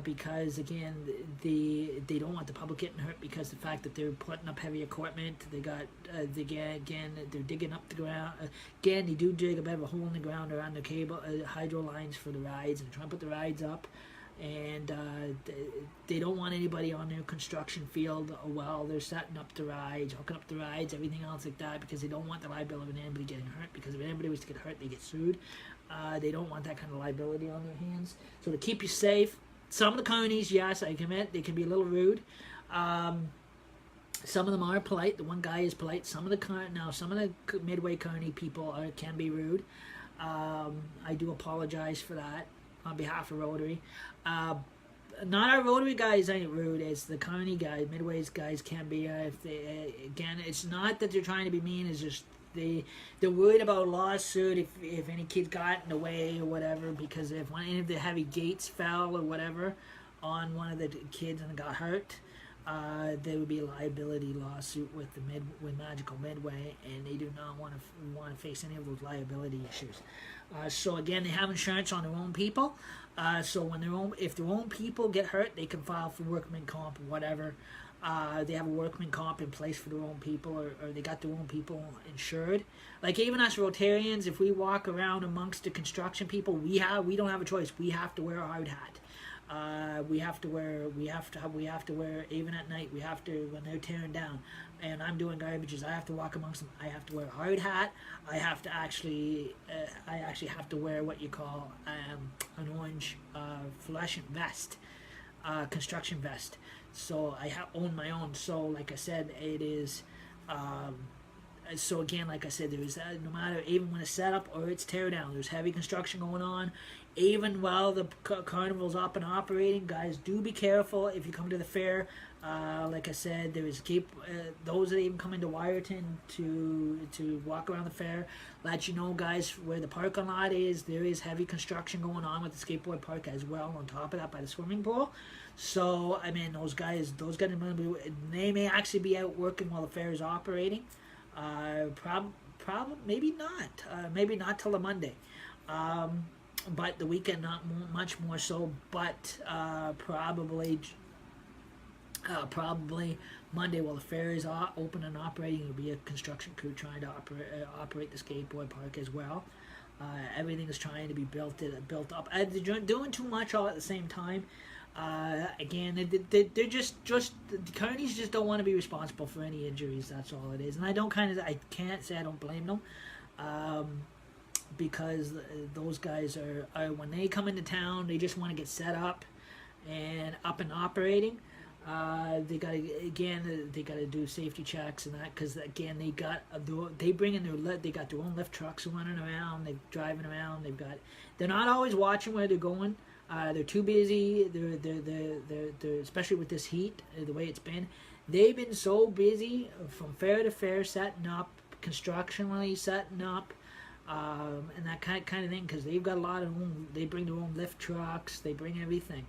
because again they don't want the public getting hurt because the fact that they're putting up heavy equipment. They're digging up the ground. Again, they do dig a bit of a hole in the ground around the cable hydro lines for the rides, and trying to put the rides up. And they don't want anybody on their construction field while they're setting up the rides, hooking up the rides, everything else like that, because they don't want the liability of anybody getting hurt, because if anybody was to get hurt, they get sued. They don't want that kind of liability on their hands. So to keep you safe, some of the Carnies, yes, I admit, they can be a little rude. Some of them are polite. The one guy is polite. Some of the Midway Carney people can be rude. I do apologize for that on behalf of Rotary. Not our Rotary guys ain't rude. It's the Carney guys, Midway's guys can be. Again, it's not that they're trying to be mean. It's just they're worried about a lawsuit if any kids got in the way or whatever, because if any of the heavy gates fell or whatever on one of the kids and got hurt, there would be a liability lawsuit with Magical Midway, and they do not want to face any of those liability issues. So again, they have insurance on their own people. So if their own people get hurt, they can file for workman comp or whatever. They have a workman comp in place for their own people, or they got their own people insured. Like even us Rotarians, if we walk around amongst the construction people, we don't have a choice. We have to wear a hard hat. We have to wear even at night. We have to when they're tearing down, and I'm doing garbages. I have to walk amongst them. I have to wear a hard hat. I actually have to wear what you call an orange fluorescent vest, construction vest. So I own my own. So like I said, it is. So again, like I said, there's no matter even when it's set up or it's tear down, there's heavy construction going on. Even while the carnival's up and operating, guys, do be careful if you come to the fair. Like I said, there is those that even come into Wyerton to walk around the fair. Let you know, guys, where the parking lot is. There is heavy construction going on with the skateboard park as well. On top of that, by the swimming pool. So I mean, those guys, they may actually be out working while the fair is operating. Maybe not till the Monday. But the weekend much more so, but probably Monday while the fair is open and operating, there'll be a construction crew trying to operate the skateboard park as well. Everything is trying to be built up. They're doing too much all at the same time. Again, they're just the carnies just don't want to be responsible for any injuries. That's all it is, and I can't say I don't blame them. Because those guys are when they come into town, they just want to get set up and operating. They gotta do safety checks and that, because again they bring in they got their own lift trucks running around, they're driving around. They're not always watching where they're going. They're too busy. They're especially with this heat, the way it's been. They've been so busy from fair to fair, setting up, constructionally setting up. And that kind of thing, because they've got a lot of they bring their own lift trucks, they bring everything,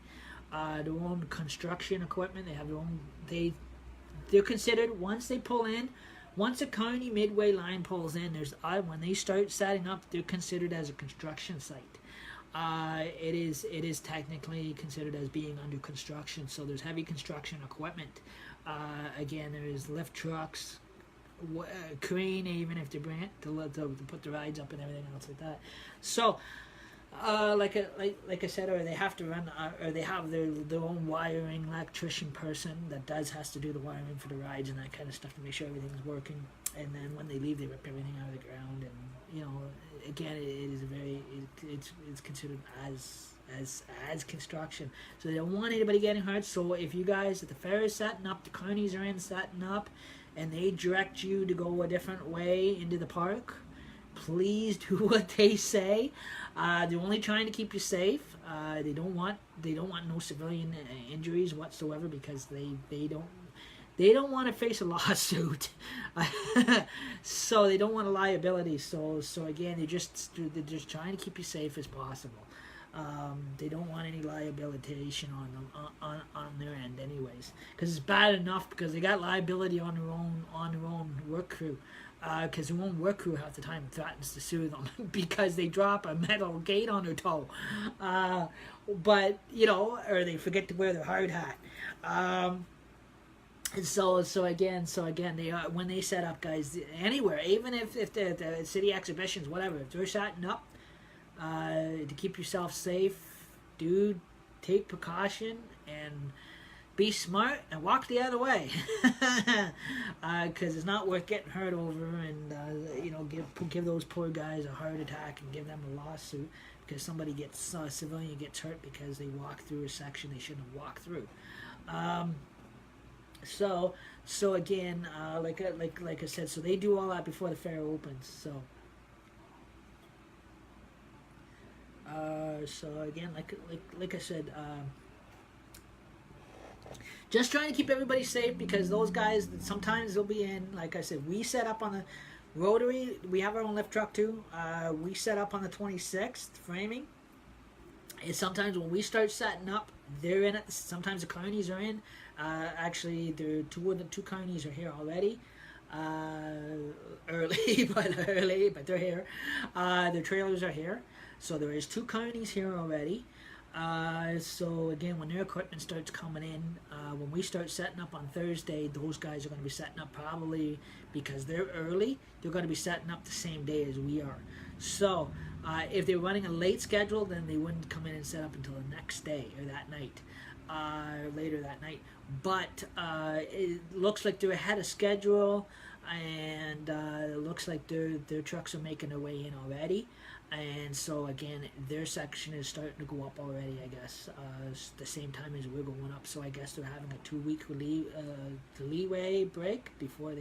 their own construction equipment. They have their own. They're considered once they pull in, once a Carney Midway line pulls in. When they start setting up, they're considered as a construction site. It is technically considered as being under construction. So there's heavy construction equipment. Again, there's lift trucks. Crane, even if they bring it to put the rides up and everything else like that. So like I said, or they have to run, or they have their own wiring electrician person that has to do the wiring for the rides and that kind of stuff to make sure everything's working. And then when they leave, they rip everything out of the ground. And again, it is it's considered as construction. So they don't want anybody getting hurt. So if you guys at the fair is setting up, the carnies are in setting up, and they direct you to go a different way into the park, please do what they say. They're only trying to keep you safe. They don't want no civilian injuries whatsoever, because they don't want to face a lawsuit. So they don't want a liability. So again, they're just trying to keep you safe as possible. They don't want any liabilitation on them on their end, anyways, because it's bad enough because they got liability on their own work crew, because their own work crew half the time threatens to sue them because they drop a metal gate on their toe, but or they forget to wear their hard hat. So again, they when they set up, guys, anywhere, even if the city exhibitions, whatever, if they're setting up. To keep yourself safe, dude, take precaution and be smart and walk the other way, because it's not worth getting hurt over and give those poor guys a heart attack and give them a lawsuit because a civilian gets hurt because they walk through a section they shouldn't have walked through. So again, like I said, so they do all that before the fair opens. So again, like I said, just trying to keep everybody safe, because those guys sometimes they'll be in. Like I said, we set up on the Rotary. We have our own lift truck too. We set up on the 26th framing. And sometimes when we start setting up, they're in it. Sometimes the carnies are in. Actually, two carnies are here already. Early, but they're here. Their trailers are here. So there is 2 carnies here already. So again, when their equipment starts coming in, when we start setting up on Thursday, those guys are going to be setting up probably, because they're early, they're going to be setting up the same day as we are. So If they were running a late schedule, then they wouldn't come in and set up until the next day or that night, later that night. But it looks like they're ahead of schedule, and it looks like their trucks are making their way in already. And so again, their section is starting to go up already, I guess, the same time as we're going up. So I guess they're having a 2-week leeway break before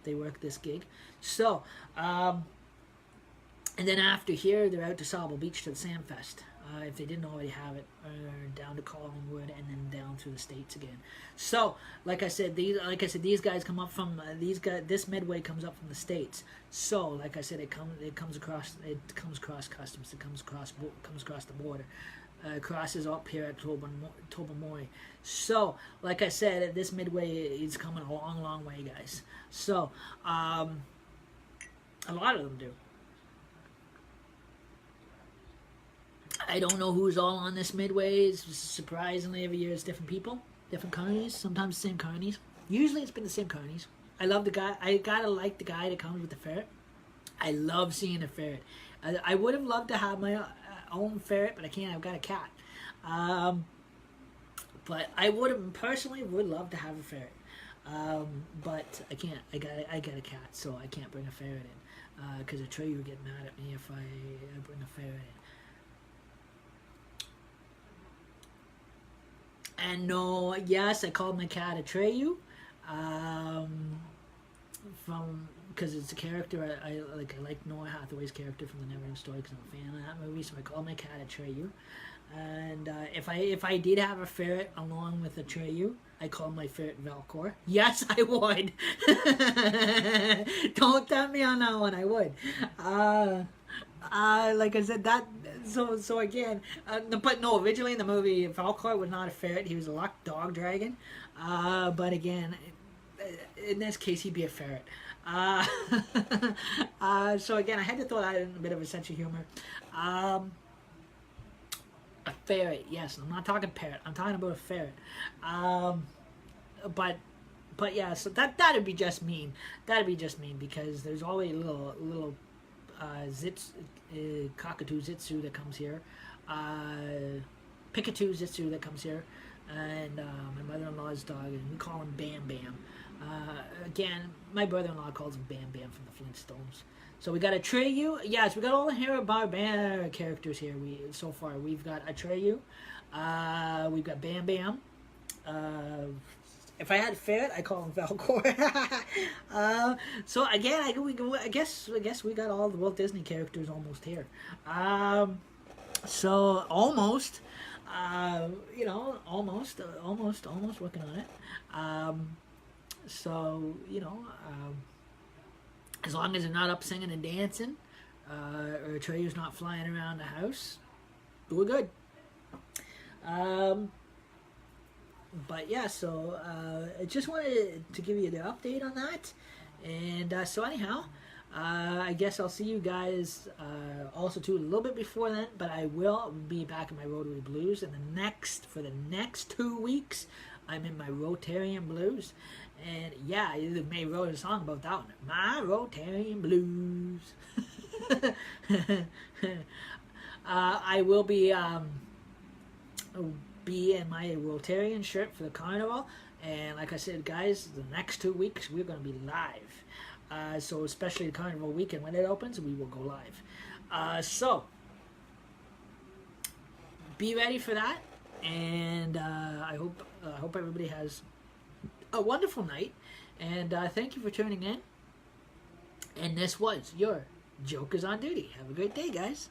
they work this gig. So, and then after here, they're out to Sable Beach to the Sandfest. If they didn't already have it, down to Collingwood and then down through the States again. So, like I said, these guys come up from this midway comes up from the States. So, like I said, it comes across customs, it comes across the border, crosses up here at Tobermory. So, like I said, this midway is coming a long way, guys. So, a lot of them do. I don't know who's all on this midway. Surprisingly, every year it's different people, different carnies, sometimes the same carnies. Usually it's been the same carnies. I love the guy. I gotta like the guy that comes with the ferret. I love seeing a ferret. I would have loved to have my own ferret, but I can't. I've got a cat. But I would love to have a ferret. But I can't. I got a cat, so I can't bring a ferret in. Because Atreyu would get mad at me if I bring a ferret in. And no, yes, I called my cat Atreyu, because it's a character I like Noah Hathaway's character from the Neverending Story because I'm a fan of that movie. So I called my cat Atreyu, and if I did have a ferret along with Atreyu, I called my ferret Valcor. Yes, I would. Don't tempt me on that one. I would. Like I said, that so again, but no, originally in the movie, Valcor was not a ferret; he was a luck dog dragon. But again, in this case, he'd be a ferret. So again, I had to throw that in a bit of a sense of humor. A ferret, yes. I'm not talking parrot. I'm talking about a ferret. But yeah, so that'd be just mean. That'd be just mean because there's always little. Cockatoo Zitsu that comes here, Pikatu Zitsu that comes here, and my mother-in-law's dog, and we call him Bam Bam. Again, my brother-in-law calls him Bam Bam from the Flintstones. So we got Atreyu. Yes, we got all the Hanna-Barbera characters here. So far we've got Atreyu, we've got Bam Bam. If I had a ferret, I call him Valcor. So again, I guess we got all the Walt Disney characters almost here. So almost, almost working on it. So as long as they're not up singing and dancing, or Atreyu's not flying around the house, we're good. But yeah, so I just wanted to give you the update on that. And so anyhow, I guess I'll see you guys also too a little bit before then, but I will be back in my Rotary Blues for the next 2 weeks. I'm in my Rotarian Blues. And yeah, I may wrote a song about that one. My Rotarian Blues. I will be in my Rotarian shirt for the carnival, and like I said, guys, the next 2 weeks we're going to be live, so especially the carnival weekend when it opens, we will go live, so be ready for that, and I hope everybody has a wonderful night, and thank you for tuning in, and this was your Jokers on Duty. Have a great day, guys.